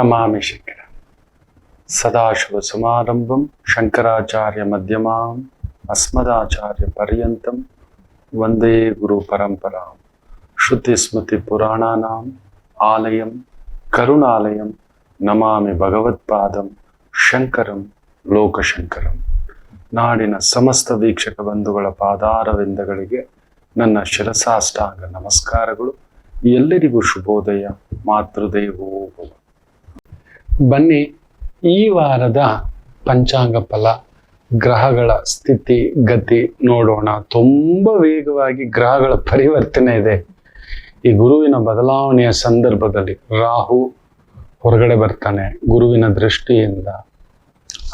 ನಮಾಮಿ ಶಂಕರ. ಸದಾಶಿವ ಸಮಾರಂಭಂ ಶಂಕರಾಚಾರ್ಯ ಮಧ್ಯಮಾಂ ಅಸ್ಮದಾಚಾರ್ಯ ಪರ್ಯಂತಂ ವಂದೇ ಗುರು ಪರಂಪರಾಂ. ಶ್ರುತಿ ಸ್ಮೃತಿ ಪುರಾಣಾನಾಂ ಆಲಯಂ ಕರುಣಾಲಯಂ ನಮಾಮಿ ಭಗವತ್ಪಾದಂ ಶಂಕರಂ ಲೋಕಶಂಕರಂ. ನಾಡಿನ ಸಮಸ್ತ ವೀಕ್ಷಕ ಬಂಧುಗಳ ಪಾದಾರವಿಂದಗಳಿಗೆ ನನ್ನ ಶಿರಸಾಷ್ಟಾಂಗ ನಮಸ್ಕಾರಗಳು. ಎಲ್ಲರಿಗೂ ಶುಭೋದಯ. ಮಾತೃದೇವೋ ಭವ. ಬನ್ನಿ, ಈ ವಾರದ ಪಂಚಾಂಗ ಫಲ, ಗ್ರಹಗಳ ಸ್ಥಿತಿ ಗತಿ ನೋಡೋಣ. ತುಂಬ ವೇಗವಾಗಿ ಗ್ರಹಗಳ ಪರಿವರ್ತನೆ ಇದೆ. ಈ ಗುರುವಿನ ಬದಲಾವಣೆಯ ಸಂದರ್ಭದಲ್ಲಿ ರಾಹು ಹೊರಗಡೆ ಬರ್ತಾನೆ ಗುರುವಿನ ದೃಷ್ಟಿಯಿಂದ.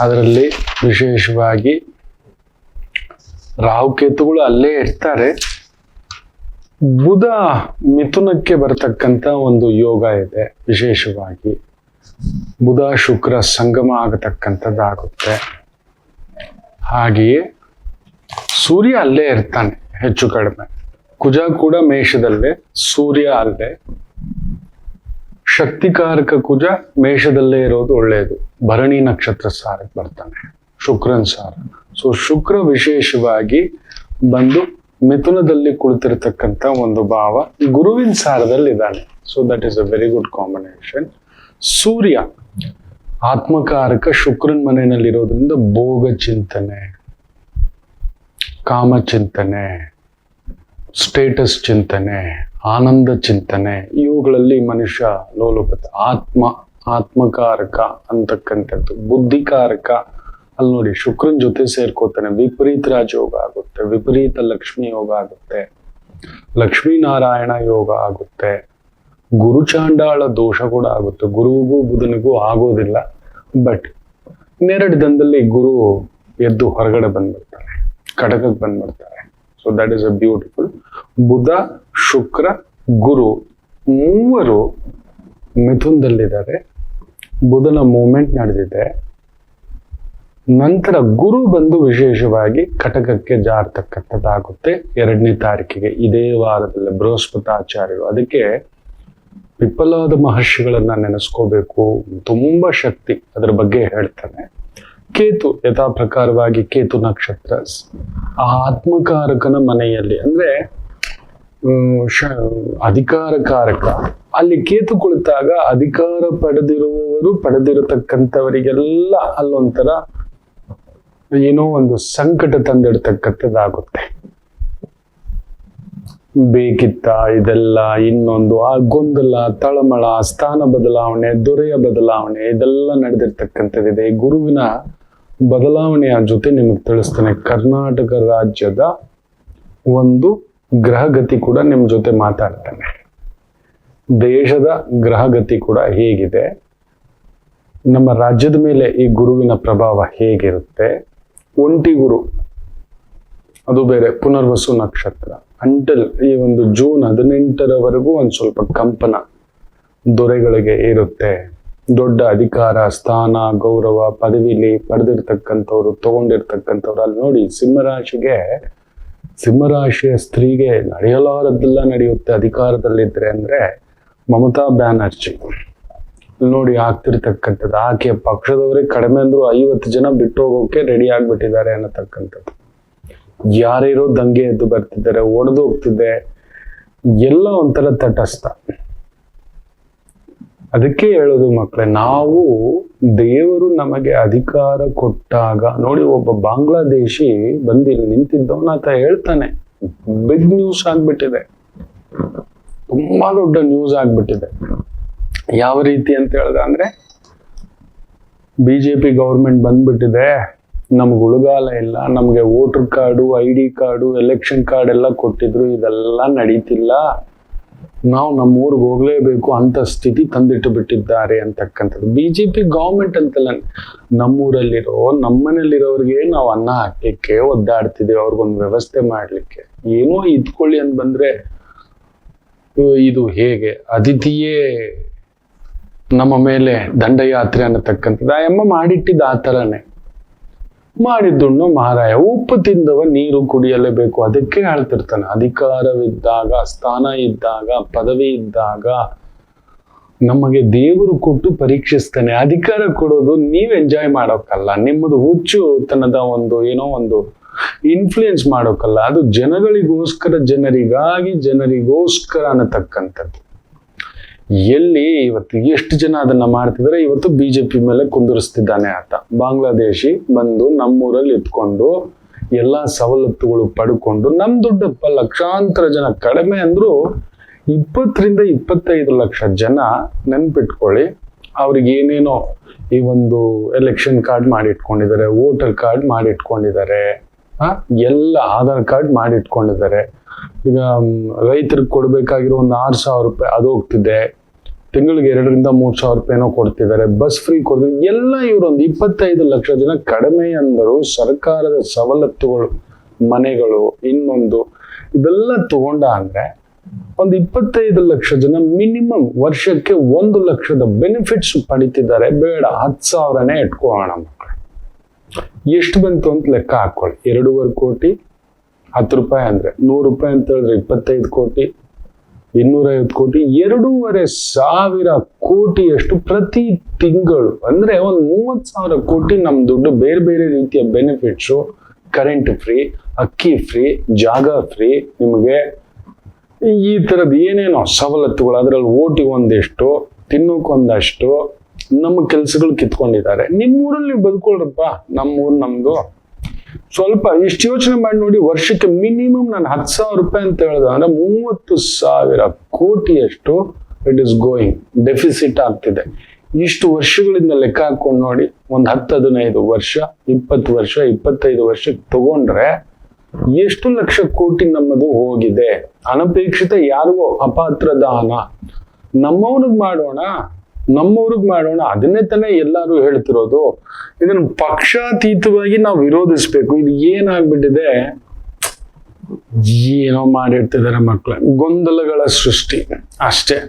ಅದರಲ್ಲಿ ವಿಶೇಷವಾಗಿ ರಾಹುಕೇತುಗಳು ಅಲ್ಲೇ ಇರ್ತಾರೆ. ಬುಧ ಮಿಥುನಕ್ಕೆ ಬರತಕ್ಕಂಥ ಒಂದು ಯೋಗ ಇದೆ. ವಿಶೇಷವಾಗಿ ಬುಧ ಶುಕ್ರ ಸಂಗಮ ಆಗತಕ್ಕಂಥದ್ದಾಗುತ್ತೆ. ಹಾಗೆಯೇ ಸೂರ್ಯ ಅಲ್ಲೇ ಇರ್ತಾನೆ ಹೆಚ್ಚು ಕಡಿಮೆ. ಕುಜ ಕೂಡ ಮೇಷದಲ್ಲೇ, ಸೂರ್ಯ ಅಲ್ಲೇ. ಶಕ್ತಿಕಾರಕ ಕುಜ ಮೇಷದಲ್ಲೇ ಇರೋದು ಒಳ್ಳೆಯದು. ಭರಣಿ ನಕ್ಷತ್ರ ಸಾರಕ್ಕೆ ಬರ್ತಾನೆ ಶುಕ್ರನ್ ಸಾರ. ಸೊ ಶುಕ್ರ ವಿಶೇಷವಾಗಿ ಬಂದು ಮಿಥುನದಲ್ಲಿ ಕುಳಿತಿರ್ತಕ್ಕಂಥ ಒಂದು ಭಾವ ಗುರುವಿನ ಸಾರದಲ್ಲಿ ಇದ್ದಾನೆ. So that is a very good combination. Surya ಆತ್ಮಕಾರಕ ಶುಕ್ರನ್ ಮನೆಯಲ್ಲಿರೋದ್ರಿಂದ ಭೋಗ ಚಿಂತನೆ, ಕಾಮ ಚಿಂತನೆ, ಸ್ಟೇಟಸ್ ಚಿಂತನೆ, ಆನಂದ ಚಿಂತನೆ, ಇವುಗಳಲ್ಲಿ ಮನುಷ್ಯ ಲೋಲುಪತೆ. ಆತ್ಮಕಾರಕ ಅಂತಕ್ಕಂಥದ್ದು. ಬುದ್ಧಿಕಾರಕ ಅಲ್ಲಿ ನೋಡಿ ಶುಕ್ರನ್ ಜೊತೆ ಸೇರ್ಕೋತಾನೆ. ವಿಪರೀತ ರಾಜಯೋಗ ಆಗುತ್ತೆ, ವಿಪರೀತ ಲಕ್ಷ್ಮಿ ಯೋಗ ಆಗುತ್ತೆ, ಲಕ್ಷ್ಮೀನಾರಾಯಣ ಯೋಗ ಆಗುತ್ತೆ, ಗುರುಚಾಂಡಾಳ ದೋಷ ಕೂಡ ಆಗುತ್ತೆ. ಗುರುವಿಗೂ ಬುಧನಿಗೂ ಆಗೋದಿಲ್ಲ. ಬಟ್ ಇನ್ನೆರಡು ದಿನದಲ್ಲಿ ಗುರು ಎದ್ದು ಹೊರಗಡೆ ಬಂದ್ಬಿಡ್ತಾರೆ, ಕಟಕಕ್ಕೆ ಬಂದ್ಬಿಡ್ತಾರೆ. So that is a beautiful. Budha Shukra Guru ಮೂವರು ಮಿಥುನದಲ್ಲಿದ್ದಾರೆ. ಬುಧನ ಮೂವ್ಮೆಂಟ್ ನಡೆದಿದೆ. ನಂತರ ಗುರು ಬಂದು ವಿಶೇಷವಾಗಿ ಕಟಕಕ್ಕೆ ಜಾರತಕ್ಕಂಥದ್ದಾಗುತ್ತೆ 2ನೇ ತಾರೀಕಿಗೆ, ಇದೇ ವಾರದಲ್ಲಿ. ಬೃಹಸ್ಪತಾಚಾರ್ಯರು, ಅದಕ್ಕೆ ಪಿಪ್ಪಲಾದ ಮಹರ್ಷಿಗಳನ್ನ ನೆನೆಸ್ಕೋಬೇಕು. ತುಂಬಾ ಶಕ್ತಿ ಅದರ ಬಗ್ಗೆ ಹೇಳ್ತಾನೆ. ಕೇತು ಯಥಾ ಪ್ರಕಾರವಾಗಿ ಕೇತು ನಕ್ಷತ್ರ ಆ ಆತ್ಮಕಾರಕನ ಮನೆಯಲ್ಲಿ, ಅಂದ್ರೆ ಅಧಿಕಾರಕಾರಕ. ಅಲ್ಲಿ ಕೇತು ಕುಳಿತಾಗ ಅಧಿಕಾರ ಪಡೆದಿರುವವರು ಪಡೆದಿರತಕ್ಕಂಥವರಿಗೆಲ್ಲ ಅಲ್ಲೊಂಥರ ಏನೋ ಒಂದು ಸಂಕಟ ತಂದಿಡ್ತಕ್ಕಂಥದ್ದಾಗುತ್ತೆ. ಬೇಕಿತ್ತ ಇದೆಲ್ಲ, ಇನ್ನೊಂದು ಆ ಗೊಂದಲ, ತಳಮಳ, ಸ್ಥಾನ ಬದಲಾವಣೆ, ದೊರೆಯ ಬದಲಾವಣೆ, ಇದೆಲ್ಲ ನಡೆದಿರ್ತಕ್ಕಂಥದ್ದಿದೆ. ಗುರುವಿನ ಬದಲಾವಣೆಯ ಜೊತೆ ನಿಮಗೆ ತಿಳಿಸ್ತಾನೆ. ಕರ್ನಾಟಕ ರಾಜ್ಯದ ಒಂದು ಗ್ರಹಗತಿ ಕೂಡ ನಿಮ್ ಜೊತೆ ಮಾತಾಡ್ತಾನೆ. ದೇಶದ ಗ್ರಹಗತಿ ಕೂಡ ಹೇಗಿದೆ, ನಮ್ಮ ರಾಜ್ಯದ ಮೇಲೆ ಈ ಗುರುವಿನ ಪ್ರಭಾವ ಹೇಗಿರುತ್ತೆ. ಒಂಟಿ ಗುರು ಅದು ಬೇರೆ, ಪುನರ್ವಸು ನಕ್ಷತ್ರ. ಅಂಟಲ್ ಈ ಒಂದು ಜೂನ್ 18ರವರೆಗೂ ಒಂದು ಸ್ವಲ್ಪ ಕಂಪನ ದೊರೆಗಳಿಗೆ ಇರುತ್ತೆ. ದೊಡ್ಡ ಅಧಿಕಾರ, ಸ್ಥಾನ, ಗೌರವ, ಪದವಿಲಿ ಪಡೆದಿರ್ತಕ್ಕಂಥವ್ರು, ತಗೊಂಡಿರ್ತಕ್ಕಂಥವ್ರು. ಅಲ್ಲಿ ನೋಡಿ ಸಿಂಹರಾಶಿಯ ಸ್ತ್ರೀಗೆ ನಡೆಯಲಾರದ್ದೆಲ್ಲ ನಡೆಯುತ್ತೆ ಅಧಿಕಾರದಲ್ಲಿದ್ರೆ. ಅಂದ್ರೆ ಮಮತಾ ಬ್ಯಾನರ್ಜಿ ನೋಡಿ ಆಗ್ತಿರ್ತಕ್ಕಂಥದ್ದು. ಆಕೆ ಪಕ್ಷದವರೇ ಕಡಿಮೆ ಅಂದ್ರು 50 ಜನ ಬಿಟ್ಟು ಹೋಗೋಕೆ ರೆಡಿ ಆಗ್ಬಿಟ್ಟಿದ್ದಾರೆ ಅನ್ನತಕ್ಕಂಥದ್ದು. ಯಾರ್ಯಾರೋ ದಂಗೆ ಎದ್ದು ಬರ್ತಿದ್ದಾರೆ, ಒಡೆದು ಹೋಗ್ತಿದೆ, ಎಲ್ಲ ಒಂಥರ ತಟಸ್ಥ. ಅದಕ್ಕೆ ಹೇಳೋದು ಮಕ್ಕಳೇ, ನಾವು ದೇವರು ನಮಗೆ ಅಧಿಕಾರ ಕೊಟ್ಟಾಗ ನೋಡಿ, ಒಬ್ಬ ಬಾಂಗ್ಲಾದೇಶಿ ಬಂದು ಇಲ್ಲಿ ನಿಂತಿದ್ದವನ ಆತ ಹೇಳ್ತಾನೆ, ಬಿಗ್ ನ್ಯೂಸ್ ಆಗ್ಬಿಟ್ಟಿದೆ, ತುಂಬಾ ದೊಡ್ಡ ನ್ಯೂಸ್ ಆಗ್ಬಿಟ್ಟಿದೆ. ಯಾವ ರೀತಿ ಅಂತ ಹೇಳ್ದ ಅಂದ್ರೆ, ಬಿಜೆಪಿ ಗೌರ್ಮೆಂಟ್ ಬಂದ್ಬಿಟ್ಟಿದೆ, ನಮ್ಗೆ ಉಳುಗಾಲ ಇಲ್ಲ, ನಮ್ಗೆ voter card, ID card, election card ಎಲ್ಲ ಕೊಟ್ಟಿದ್ರು, ಇದೆಲ್ಲ ನಡೀತಿಲ್ಲ, ನಾವು ನಮ್ಮ ಊರಿಗೆ ಹೋಗ್ಲೇಬೇಕು ಅಂತ ಸ್ಥಿತಿ ತಂದಿಟ್ಟು ಬಿಟ್ಟಿದ್ದಾರೆ ಅಂತಕ್ಕಂಥದ್ದು. ಬಿಜೆಪಿ ಗೌರ್ಮೆಂಟ್ ಅಂತಲ್ಲ, ನಮ್ಮೂರಲ್ಲಿರೋ ನಮ್ಮನೇಲಿರೋರಿಗೆ ನಾವು ಅನ್ನ ಹಾಕ್ಲಿಕ್ಕೆ ಒದ್ದಾಡ್ತಿದ್ದೀವಿ, ಅವ್ರಿಗೊಂದು ವ್ಯವಸ್ಥೆ ಮಾಡ್ಲಿಕ್ಕೆ. ಏನೋ ಇದ್ಕೊಳ್ಳಿ ಅಂತ ಬಂದ್ರೆ ಇದು ಹೇಗೆ ಅತಿಥಿಯೇ ನಮ್ಮ ಮೇಲೆ ದಂಡಯಾತ್ರೆ ಅನ್ನತಕ್ಕಂಥದ್ದು. ಆ ಅಮ್ಮ ಮಾಡಿಟ್ಟಿದ್ದ ಆ ಥರನೇ ಮಾಡಿದ್ದುಣ್ಣು ಮಹಾರಾಯ. ಉಪ್ಪು ತಿಂದವ ನೀರು ಕುಡಿಯಲೇಬೇಕು. ಅದಕ್ಕೆ ಹೇಳ್ತಿರ್ತಾನೆ, ಅಧಿಕಾರವಿದ್ದಾಗ, ಸ್ಥಾನ ಇದ್ದಾಗ, ಪದವಿ ಇದ್ದಾಗ ನಮಗೆ ದೇವರು ಕೊಟ್ಟು ಪರೀಕ್ಷಿಸ್ತಾನೆ. ಅಧಿಕಾರ ಕೊಡೋದು ನೀವ್ ಎಂಜಾಯ್ ಮಾಡೋಕ್ಕಲ್ಲ, ನಿಮ್ಮದು ಹುಚ್ಚು ತನ್ನದ ಒಂದು ಏನೋ ಒಂದು ಇನ್ಫ್ಲೂಯೆನ್ಸ್ ಮಾಡೋಕ್ಕಲ್ಲ, ಅದು ಜನಗಳಿಗೋಸ್ಕರ, ಜನರಿಗೋಸ್ಕರ ಅನ್ನತಕ್ಕಂಥದ್ದು. ಎಲ್ಲಿ ಇವತ್ತು ಎಷ್ಟು ಜನ ಅದನ್ನ ಮಾಡ್ತಿದ್ದಾರೆ. ಇವತ್ತು ಬಿಜೆಪಿ ಮೇಲೆ ಕುಂದಿರಿಸ್ತಿದ್ದಾನೆ ಆತ. ಬಾಂಗ್ಲಾದೇಶಿ ಬಂದು ನಮ್ಮೂರಲ್ಲಿ ಇತ್ಕೊಂಡು ಎಲ್ಲಾ ಸವಲತ್ತುಗಳು ಪಡ್ಕೊಂಡು ನಮ್ ದುಡ್ಡಪ್ಪ ಲಕ್ಷಾಂತರ ಜನ, ಕಡಿಮೆ ಅಂದ್ರು 20 ರಿಂದ 25 ಲಕ್ಷ ಜನ ನೆನ್ಪಿಟ್ಕೊಳ್ಳಿ. ಅವ್ರಿಗೆ ಏನೇನೋ ಈ ಒಂದು ಎಲೆಕ್ಷನ್ ಕಾರ್ಡ್ ಮಾಡಿಟ್ಕೊಂಡಿದ್ದಾರೆ, ವೋಟರ್ ಕಾರ್ಡ್ ಮಾಡಿಟ್ಕೊಂಡಿದ್ದಾರೆ, ಎಲ್ಲ ಆಧಾರ್ ಕಾರ್ಡ್ ಮಾಡಿಟ್ಕೊಂಡಿದ್ದಾರೆ. ಈಗ ರೈತರಿಗೆ ಕೊಡ್ಬೇಕಾಗಿರೋ ಒಂದು 6,000 ರೂಪಾಯಿ ಅದು ಹೋಗ್ತಿದೆ, ತಿಂಗಳಿಗೆ 2 ರಿಂದ 3,000 ರೂಪಾಯಿನೋ ಕೊಡ್ತಿದ್ದಾರೆ, ಬಸ್ ಫ್ರೀ ಕೊಡ್ತಿದ್ದಾರೆ. ಎಲ್ಲ ಇವರೊಂದು 25 ಲಕ್ಷ ಜನ, ಕಡಿಮೆ ಅಂದರು ಸರ್ಕಾರದ ಸವಲತ್ತುಗಳು, ಮನೆಗಳು, ಇನ್ನೊಂದು ಇದೆಲ್ಲ ತಗೊಂಡ ಅಂದ್ರೆ ಒಂದು 25 ಲಕ್ಷ ಜನ ಮಿನಿಮಮ್ ವರ್ಷಕ್ಕೆ 1 ಲಕ್ಷದ ಬೆನಿಫಿಟ್ಸ್ ಪಡಿತಿದ್ದಾರೆ. ಬೇಡ 10,000ನೇ ಇಟ್ಕೊಳ್ಳೋಣ ಮಕ್ಕಳು. ಎಷ್ಟು ಬಂತು ಅಂತ ಲೆಕ್ಕ ಹಾಕೊಳ್ಳಿ. 2.5 ಕೋಟಿ, 10 ರೂಪಾಯಿ ಅಂದ್ರೆ 100 ರೂಪಾಯಿ ಅಂತ ಹೇಳಿದ್ರೆ 25 ಕೋಟಿ, 250 ಕೋಟಿ, 2,500 ಕೋಟಿಯಷ್ಟು ಪ್ರತಿ ತಿಂಗಳು. ಅಂದ್ರೆ ಒಂದು 30,000 ಕೋಟಿ ನಮ್ ದುಡ್ಡು ಬೇರೆ ಬೇರೆ ರೀತಿಯ ಬೆನಿಫಿಟ್ಸು, ಕರೆಂಟ್ ಫ್ರೀ, ಅಕ್ಕಿ ಫ್ರೀ, ಜಾಗ ಫ್ರೀ, ನಿಮಗೆ ಈ ತರದ್ ಏನೇನೋ ಸವಲತ್ತುಗಳು, ಅದ್ರಲ್ಲಿ ಓಟಿಗೆ ಒಂದಿಷ್ಟು, ತಿನ್ನೋಕೊಂದಷ್ಟು, ನಮ್ಮ ಕೆಲ್ಸಗಳು ಕಿತ್ಕೊಂಡಿದ್ದಾರೆ. ನಿಮ್ಮೂರಲ್ಲಿ ಬದುಕೊಳ್ರಪ್ಪ, ನಮ್ಮೂರು ನಮ್ದು. ಸ್ವಲ್ಪ ಇಷ್ಟು ಯೋಚನೆ ಮಾಡಿ ನೋಡಿ. ವರ್ಷಕ್ಕೆ ಮಿನಿಮಮ್ ನಾನು 10,000 ರೂಪಾಯಿ ಅಂತ ಹೇಳಿದೆ ಅಂದ್ರೆ 30,000 ಕೋಟಿಯಷ್ಟು ಇಟ್ ಇಸ್ ಗೋಯಿಂಗ್ ಡೆಫಿಸಿಟ್ ಆಗ್ತಿದೆ. ಇಷ್ಟು ವರ್ಷಗಳಿಂದ ಲೆಕ್ಕ ಹಾಕೊಂಡು ನೋಡಿ. ಒಂದು 10-15 ವರ್ಷ, 20 ವರ್ಷ, 25 ವರ್ಷಕ್ಕೆ ತಗೊಂಡ್ರೆ ಎಷ್ಟು ಲಕ್ಷ ಕೋಟಿ ನಮ್ಮದು ಹೋಗಿದೆ. ಅನಪೇಕ್ಷಿತ ಯಾರಿಗೋ ಅಪಾತ್ರ ದಾನ. ನಮ್ಮವ್ರಿಗೆ ಮಾಡೋಣ, ಅದನ್ನೇ ತಾನೇ ಎಲ್ಲರೂ ಹೇಳ್ತಿರೋದು. ಇದನ್ನು ಪಕ್ಷಾತೀತವಾಗಿ ನಾವು ವಿರೋಧಿಸ್ಬೇಕು. ಇದು ಏನಾಗ್ಬಿಟ್ಟಿದೆ, ಏನೋ ಮಾಡಿರ್ತಿದ್ದಾರೆ ಮಕ್ಕಳು, ಗೊಂದಲಗಳ ಸೃಷ್ಟಿ ಅಷ್ಟೇ.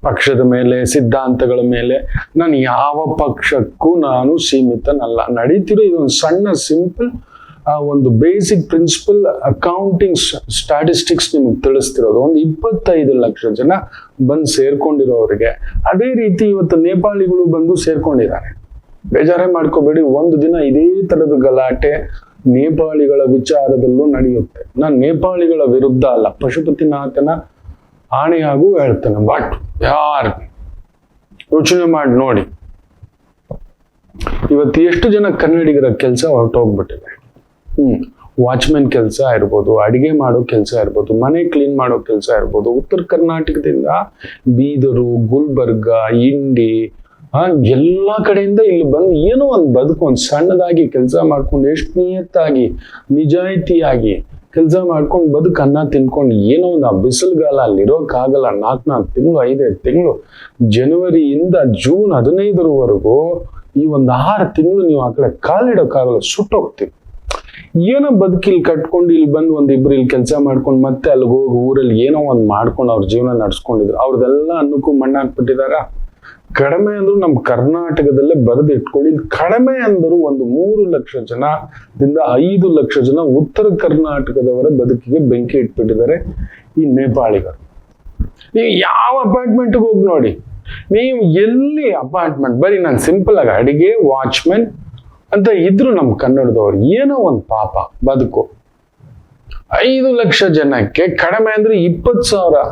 ಪಕ್ಷದ ಮೇಲೆ, ಸಿದ್ಧಾಂತಗಳ ಮೇಲೆ ನಾನು ಯಾವ ಪಕ್ಷಕ್ಕೂ ನಾನು ಸೀಮಿತನಲ್ಲ. ನಡೀತಿರೋ ಇದೊಂದು ಸಣ್ಣ ಸಿಂಪಲ್ ಒಂದು ಬೇಸಿಕ್ ಪ್ರಿನ್ಸಿಪಲ್ ಅಕೌಂಟಿಂಗ್ ಸ್ಟಾಟಿಸ್ಟಿಕ್ಸ್ ನಿಮ್ಗೆ ತಿಳಿಸ್ತಿರೋದು. ಒಂದು 25 ಲಕ್ಷ ಜನ ಬಂದು ಸೇರ್ಕೊಂಡಿರೋರಿಗೆ. ಅದೇ ರೀತಿ ಇವತ್ತು ನೇಪಾಳಿಗಳು ಬಂದು ಸೇರ್ಕೊಂಡಿದ್ದಾರೆ. ಬೇಜಾರೇ ಮಾಡ್ಕೋಬೇಡಿ, ಒಂದು ದಿನ ಇದೇ ತರದ ಗಲಾಟೆ ನೇಪಾಳಿಗಳ ವಿಚಾರದಲ್ಲೂ ನಡೆಯುತ್ತೆ. ನಾನು ನೇಪಾಳಿಗಳ ವಿರುದ್ಧ ಅಲ್ಲ, ಪಶುಪತಿನಾಥನ ಆಣೆಯಾಗೂ ಹೇಳ್ತೇನೆ. ಬಟ್ ಯಾರು ಯೋಚನೆ ಮಾಡಿ ನೋಡಿ, ಇವತ್ತು ಎಷ್ಟು ಜನ ಕನ್ನಡಿಗರ ಕೆಲಸ ಹೊರಟೋಗ್ಬಿಟ್ಟಿದೆ. ವಾಚ್ಮೆನ್ ಕೆಲಸ ಇರ್ಬೋದು, ಅಡಿಗೆ ಮಾಡೋ ಕೆಲಸ ಇರ್ಬೋದು, ಮನೆ ಕ್ಲೀನ್ ಮಾಡೋ ಕೆಲಸ ಇರ್ಬೋದು. ಉತ್ತರ ಕರ್ನಾಟಕದಿಂದ ಬೀದರು, ಗುಲ್ಬರ್ಗ, ಇಂಡಿ, ಎಲ್ಲಾ ಕಡೆಯಿಂದ ಇಲ್ಲಿ ಬಂದು ಏನೋ ಒಂದು ಬದುಕು, ಒಂದು ಸಣ್ಣದಾಗಿ ಕೆಲಸ ಮಾಡ್ಕೊಂಡು ಎಷ್ಟು ನಿಯತ್ತಾಗಿ ನಿಜಾಯಿತಿಯಾಗಿ ಕೆಲಸ ಮಾಡ್ಕೊಂಡು ಬದುಕು ಅನ್ನ ತಿನ್ಕೊಂಡು ಏನೋ ಒಂದು ಆ ಬಿಸಿಲುಗಾಲ ಅಲ್ಲಿರೋಕ್ಕಾಗಲ್ಲ. 4 ತಿಂಗಳು 5 ತಿಂಗಳು, ಜನವರಿಯಿಂದ ಜೂನ್ 15ರವರೆಗೂ ಈ ಒಂದು 6 ತಿಂಗಳು ನೀವು ಆ ಕಡೆ ಕಾಲಿಡೋಕ್ಕಾಗಲ್ಲ, ಸುಟ್ಟೋಗ್ತೀವಿ. ಏನೋ ಬದುಕಿಲ್ ಕಟ್ಕೊಂಡು ಇಲ್ಲಿ ಬಂದು ಒಂದಿಬ್ರು ಇಲ್ಲಿ ಕೆಲಸ ಮಾಡ್ಕೊಂಡು ಮತ್ತೆ ಅಲ್ಲಿಗೆ ಹೋಗಿ ಊರಲ್ಲಿ ಏನೋ ಒಂದು ಮಾಡ್ಕೊಂಡು ಅವ್ರ ಜೀವನ ನಡ್ಸ್ಕೊಂಡಿದ್ರು. ಅವ್ರದೆಲ್ಲ ಅನ್ನಕ್ಕೂ ಮಣ್ಣಾಕ್ಬಿಟ್ಟಿದಾರ. ಕಡಿಮೆ ಅಂದ್ರು ನಮ್ಮ ಕರ್ನಾಟಕದಲ್ಲೇ ಬರೆದು ಇಟ್ಕೊಳ್ಳಿ. ಕಡಿಮೆ ಅಂದರು ಒಂದು 3 ಲಕ್ಷ ಜನದಿಂದ 5 ಲಕ್ಷ ಜನ ಉತ್ತರ ಕರ್ನಾಟಕದವರ ಬದುಕಿಗೆ ಬೆಂಕಿ ಇಟ್ಬಿಟ್ಟಿದ್ದಾರೆ ಈ ನೇಪಾಳಿಗರು. ನೀವು ಯಾವ ಅಪಾರ್ಟ್ಮೆಂಟ್ಗೆ ಹೋಗಿ ನೋಡಿ, ನೀವು ಎಲ್ಲಿ ಅಪಾರ್ಟ್ಮೆಂಟ್, ಬರೀ ನಾನು ಸಿಂಪಲ್ ಆಗಿ ಅಡಿಗೆ, ವಾಚ್ಮೆನ್ ಅಂತ ಇದ್ರು ನಮ್ಮ ಕನ್ನಡದವ್ರು. ಏನೋ ಒಂದು ಪಾಪ ಬದುಕು. 5 ಲಕ್ಷ ಜನಕ್ಕೆ ಕಡಿಮೆ ಅಂದ್ರೆ 20,000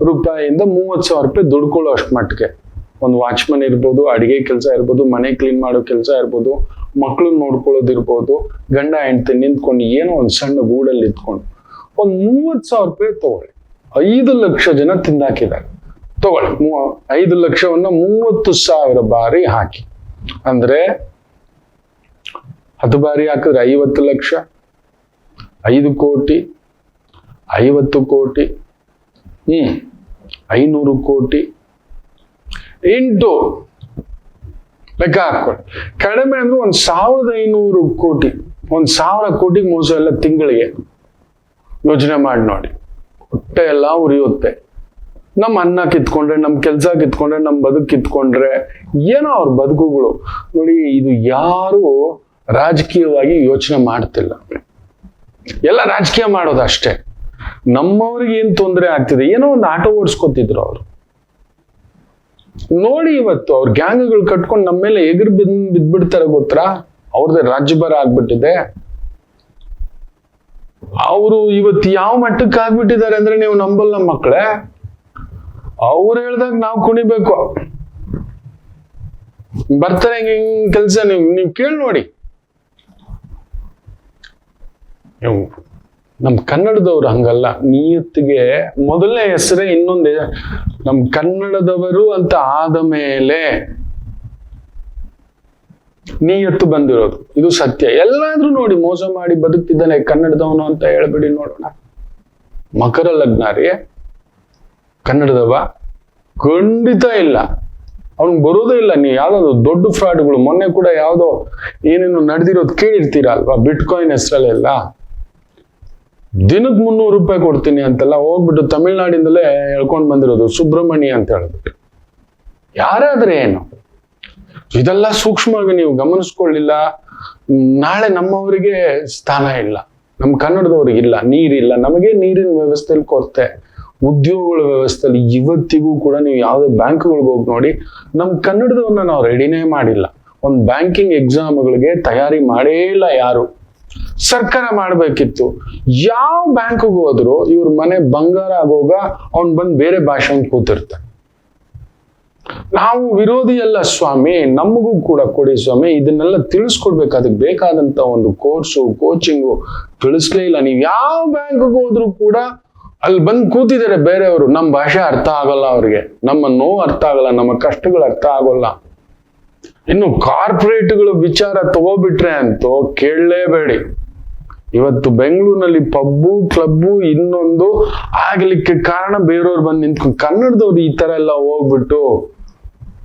ರೂಪಾಯಿಯಿಂದ 30,000 ರೂಪಾಯಿ ದುಡ್ಕೊಳ್ಳೋ ಅಷ್ಟು ಮಟ್ಟಿಗೆ. ಒಂದು ವಾಚ್ಮನ್ ಇರ್ಬೋದು, ಅಡಿಗೆ ಕೆಲಸ ಇರ್ಬೋದು, ಮನೆ ಕ್ಲೀನ್ ಮಾಡೋ ಕೆಲಸ ಇರ್ಬೋದು, ಮಕ್ಕಳು ನೋಡ್ಕೊಳ್ಳೋದಿರ್ಬೋದು, ಗಂಡ ಹೆಂಡತಿ ನಿಂತ್ಕೊಂಡು ಏನೋ ಒಂದು ಸಣ್ಣ ಗೂಡಲ್ಲಿ ಇತ್ಕೊಂಡು ಒಂದು 30,000 ರೂಪಾಯಿ ತಗೊಳ್ಳಿ. 5 ಲಕ್ಷ ಜನ ತಿಂದಾಕಿದ್ದಾರೆ. ತಗೊಳ್ಳಿ 5 ಲಕ್ಷವನ್ನ 30,000 ಬಾರಿ ಹಾಕಿ ಅಂದ್ರೆ 10 ಬಾರಿ ಹಾಕಿದ್ರೆ 50 ಲಕ್ಷ, 5 ಕೋಟಿ, 50 ಕೋಟಿ, 500 ಕೋಟಿ ಇಂಟು ಲೆಕ್ಕ ಹಾಕೊಳ್ಳಿ. ಕಡಿಮೆ ಅಂದ್ರೆ 1,500 ಕೋಟಿ. 1,000 ಕೋಟಿಗೆ ಮೋಸ ಎಲ್ಲ ತಿಂಗಳಿಗೆ. ಯೋಚನೆ ಮಾಡಿ ನೋಡಿ, ಹೊಟ್ಟೆ ಎಲ್ಲ ಉರಿಯುತ್ತೆ. ನಮ್ಮ ಅನ್ನ ಕಿತ್ಕೊಂಡ್ರೆ, ನಮ್ಮ ಕೆಲಸ ಕಿತ್ಕೊಂಡ್ರೆ, ನಮ್ಮ ಬದುಕು ಕಿತ್ಕೊಂಡ್ರೆ ಏನೋ ಅವ್ರ ಬದುಕುಗಳು ನೋಡಿ. ಇದು ಯಾರು ರಾಜಕೀಯವಾಗಿ ಯೋಚನೆ ಮಾಡ್ತಿಲ್ಲ. ಎಲ್ಲ ರಾಜಕೀಯ ಮಾಡೋದು ಅಷ್ಟೇ. ನಮ್ಮವ್ರಿಗೆ ಏನ್ ತೊಂದರೆ ಆಗ್ತಿದೆ, ಏನೋ ಒಂದು ಆಟೋ ಓಡಿಸ್ಕೊತಿದ್ರು ಅವರು. ನೋಡಿ ಇವತ್ತು ಅವ್ರ ಗ್ಯಾಂಗ್ಗಳು ಕಟ್ಕೊಂಡು ನಮ್ಮ ಮೇಲೆ ಎಗರು ಬಿದ್ಬಿಡ್ತಾರೆ ಗೊತ್ತಾ? ಅವ್ರದ್ದೇ ರಾಜ್ಯಭಾರ ಆಗ್ಬಿಟ್ಟಿದೆ. ಅವರು ಇವತ್ತು ಯಾವ ಮಟ್ಟಕ್ಕೆ ಆಗ್ಬಿಟ್ಟಿದ್ದಾರೆ ಅಂದ್ರೆ ನೀವು ನಂಬಲ್ಲ ಮಕ್ಕಳೇ. ಅವ್ರು ಹೇಳ್ದಾಗ ನಾವು ಕುಣಿಬೇಕು. ಬರ್ತಾರೆ ಹಿಂಗ್ ಕೆಲ್ಸ. ನೀವು ಕೇಳಿ ನೋಡಿ. ನಮ್ ಕನ್ನಡದವ್ರು ಹಂಗಲ್ಲ. ನಿಯತ್ತಿಗೆ ಮೊದಲನೇ ಹೆಸರೇ ಇನ್ನೊಂದೇ. ನಮ್ ಕನ್ನಡದವರು ಅಂತ ಆದ ಮೇಲೆ ನಿಯತ್ತು ಬಂದಿರೋದು, ಇದು ಸತ್ಯ. ಎಲ್ಲಾದ್ರೂ ನೋಡಿ ಮೋಸ ಮಾಡಿ ಬದುಕ್ತಿದ್ದಾನೆ ಕನ್ನಡದವನು ಅಂತ ಹೇಳ್ಬೇಡಿ ನೋಡೋಣ. ಮಕರ ಲಗ್ನ ರೀ, ಕನ್ನಡದವ? ಖಂಡಿತ ಇಲ್ಲ. ಅವ್ನಿಗೆ ಬರೋದೇ ಇಲ್ಲ. ನೀವು ಯಾವ್ದಾದ್ರು ದೊಡ್ಡ ಫ್ರಾಡ್ಗಳು ಮೊನ್ನೆ ಕೂಡ ಯಾವ್ದೋ ಏನೇನು ನಡೆದಿರೋದು ಕೇಳಿರ್ತೀರ ಅಲ್ವಾ? ಬಿಟ್ಕಾಯಿನ್ ಹೆಸರಲ್ಲೆಲ್ಲ ದಿನಕ್ಕೆ 300 ರೂಪಾಯಿ ಕೊಡ್ತೀನಿ ಅಂತೆಲ್ಲ ಹೋಗ್ಬಿಟ್ಟು ತಮಿಳ್ನಾಡಿಂದಲೇ ಹೇಳ್ಕೊಂಡ್ ಬಂದಿರೋದು, ಸುಬ್ರಹ್ಮಣ್ಯ ಅಂತ ಹೇಳ್ಬಿಟ್ಟು. ಯಾರಾದ್ರೆ ಏನು? ಇದೆಲ್ಲ ಸೂಕ್ಷ್ಮವಾಗಿ ನೀವು ಗಮನಿಸ್ಕೊಳ್ಳಿಲ್ಲ, ನಾಳೆ ನಮ್ಮವರಿಗೆ ಸ್ಥಾನ ಇಲ್ಲ, ನಮ್ಮ ಕನ್ನಡದವ್ರಿಗಿಲ್ಲ, ನೀರಿಲ್ಲ. ನಮಗೆ ನೀರಿನ ವ್ಯವಸ್ಥೆಯಲ್ಲಿ ಕೊರತೆ, ಉದ್ಯೋಗಗಳ ವ್ಯವಸ್ಥೆಯಲ್ಲಿ ಇವತ್ತಿಗೂ ಕೂಡ ನೀವು ಯಾವುದೇ ಬ್ಯಾಂಕ್ಗಳಿಗೆ ಹೋಗಿ ನೋಡಿ, ನಮ್ಮ ಕನ್ನಡದವನ್ನ ನಾವು ರೆಡಿನೇ ಮಾಡಿಲ್ಲ. ಒಂದು ಬ್ಯಾಂಕಿಂಗ್ ಎಕ್ಸಾಮ್ಗಳಿಗೆ ತಯಾರಿ ಮಾಡೇ ಇಲ್ಲ ಯಾರು. ಸರ್ಕಾರ ಮಾಡ್ಬೇಕಿತ್ತು. ಯಾವ ಬ್ಯಾಂಕ್ಗೆ ಹೋದ್ರು ಇವ್ರ ಮನೆ ಬಂಗಾರ ಆಗೋಗ ಅವ್ನ್ ಬಂದ್ ಬೇರೆ ಭಾಷೆ ಕೂತಿರ್ತಾನೆ. ನಾವು ವಿರೋಧಿ ಅಲ್ಲ ಸ್ವಾಮಿ, ನಮಗೂ ಕೂಡ ಕೊಡಿ ಸ್ವಾಮಿ. ಇದನ್ನೆಲ್ಲ ತಿಳಿಸ್ಕೊಡ್ಬೇಕು. ಅದಕ್ಕೆ ಬೇಕಾದಂತ ಒಂದು ಕೋರ್ಸು, ಕೋಚಿಂಗು ತಿಳಿಸ್ಲೇ ಇಲ್ಲ. ನೀವು ಯಾವ ಬ್ಯಾಂಕ್ಗೆ ಹೋದ್ರು ಕೂಡ ಅಲ್ಲಿ ಬಂದು ಕೂತಿದ್ದಾರೆ ಬೇರೆಯವರು. ನಮ್ಮ ಭಾಷೆ ಅರ್ಥ ಆಗಲ್ಲ ಅವ್ರಿಗೆ, ನಮ್ಮ ನೋವು ಅರ್ಥ ಆಗಲ್ಲ, ನಮ್ಮ ಕಷ್ಟಗಳು ಅರ್ಥ ಆಗೋಲ್ಲ. ಇನ್ನು ಕಾರ್ಪೊರೇಟ್ಗಳ ವಿಚಾರ ತಗೋಬಿಟ್ರೆ ಅಂತೂ ಕೇಳಲೇಬೇಡಿ. ಇವತ್ತು ಬೆಂಗಳೂರಿನಲ್ಲಿ ಪಬ್ಬು ಕ್ಲಬ್ಬು ಇನ್ನೊಂದು ಆಗ್ಲಿಕ್ಕೆ ಕಾರಣ ಬೇರೆಯವ್ರು ಬಂದು ನಿಂತ್ಕೊಂಡು, ಕನ್ನಡದವ್ರು ಈ ತರ ಎಲ್ಲ ಹೋಗ್ಬಿಟ್ಟು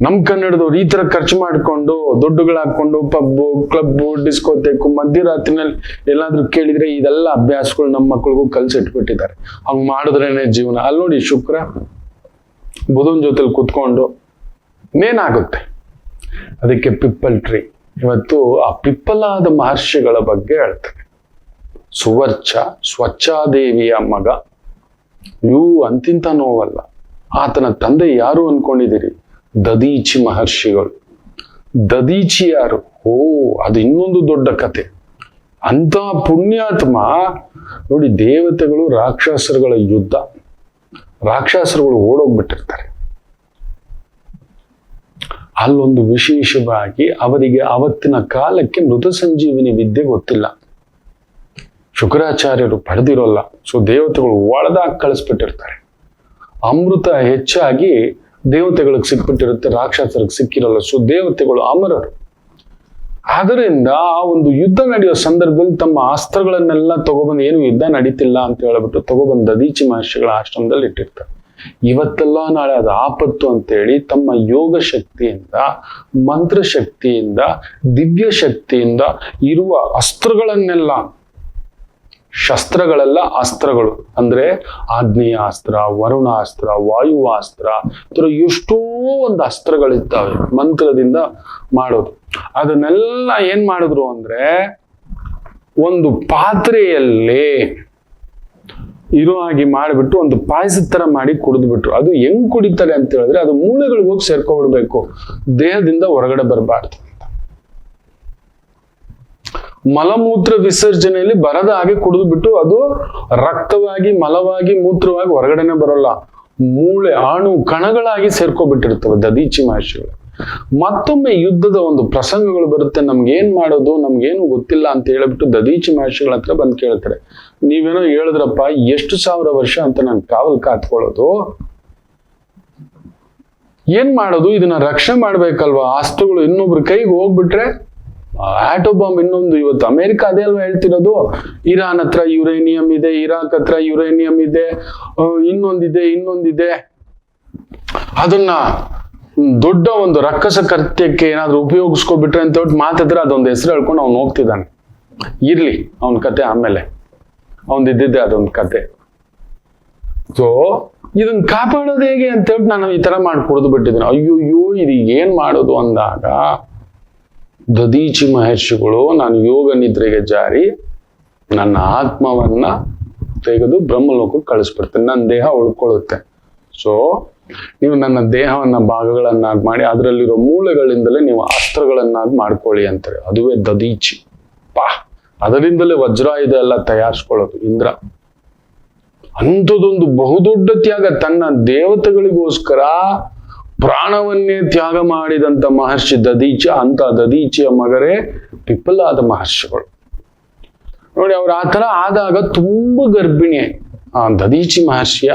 ನಮ್ ಕನ್ನಡದವ್ರು ಈ ತರ ಖರ್ಚು ಮಾಡ್ಕೊಂಡು ದುಡ್ಡುಗಳು ಹಾಕೊಂಡು ಪಬ್ಬು ಕ್ಲಬ್ಬು ಡಿಸ್ಕೋತೇಕು ಮಧ್ಯರಾತ್ರಿನಲ್ಲಿ ಎಲ್ಲಾದ್ರೂ ಕೇಳಿದ್ರೆ ಇದೆಲ್ಲ ಅಭ್ಯಾಸಗಳು ನಮ್ಮ ಮಕ್ಳಿಗೂ ಕಲ್ಸಿಟ್ಬಿಟ್ಟಿದ್ದಾರೆ. ಹಂಗ್ ಮಾಡಿದ್ರೇನೆ ಜೀವನ. ಅಲ್ಲಿ ನೋಡಿ ಶುಕ್ರ ಬುಧನ್ ಜೊತೆಲಿ ಕುತ್ಕೊಂಡು ನೇನಾಗುತ್ತೆ. ಅದಕ್ಕೆ ಪಿಪ್ಪಲ್ ಟ್ರೀ. ಇವತ್ತು ಆ ಪಿಪ್ಪಲಾದ ಮಹರ್ಷಿಗಳ ಬಗ್ಗೆ ಹೇಳ್ತಾರೆ. ಸುವರ್ಚ ಸ್ವಚ್ಛಾದೇವಿಯ ಮಗ. ಇವು ಅಂತಿಂತ ನೋವಲ್ಲ. ಆತನ ತಂದೆ ಯಾರು ಅನ್ಕೊಂಡಿದ್ದೀರಿ? ದದೀಚಿ ಮಹರ್ಷಿಗಳು. ದದೀಚಿ ಯಾರು? ಅದು ಇನ್ನೊಂದು ದೊಡ್ಡ ಕತೆ. ಅಂತ ಪುಣ್ಯಾತ್ಮ ನೋಡಿ, ದೇವತೆಗಳು ರಾಕ್ಷಸರುಗಳ ಯುದ್ಧ, ರಾಕ್ಷಸರುಗಳು ಓಡೋಗ್ಬಿಟ್ಟಿರ್ತಾರೆ. ಅಲ್ಲೊಂದು ವಿಶೇಷವಾಗಿ ಅವರಿಗೆ ಅವತ್ತಿನ ಕಾಲಕ್ಕೆ ಮೃತ ಸಂಜೀವಿನಿ ವಿದ್ಯೆ ಗೊತ್ತಿಲ್ಲ, ಶುಕ್ರಾಚಾರ್ಯರು ಪಡೆದಿರೋಲ್ಲ. ಸೊ ದೇವತೆಗಳು ಒಳದಾಗಿ ಕಳಿಸ್ಬಿಟ್ಟಿರ್ತಾರೆ. ಅಮೃತ ಹೆಚ್ಚಾಗಿ ದೇವತೆಗಳಿಗೆ ಸಿಕ್ಬಿಟ್ಟಿರುತ್ತೆ, ರಾಕ್ಷಸರಿಗೆ ಸಿಕ್ಕಿರಲ್ಲ. ಸೊ ದೇವತೆಗಳು ಅಮರರು. ಅದರಿಂದ ಆ ಒಂದು ಯುದ್ಧ ನಡೆಯೋ ಸಂದರ್ಭದಲ್ಲಿ ತಮ್ಮ ಅಸ್ತ್ರಗಳನ್ನೆಲ್ಲ ತಗೊಬಂದು, ಏನು ಯುದ್ಧ ನಡೀತಿಲ್ಲ ಅಂತ ಹೇಳ್ಬಿಟ್ಟು ತಗೊಬಂದು ದದೀಚಿ ಮಹರ್ಷಿಗಳ ಆಶ್ರಮದಲ್ಲಿ ಇಟ್ಟಿರ್ತಾರೆ. ಇವತ್ತೆಲ್ಲ ನಾಳೆ ಅದು ಆಪತ್ತು ಅಂತೇಳಿ ತಮ್ಮ ಯೋಗ ಶಕ್ತಿಯಿಂದ, ಮಂತ್ರ ಶಕ್ತಿಯಿಂದ, ದಿವ್ಯ ಶಕ್ತಿಯಿಂದ ಇರುವ ಅಸ್ತ್ರಗಳನ್ನೆಲ್ಲ, ಶಸ್ತ್ರಗಳೆಲ್ಲ ಅಸ್ತ್ರಗಳು ಅಂದ್ರೆ ಆಗ್ನೇಯ ಅಸ್ತ್ರ, ವರುಣಾಸ್ತ್ರ, ವಾಯುವಾಸ್ತ್ರ, ಎಷ್ಟೋ ಒಂದು ಅಸ್ತ್ರಗಳಿದ್ದಾವೆ ಮಂತ್ರದಿಂದ ಮಾಡೋದು. ಅದನ್ನೆಲ್ಲ ಏನ್ ಮಾಡಿದ್ರು ಅಂದ್ರೆ ಒಂದು ಪಾತ್ರೆಯಲ್ಲಿ ಇರೋ ಹಾಗೆ ಮಾಡಿಬಿಟ್ಟು ಒಂದು ಪಾಯಸದ ತರ ಮಾಡಿ ಕುಡಿದ್ಬಿಟ್ರು. ಅದು ಹೆಂಗ್ ಕುಡಿತಾರೆ ಅಂತ ಹೇಳಿದ್ರೆ, ಅದು ಮೂಳೆಗಳಿಗೆ ಹೋಗಿ ಸೇರ್ಕೊಬಿಡ್ಬೇಕು, ದೇಹದಿಂದ ಹೊರಗಡೆ ಬರಬಾರ್ದು. ಮಲಮೂತ್ರ ವಿಸರ್ಜನೆಯಲ್ಲಿ ಬರದ ಹಾಗೆ ಕುಡಿದು ಬಿಟ್ಟು ಅದು ರಕ್ತವಾಗಿ, ಮಲವಾಗಿ, ಮೂತ್ರವಾಗಿ ಹೊರಗಡೆನೆ ಬರೋಲ್ಲ, ಮೂಳೆ ಆಣು ಕಣಗಳಾಗಿ ಸೇರ್ಕೊಬಿಟ್ಟಿರ್ತವೆ ದದೀಚಿ ಮಹರ್ಷಿಗಳು. ಮತ್ತೊಮ್ಮೆ ಯುದ್ಧದ ಒಂದು ಪ್ರಸಂಗಗಳು ಬರುತ್ತೆ, ನಮ್ಗೇನ್ ಮಾಡೋದು, ನಮ್ಗೇನು ಗೊತ್ತಿಲ್ಲ ಅಂತ ಹೇಳ್ಬಿಟ್ಟು ದದೀಚಿ ಮಹರ್ಷಿಗಳ ಹತ್ರ ಬಂದು ಕೇಳ್ತಾರೆ. ನೀವೇನೋ ಹೇಳಿದ್ರಪ್ಪ, ಎಷ್ಟು 1000 ವರ್ಷ ಅಂತ ನಾನು ಕಾವಲ್ ಕಾತ್ಕೊಳ್ಳೋದು, ಏನ್ ಮಾಡೋದು, ಇದನ್ನ ರಕ್ಷಣೆ ಮಾಡ್ಬೇಕಲ್ವಾ? ಅಸ್ತ್ರಗಳು ಇನ್ನೊಬ್ರ ಕೈಗೆ ಹೋಗ್ಬಿಟ್ರೆ ಆಟೋ ಬಾಂಬ್ ಇನ್ನೊಂದು. ಇವತ್ತು ಅಮೆರಿಕ ಅದೇ ಅಲ್ವಾ ಹೇಳ್ತಿರೋದು, ಇರಾನ್ ಹತ್ರ ಯುರೇನಿಯಂ ಇದೆ, ಇರಾಕ್ ಹತ್ರ ಯುರೇನಿಯಂ ಇದೆ, ಇನ್ನೊಂದಿದೆ, ಅದನ್ನ ದೊಡ್ಡ ಒಂದು ರಕ್ಕಸ ಕೃತ್ಯಕ್ಕೆ ಏನಾದ್ರು ಉಪಯೋಗಿಸ್ಕೊಬಿಟ್ರೆ ಅಂತ ಹೇಳ್ಬಿಟ್ಟು ಮಾತಾದ್ರೆ ಅದೊಂದು ಹೆಸರು ಹೇಳ್ಕೊಂಡು ಅವ್ನು ಹೋಗ್ತಿದ್ದಾನೆ. ಇರ್ಲಿ ಅವನ ಕತೆ, ಆಮೇಲೆ ಅವನಿದ್ದಿದ್ದೆ ಅದೊಂದು ಕತೆ. ಸೊ ಇದನ್ನ ಕಾಪಾಡೋದು ಹೇಗೆ ಅಂತ ಹೇಳ್ಬಿಟ್ಟು ನಾನು ಈ ತರ ಮಾಡಿ ಕುಡಿದು ಬಿಟ್ಟಿದ್ದೇನೆ. ಅಯ್ಯೋಯ್ಯೋ ಇದು ಏನ್ ಮಾಡೋದು ಅಂದಾಗ ದದೀಚಿ ಮಹರ್ಷಿಗಳು, ನಾನು ಯೋಗ ನಿದ್ರೆಗೆ ಜಾರಿ ನನ್ನ ಆತ್ಮವನ್ನ ತೆಗೆದು ಬ್ರಹ್ಮಲೋಕಕ್ಕೆ ಕಳಿಸ್ಬಿಡ್ತೇನೆ, ನನ್ನ ದೇಹ ಉಳ್ಕೊಳ್ಳುತ್ತೆ. ಸೊ ನೀವು ನನ್ನ ದೇಹವನ್ನ ಭಾಗಗಳನ್ನಾಗಿ ಮಾಡಿ ಅದರಲ್ಲಿರೋ ಮೂಳೆಗಳಿಂದಲೇ ನೀವು ಅಸ್ತ್ರಗಳನ್ನಾಗಿ ಮಾಡ್ಕೊಳ್ಳಿ ಅಂತಾರೆ. ಅದುವೇ ದದೀಚಿ. ಅದರಿಂದಲೇ ವಜ್ರಾಯುಧ ಎಲ್ಲ ತಯಾರಿಸ್ಕೊಳ್ಳೋದು ಇಂದ್ರ. ಅಂಥದೊಂದು ಬಹುದೊಡ್ಡ ತ್ಯಾಗ, ತನ್ನ ದೇವತೆಗಳಿಗೋಸ್ಕರ ಪ್ರಾಣವನ್ನೇ ತ್ಯಾಗ ಮಾಡಿದಂತ ಮಹರ್ಷಿ ದದೀಚಿ. ಅಂತ ದದೀಚಿಯ ಮಗರೇ ಪಿಪ್ಪಲಾದ ಮಹರ್ಷಿಗಳು. ನೋಡಿ, ಅವ್ರು ಆ ಥರ ಆದಾಗ ತುಂಬ ಗರ್ಭಿಣಿ ಆ ದದೀಚಿ ಮಹರ್ಷಿಯ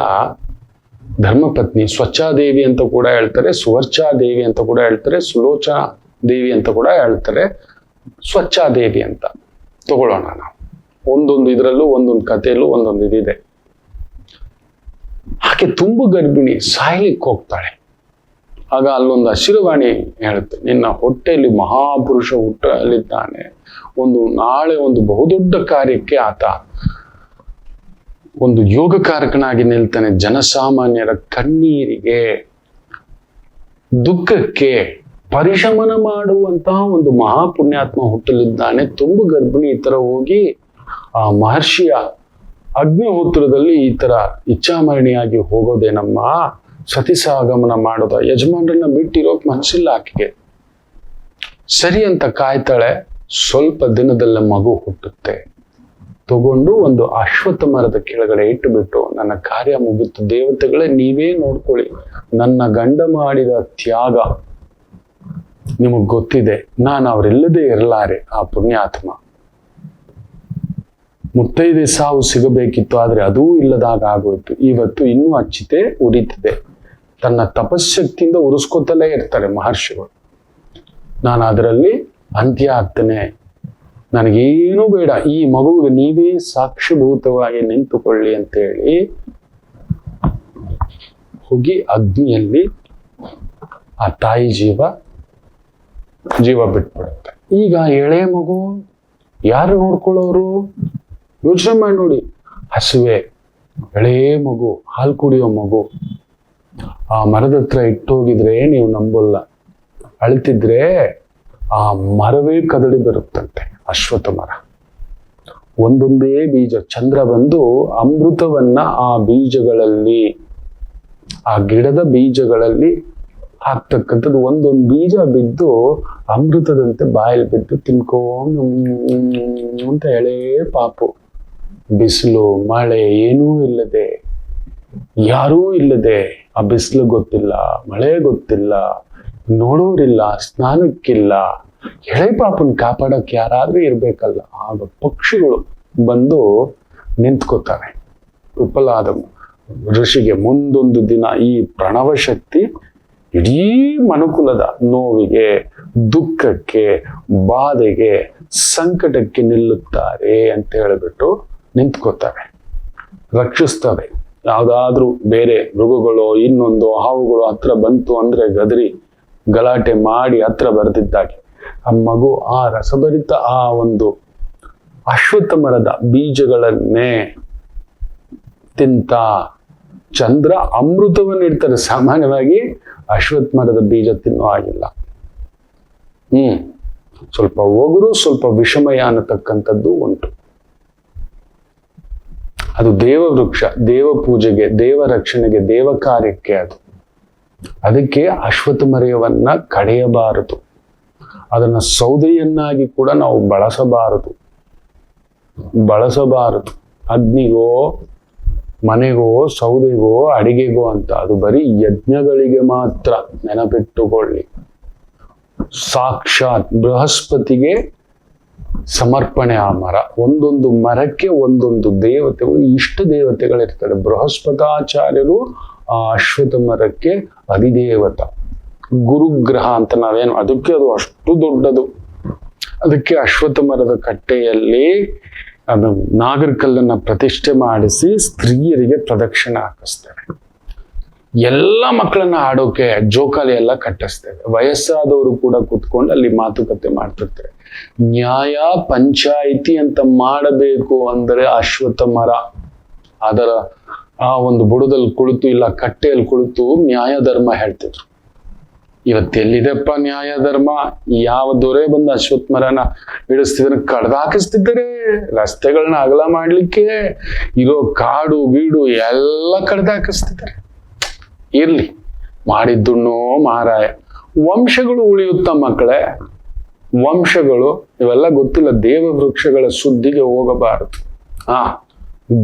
ಧರ್ಮಪತ್ನಿ ಸ್ವಚ್ಛಾದೇವಿ ಅಂತ ಕೂಡ ಹೇಳ್ತಾರೆ, ಸುವರ್ಚಾದೇವಿ ಅಂತ ಕೂಡ ಹೇಳ್ತಾರೆ, ಸುಲೋಚನಾ ದೇವಿ ಅಂತ ಕೂಡ ಹೇಳ್ತಾರೆ, ಸ್ವಚ್ಛಾದೇವಿ ಅಂತ ತಗೊಳ್ಳೋಣ ನಾವು. ಒಂದೊಂದು ಇದರಲ್ಲೂ ಒಂದೊಂದು ಕಥೆಯಲ್ಲೂ ಒಂದೊಂದು ಇದಿದೆ. ಆಕೆ ತುಂಬ ಗರ್ಭಿಣಿ, ಸಾಯ್ಲಿಕ್ಕೆ ಹೋಗ್ತಾಳೆ. ಆಗ ಅಲ್ಲೊಂದು ಹಸಿರುವಾಣಿ ಹೇಳುತ್ತೆ, ನಿನ್ನ ಹೊಟ್ಟೆಯಲ್ಲಿ ಮಹಾಪುರುಷ ಹುಟ್ಟಲಿದ್ದಾನೆ. ನಾಳೆ ಒಂದು ಬಹುದೊಡ್ಡ ಕಾರ್ಯಕ್ಕೆ ಆತ ಒಂದು ಯೋಗಕಾರಕನಾಗಿ ನಿಲ್ತಾನೆ. ಜನಸಾಮಾನ್ಯರ ಕಣ್ಣೀರಿಗೆ, ದುಃಖಕ್ಕೆ ಪರಿಶಮನ ಮಾಡುವಂತಹ ಒಂದು ಮಹಾಪುಣ್ಯಾತ್ಮ ಹುಟ್ಟಲಿದ್ದಾನೆ. ತುಂಬ ಗರ್ಭಿಣಿ ಈ ತರ ಹೋಗಿ ಆ ಮಹರ್ಷಿಯ ಅಗ್ನಿಹೋತ್ರದಲ್ಲಿ ಈ ತರ ಇಚ್ಛಾಮರಣಿಯಾಗಿ ಹೋಗೋದೇನಮ್ಮ, ಸತಿಸಾಗಮನ ಮಾಡೋದ. ಯಜಮಾನರನ್ನ ಬಿಟ್ಟಿರೋಕ್ ಮನಸ್ಸಿಲ್ಲ ಆಕೆಗೆ. ಸರಿ ಅಂತ ಕಾಯ್ತಾಳೆ. ಸ್ವಲ್ಪ ದಿನದಲ್ಲೇ ಮಗು ಹುಟ್ಟುತ್ತೆ. ತಗೊಂಡು ಒಂದು ಅಶ್ವತ್ಥ ಮರದ ಕೆಳಗಡೆ ಇಟ್ಟುಬಿಟ್ಟು, ನನ್ನ ಕಾರ್ಯ ಮುಗಿತು ದೇವತೆಗಳೇ, ನೀವೇ ನೋಡ್ಕೊಳ್ಳಿ. ನನ್ನ ಗಂಡ ಮಾಡಿದ ತ್ಯಾಗ ನಿಮಗ್ ಗೊತ್ತಿದೆ, ನಾನು ಅವರೆಲ್ಲದೇ ಇರಲಾರೆ. ಆ ಪುಣ್ಯಾತ್ಮ ಮುತ್ತೈದೆ ಸಾವು ಸಿಗಬೇಕಿತ್ತು, ಆದ್ರೆ ಅದೂ ಇಲ್ಲದಾಗ ಆಗೋಯ್ತು. ಇವತ್ತು ಇನ್ನೂ ಅಚ್ಚಿತೆ ಉರಿತಿದೆ. ತನ್ನ ತಪಶಕ್ತಿಯಿಂದ ಉರಿಸ್ಕೊತಲೇ ಇರ್ತಾರೆ ಮಹರ್ಷಿಗಳು. ನಾನು ಅದರಲ್ಲಿ ಅಂತ್ಯ ಆಗ್ತೇನೆ, ನನಗೇನೂ ಬೇಡ, ಈ ಮಗುವಿಗೆ ನೀವೇ ಸಾಕ್ಷಿಭೂತವಾಗಿ ನಿಂತುಕೊಳ್ಳಿ ಅಂತೇಳಿ ಹೋಗಿ ಅಗ್ನಿಯಲ್ಲಿ ಆ ತಾಯಿ ಜೀವ ಬಿಟ್ಬಿಡುತ್ತೆ. ಈಗ ಎಳೆ ಮಗು ಯಾರು ನೋಡ್ಕೊಳ್ಳೋರು? ಯೋಚನೆ ಮಾಡಿ ನೋಡಿ. ಹಸುವೆ, ಎಳೆ ಮಗು, ಹಾಲು ಕುಡಿಯೋ ಮಗು ಆ ಮರದ ಹತ್ರ ಇಟ್ಟೋಗಿದ್ರೆ ನೀವು ನಂಬಲ್ಲ, ಅಳ್ತಿದ್ರೆ ಆ ಮರವೇ ಕದಡಿ ಬರುತ್ತಂತೆ. ಅಶ್ವತ್ಥ ಮರ ಒಂದೊಂದೇ ಬೀಜ, ಚಂದ್ರ ಬಂದು ಅಮೃತವನ್ನ ಆ ಬೀಜಗಳಲ್ಲಿ, ಆ ಗಿಡದ ಬೀಜಗಳಲ್ಲಿ ಹಾಕ್ತಕ್ಕಂಥದ್ದು. ಒಂದೊಂದು ಬೀಜ ಬಿದ್ದು ಅಮೃತದಂತೆ ಬಾಯಲ್ಲಿ ಬಿದ್ದು ತಿನ್ಕೊಂಡು ಅಂತ ಎಳೆ ಪಾಪು. ಬಿಸಿಲು ಮಳೆ ಏನೂ ಇಲ್ಲದೆ, ಯಾರೂ ಇಲ್ಲದೆ, ಆ ಬಿಸಿಲು ಗೊತ್ತಿಲ್ಲ, ಮಳೆ ಗೊತ್ತಿಲ್ಲ, ನೋಡೋರಿಲ್ಲ, ಸ್ನಾನಕ್ಕಿಲ್ಲ, ಎಳೆ ಪಾಪನ್ ಕಾಪಾಡಕ್ಕೆ ಯಾರಾದ್ರೂ ಇರ್ಬೇಕಲ್ಲ. ಆಗ ಪಕ್ಷಿಗಳು ಬಂದು ನಿಂತ್ಕೋತಾರೆ. ವಿಫಲಾದ ಋಷಿಗೆ ಮುಂದೊಂದು ದಿನ ಈ ಪ್ರಣವ ಶಕ್ತಿ ಇಡೀ ಮನುಕುಲದ ನೋವಿಗೆ, ದುಃಖಕ್ಕೆ, ಬಾಧೆಗೆ, ಸಂಕಟಕ್ಕೆ ನಿಲ್ಲುತ್ತಾರೆ ಅಂತ ಹೇಳಿಬಿಟ್ಟು ನಿಂತ್ಕೋತಾರೆ, ರಕ್ಷಿಸ್ತವೆ. ಯಾವ್ದಾದ್ರೂ ಬೇರೆ ಮೃಗಗಳು, ಇನ್ನೊಂದು ಹಾವುಗಳು ಹತ್ರ ಬಂತು ಅಂದ್ರೆ ಗದರಿ ಗಲಾಟೆ ಮಾಡಿ ಹತ್ರ ಬರೆದಿದ್ದಾಗೆ ಆ ಮಗು ಆ ರಸಭರಿತ ಆ ಒಂದು ಅಶ್ವತ್ಥ ಮರದ ಬೀಜಗಳನ್ನೇ ತಿಂತ. ಚಂದ್ರ ಅಮೃತವನ್ನು ಇಡ್ತಾರೆ. ಸಾಮಾನ್ಯವಾಗಿ ಅಶ್ವತ್ಥ ಮರದ ಬೀಜ ತಿನ್ನೋ ಆಗಿಲ್ಲ. ಸ್ವಲ್ಪ ಒಗರು, ಸ್ವಲ್ಪ ವಿಷಮಯ ಅನ್ನತಕ್ಕಂಥದ್ದು ಉಂಟು. ಅದು ದೇವ ವೃಕ್ಷ, ದೇವ ಪೂಜೆಗೆ, ದೇವ ರಕ್ಷಣೆಗೆ, ದೇವ ಕಾರ್ಯಕ್ಕೆ. ಅದಕ್ಕೆ ಅಶ್ವತ್ಥ ಮರವನ್ನ ಕಡೆಯಬಾರದು. ಅದನ್ನ ಸೌದೆಯನ್ನಾಗಿ ಕೂಡ ನಾವು ಬಳಸಬಾರದು. ಅಗ್ನಿಗೋ, ಮನೆಗೋ, ಸೌದೆಗೋ, ಅಡಿಗೆಗೋ ಅಂತ. ಅದು ಬರೀ ಯಜ್ಞಗಳಿಗೆ ಮಾತ್ರ, ನೆನಪಿಟ್ಟುಕೊಳ್ಳಿ. ಸಾಕ್ಷಾತ್ ಬೃಹಸ್ಪತಿಗೆ ಸಮರ್ಪಣೆ ಆ ಮರ. ಒಂದೊಂದು ಮರಕ್ಕೆ ಒಂದೊಂದು ದೇವತೆಗಳು, ಇಷ್ಟ ದೇವತೆಗಳಿರ್ತಾರೆ. ಬೃಹಸ್ಪತಾಚಾರ್ಯರು ಆ ಅಶ್ವತ್ಥ ಮರಕ್ಕೆ ಅಧಿದೇವತ, ಗುರುಗ್ರಹ ಅಂತ ನಾವೇನು, ಅದಕ್ಕೆ ಅದು ಅಷ್ಟು ದೊಡ್ಡದು. ಅದಕ್ಕೆ ಅಶ್ವತ್ಥ ಮರದ ಕಟ್ಟೆಯಲ್ಲಿ ಅದು ನಾಗರಕಲ್ಲನ್ನ ಪ್ರತಿಷ್ಠೆ ಮಾಡಿಸಿ ಸ್ತ್ರೀಯರಿಗೆ ಪ್ರದಕ್ಷಿಣೆ ಹಾಕಿಸ್ತೇವೆ. ಎಲ್ಲ ಮಕ್ಕಳನ್ನ ಆಡೋಕೆ ಜೋಕಾಲಿ ಎಲ್ಲ ಕಟ್ಟಿಸ್ತೇವೆ. ವಯಸ್ಸಾದವರು ಕೂಡ ಕೂತ್ಕೊಂಡು ಅಲ್ಲಿ ಮಾತುಕತೆ ಮಾಡ್ತಿರ್ತಾರೆ. ನ್ಯಾಯ ಪಂಚಾಯಿತಿ ಅಂತ ಮಾಡಬೇಕು ಅಂದರೆ ಅಶ್ವತ್ಥ ಮರ ಅದರ ಆ ಒಂದು ಬುಡದಲ್ಲಿ ಕುಳಿತು, ಇಲ್ಲ ಕಟ್ಟೆಯಲ್ಲಿ ಕುಳಿತು ನ್ಯಾಯ ಧರ್ಮ ಹೇಳ್ತಿದ್ರು. ಇವತ್ತೆಲ್ಲಿದೆಪ್ಪ ನ್ಯಾಯ ಧರ್ಮ? ಯಾವ ದೊರೆ ಬಂದು ಅಶ್ವತ್ಥ ಮರನ ಇಳಿಸ್ತಿದ್ರೆ ಕಡ್ದಾಕಿಸ್ತಿದ್ದಾರೆ. ರಸ್ತೆಗಳನ್ನ ಅಗಲ ಮಾಡ್ಲಿಕ್ಕೆ ಇರೋ ಕಾಡು ಗೀಡು ಎಲ್ಲ ಕಡ್ದಾಕಿಸ್ತಿದ್ದಾರೆ. ಇರ್ಲಿ, ಮಾಡಿದ್ದುಣ್ಣೋ ಮಹಾರಾಯ. ವಂಶಗಳು ಉಳಿಯುತ್ತ ಮಕ್ಕಳೇ, ವಂಶಗಳು ಇವೆಲ್ಲ ಗೊತ್ತಿಲ್ಲ. ದೇವ ವೃಕ್ಷಗಳ ಸುದ್ದಿಗೆ ಹೋಗಬಾರದು.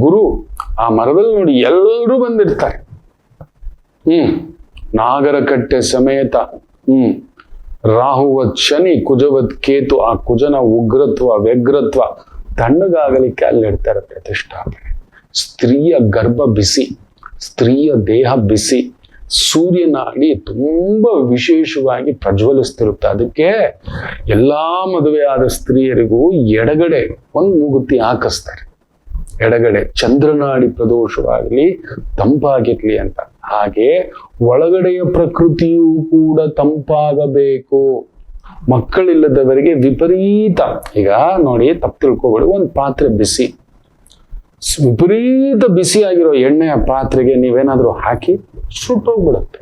ಗುರು ಆ ಮರದಲ್ಲಿ ನೋಡಿ ಎಲ್ಲರೂ ಬಂದಿರ್ತಾರೆ. ನಾಗರಕಟ್ಟೆ ಸಮೇತ ರಾಹುವತ್ ಶನಿ ಕುಜವತ್ ಕೇತು, ಆ ಕುಜನ ಉಗ್ರತ್ವ ವ್ಯಗ್ರತ್ವ ತಣ್ಣಗಾಗಲಿಕ್ಕೆ ಅಲ್ಲಿಡ್ತಾರೆ ಪ್ರತಿಷ್ಠಾಪನೆ. ಸ್ತ್ರೀಯ ಗರ್ಭ ಬಿಸಿ, ಸ್ತ್ರೀಯ ದೇಹ ಬಿಸಿ, ಸೂರ್ಯನಾಡಿ ತುಂಬಾ ವಿಶೇಷವಾಗಿ ಪ್ರಜ್ವಲಿಸ್ತಿರುತ್ತೆ. ಅದಕ್ಕೆ ಎಲ್ಲಾ ಮದುವೆ ಆದ ಸ್ತ್ರೀಯರಿಗೂ ಎಡಗಡೆ ಒಂದು ಮೂಗುತಿ ಹಾಕಿಸ್ತಾರೆ. ಎಡಗಡೆ ಚಂದ್ರನಾಡಿ ಪ್ರದೋಷವಾಗಲಿ ತಂಪಾಗಿರ್ಲಿ ಅಂತ. ಹಾಗೆ ಒಳಗಡೆಯ ಪ್ರಕೃತಿಯೂ ಕೂಡ ತಂಪಾಗಬೇಕು. ಮಕ್ಕಳಿಲ್ಲದವರಿಗೆ ವಿಪರೀತ, ಈಗ ನೋಡಿ ತಪ್ಪು ತಿಳ್ಕೊಬೇಡಿ, ಒಂದು ಪಾತ್ರೆ ಬಿಸಿ, ವಿಪರೀತ ಬಿಸಿಯಾಗಿರೋ ಎಣ್ಣೆಯ ಪಾತ್ರೆಗೆ ನೀವೇನಾದ್ರೂ ಹಾಕಿ ಸುಟ್ಟೋಗ್ಬಿಡುತ್ತೆ,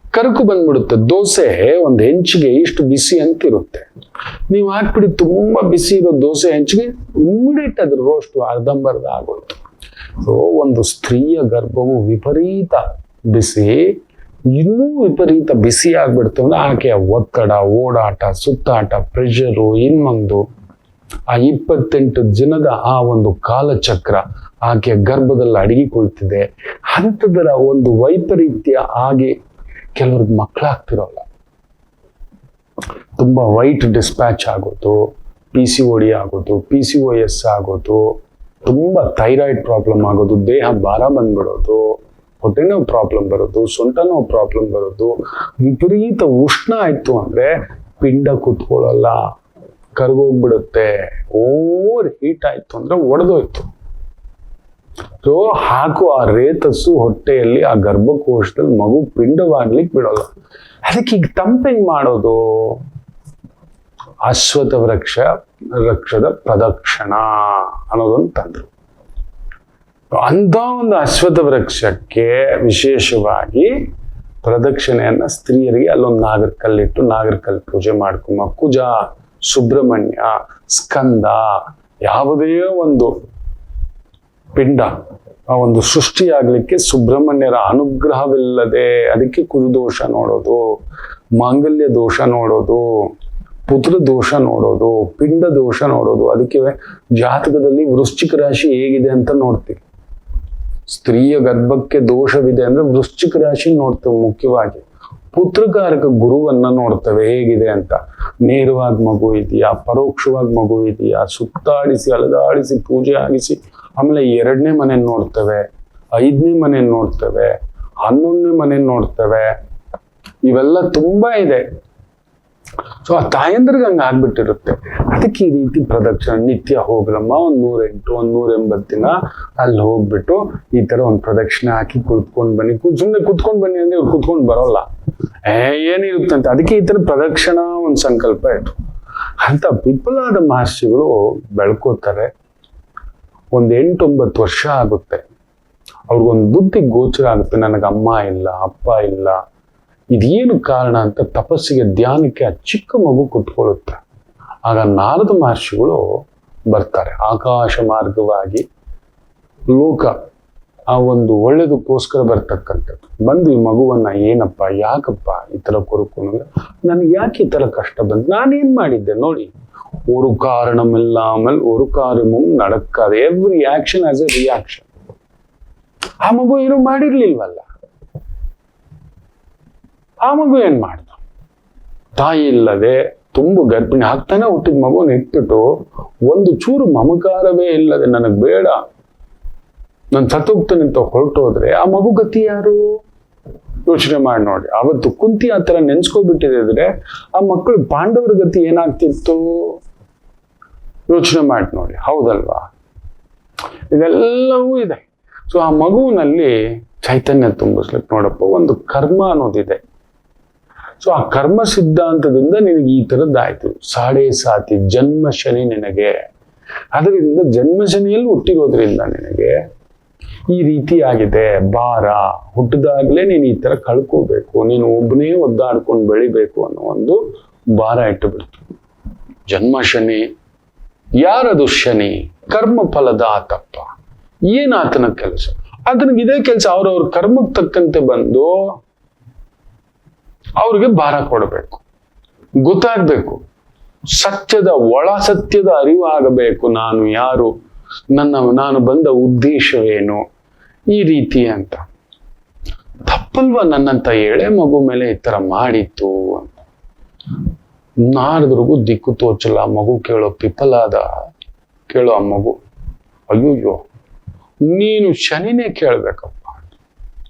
ಕರಕು ಬಂದ್ಬಿಡುತ್ತೆ. ದೋಸೆ ಒಂದು ಹೆಂಚಿಗೆ ಇಷ್ಟು ಬಿಸಿ ಅಂತಿರುತ್ತೆ, ನೀವು ಹಾಕ್ಬಿಡಿ ತುಂಬಾ ಬಿಸಿ ಇರೋ ದೋಸೆ ಹೆಂಚಿಗೆ ಇಮ್ಮಿಡಿಯೇಟ್ ಅದ್ರ ರೋಸ್ಟ್ ಅರ್ಧಂಬರ್ಧ ಆಗೋಯ್ತು. ಸೊ ಒಂದು ಸ್ತ್ರೀಯ ಗರ್ಭವು ವಿಪರೀತ ಬಿಸಿ, ಇನ್ನೂ ವಿಪರೀತ ಬಿಸಿ ಆಗ್ಬಿಡ್ತು ಅಂದ್ರೆ ಆಕೆಯ ಒತ್ತಡ, ಓಡಾಟ, ಸುತ್ತಾಟ, ಪ್ರೆಷರು, ಇನ್ನೊಂದು ಆ 28 ದಿನದ ಆ ಒಂದು ಕಾಲಚಕ್ರ ಆಕೆಯ ಗರ್ಭದಲ್ಲಿ ಅಡಗಿಕೊಳ್ತಿದೆ. ಅಂಥದರ ಒಂದು ವೈಪರೀತ್ಯ ಆಗಿ ಕೆಲವ್ರಿಗೆ ಮಕ್ಕಳಾಗ್ತಿರೋಲ್ಲ. ತುಂಬಾ ವೈಟ್ ಡಿಸ್ಪ್ಯಾಚ್ ಆಗೋದು, PCOD ಆಗೋದು, PCOS ಆಗೋದು, ತುಂಬಾ ಥೈರಾಯ್ಡ್ ಪ್ರಾಬ್ಲಮ್ ಆಗೋದು, ದೇಹ ಭಾರ ಬಂದ್ಬಿಡೋದು, ಹೊಟ್ಟೆ ನೋವು ಪ್ರಾಬ್ಲಮ್ ಬರೋದು, ಸೊಂಟ ನೋವು ಪ್ರಾಬ್ಲಮ್ ಬರೋದು. ವಿಪರೀತ ಉಷ್ಣ ಆಯ್ತು ಅಂದ್ರೆ ಪಿಂಡ ಕೂತ್ಕೊಳ್ಳಲ್ಲ, ಕರ್ಗೋಗ್ಬಿಡುತ್ತೆ. ಓವರ್ ಹೀಟ್ ಆಯ್ತು ಅಂದ್ರೆ ಒಡೆದೋಯ್ತು. ಸೊ ಹಾಕು ಆ ರೇತಸ್ಸು ಹೊಟ್ಟೆಯಲ್ಲಿ ಆ ಗರ್ಭಕೋಶದಲ್ಲಿ ಮಗು ಪಿಂಡವಾಗ್ಲಿಕ್ಕೆ ಬಿಡೋಲ್ಲ. ಅದಕ್ಕೆ ಈಗ ತಂಪೆಂಗ್ ಮಾಡೋದು, ಅಶ್ವತ್ಥ ವೃಕ್ಷದ ಪ್ರದಕ್ಷಿಣ ಅನ್ನೋದೊಂದು ತಂದ್ರು. ಅಂತ ಒಂದು ಅಶ್ವತ್ಥ ವೃಕ್ಷಕ್ಕೆ ವಿಶೇಷವಾಗಿ ಪ್ರದಕ್ಷಿಣೆಯನ್ನ ಸ್ತ್ರೀಯರಿಗೆ ಅಲ್ಲೊಂದು ನಾಗರಕಲ್ಲಿಟ್ಟು ನಾಗರಕಲ್ ಪೂಜೆ ಮಾಡ್ಕೊಂಬ. ಕುಜ, ಸುಬ್ರಹ್ಮಣ್ಯ, ಸ್ಕಂದ, ಯಾವುದೇ ಒಂದು ಪಿಂಡ ಆ ಒಂದು ಸೃಷ್ಟಿಯಾಗ್ಲಿಕ್ಕೆ ಸುಬ್ರಹ್ಮಣ್ಯರ ಅನುಗ್ರಹವಿಲ್ಲದೆ, ಅದಕ್ಕೆ ಕುಜದೋಷ ನೋಡೋದು, ಮಾಂಗಲ್ಯ ದೋಷ ನೋಡೋದು, ಪುತ್ರ ದೋಷ ನೋಡೋದು, ಪಿಂಡ ದೋಷ ನೋಡೋದು. ಅದಕ್ಕೆ ಜಾತಕದಲ್ಲಿ ವೃಶ್ಚಿಕ ರಾಶಿ ಹೇಗಿದೆ ಅಂತ ನೋಡ್ತೀವಿ. ಸ್ತ್ರೀಯ ಗರ್ಭಕ್ಕೆ ದೋಷವಿದೆ ಅಂದ್ರೆ ವೃಶ್ಚಿಕ ರಾಶಿ ನೋಡ್ತೇವೆ. ಮುಖ್ಯವಾಗಿ ಪುತ್ರಕಾರಕ ಗುರುವನ್ನ ನೋಡ್ತೇವೆ ಹೇಗಿದೆ ಅಂತ. ನೇರವಾಗಿ ಮಗು ಇದೆಯಾ, ಪರೋಕ್ಷವಾಗಿ ಮಗು ಇದೆಯಾ, ಸುತ್ತಾಡಿಸಿ ಅಲದಾಡಿಸಿ ಪೂಜೆ ಆಗಿಸಿ, ಆಮೇಲೆ 2ನೇ ಮನೆ ನೋಡ್ತೇವೆ, 5ನೇ ಮನೆ ನೋಡ್ತೇವೆ, 11ನೇ ಮನೆ ನೋಡ್ತೇವೆ. ಇವೆಲ್ಲ ತುಂಬಾ ಇದೆ. ಸೊ ಆ ತಾಯಂದ್ರಿಗೆ ಹಂಗ ಆಗ್ಬಿಟ್ಟಿರುತ್ತೆ. ಅದಕ್ಕೆ ಈ ರೀತಿ ಪ್ರದಕ್ಷಿಣೆ ನಿತ್ಯ ಹೋಗ್ರಮ್ಮ, 108 180 ದಿನ ಅಲ್ಲಿ ಹೋಗ್ಬಿಟ್ಟು ಈ ತರ ಒಂದು ಪ್ರದಕ್ಷಿಣೆ ಹಾಕಿ ಕುತ್ಕೊಂಡ್ ಬನ್ನಿ. ಸುಮ್ಮನೆ ಕುತ್ಕೊಂಡ್ ಬನ್ನಿ ಅಂದ್ರೆ ಇವ್ರು ಕುತ್ಕೊಂಡ್ ಬರೋಲ್ಲ, ಏನಿರುತ್ತೆ ಅಂತ. ಅದಕ್ಕೆ ಈ ತರ ಪ್ರದಕ್ಷಿಣಾ ಒಂದು ಸಂಕಲ್ಪ ಇಟ್ಟು ಅಂತ ವಿಪುಲಾದ ಮಹರ್ಷಿಗಳು ಬೆಳ್ಕೋತಾರೆ. 8-9 ವರ್ಷ ಆಗುತ್ತೆ, ಅವ್ರಿಗೊಂದು ಬುದ್ಧಿ ಗೋಚರ ಆಗುತ್ತೆ, ನನಗೆ ಅಮ್ಮ ಇಲ್ಲ, ಅಪ್ಪ ಇಲ್ಲ, ಇದೇನು ಕಾರಣ ಅಂತ. ತಪಸ್ಸಿಗೆ ಧ್ಯಾನಕ್ಕೆ ಆ ಚಿಕ್ಕ ಮಗು ಕುತ್ಕೊಳ್ಳುತ್ತೆ. ಆಗ ನಾರದ ಮಹರ್ಷಿಗಳು ಬರ್ತಾರೆ. ಆಕಾಶ ಮಾರ್ಗವಾಗಿ ಲೋಕ ಆ ಒಂದು ಒಳ್ಳೇದಕ್ಕೋಸ್ಕರ ಬರ್ತಕ್ಕಂಥದ್ದು. ಬಂದು ಈ ಮಗುವನ್ನ ಏನಪ್ಪ, ಯಾಕಪ್ಪ ಈ ತರ ಕೊರಕೊಂಡು, ನನಗೆ ಯಾಕೆ ಈ ತರ ಕಷ್ಟ ಬಂತು, ನಾನೇನ್ ಮಾಡಿದ್ದೆ ನೋಡಿ. ஒரு காரணம் இல்லாமல் ஒரு காரியமும் நடக்காது. Every action as A reaction. ಆ ಮಗು ಏನು ಮಾಡಿರ್ಲಿಲ್ವಲ್ಲ, ಆ ಮಗು ಏನ್ ಮಾಡ್ದ? ತಾಯಿ ಇಲ್ಲದೆ ತುಂಬು ಗರ್ಭಿಣಿ ಆಗ್ತಾನೆ ಹುಟ್ಟಿದ ಮಗುನ ಇಟ್ಬಿಟ್ಟು ಒಂದು ಚೂರು ಮಮಕಾರವೇ ಇಲ್ಲದೆ ನನಗ್ ಬೇಡ, ನಾನು ಸತ್ತೋಗ್ತಾನೆ ಅಂತ ಹೊರಟೋದ್ರೆ ಆ ಮಗು ಗತಿ ಯಾರು? ಯೋಚನೆ ಮಾಡಿ ನೋಡಿ. ಅವತ್ತು ಕುಂತಿ ಆ ತರ ನೆನ್ಸ್ಕೊಬಿಟ್ಟಿದ್ರೆ ಆ ಮಕ್ಕಳು ಪಾಂಡವರ ಗತಿ ಏನಾಗ್ತಿತ್ತು? ಯೋಚನೆ ಮಾಡಿ ನೋಡಿ, ಹೌದಲ್ವಾ? ಇದೆಲ್ಲವೂ ಇದೆ. ಸೊ ಆ ಮಗುವಿನಲ್ಲಿ ಚೈತನ್ಯ ತುಂಬಿಸ್ಲಿಕ್ಕೆ ನೋಡಪ್ಪ ಒಂದು ಕರ್ಮ ಅನ್ನೋದಿದೆ. ಸೊ ಆ ಕರ್ಮ ಸಿದ್ಧಾಂತದಿಂದ ನಿನಗೆ ಈ ತರದ್ದಾಯ್ತು. ಸಾಡೆ ಸಾತಿ ಜನ್ಮ ಶನಿ ನಿನಗೆ. ಅದರಿಂದ ಜನ್ಮ ಶನಿಯಲ್ಲಿ ಹುಟ್ಟಿರೋದ್ರಿಂದ ನಿನಗೆ ಈ ರೀತಿ ಆಗಿದೆ. ಭಾರ ಹುಟ್ಟಿದಾಗ್ಲೇ ನೀನು ಈ ತರ ಕಳ್ಕೋಬೇಕು, ನೀನು ಒಬ್ಬನೇ ಒದ್ದಾಡ್ಕೊಂಡು ಬೆಳಿಬೇಕು ಅನ್ನೋ ಒಂದು ಭಾರ ಇಟ್ಟು ಬಿಡ್ತು. ಜನ್ಮ ಶನಿ ಯಾರದು? ಶನಿ ಕರ್ಮ ಫಲದ ಆತಪ್ಪ. ಏನಾತನ ಕೆಲಸ? ಅದನಿಗೆ ಇದೇ ಕೆಲಸ. ಅವ್ರವ್ರ ಕರ್ಮಕ್ಕೆ ತಕ್ಕಂತೆ ಬಂದು ಅವ್ರಿಗೆ ಭಾರ ಕೊಡಬೇಕು, ಗೊತ್ತಾಗ್ಬೇಕು, ಸತ್ಯದ ಒಳ ಸತ್ಯದ ಅರಿವು ಆಗಬೇಕು. ನಾನು ಯಾರು, ನಾನು ಬಂದ ಉದ್ದೇಶವೇನು, ಈ ರೀತಿ ಅಂತ. ತಪ್ಪಲ್ವಾ ನನ್ನಂತ ಎಳೆ ಮಗು ಮೇಲೆ ಈ ತರ ಮಾಡಿತ್ತು ಅಂತ. ನಾರದ್ರಿಗೂ ದಿಕ್ಕು ತೋಚಲ್ಲ. ಮಗು ಕೇಳೋ ಪಿಪಲಾದ ಕೇಳೋ ಆ ಮಗು, ಅಯ್ಯೋ ನೀನು ಶನಿನೇ ಕೇಳ್ಬೇಕಪ್ಪ.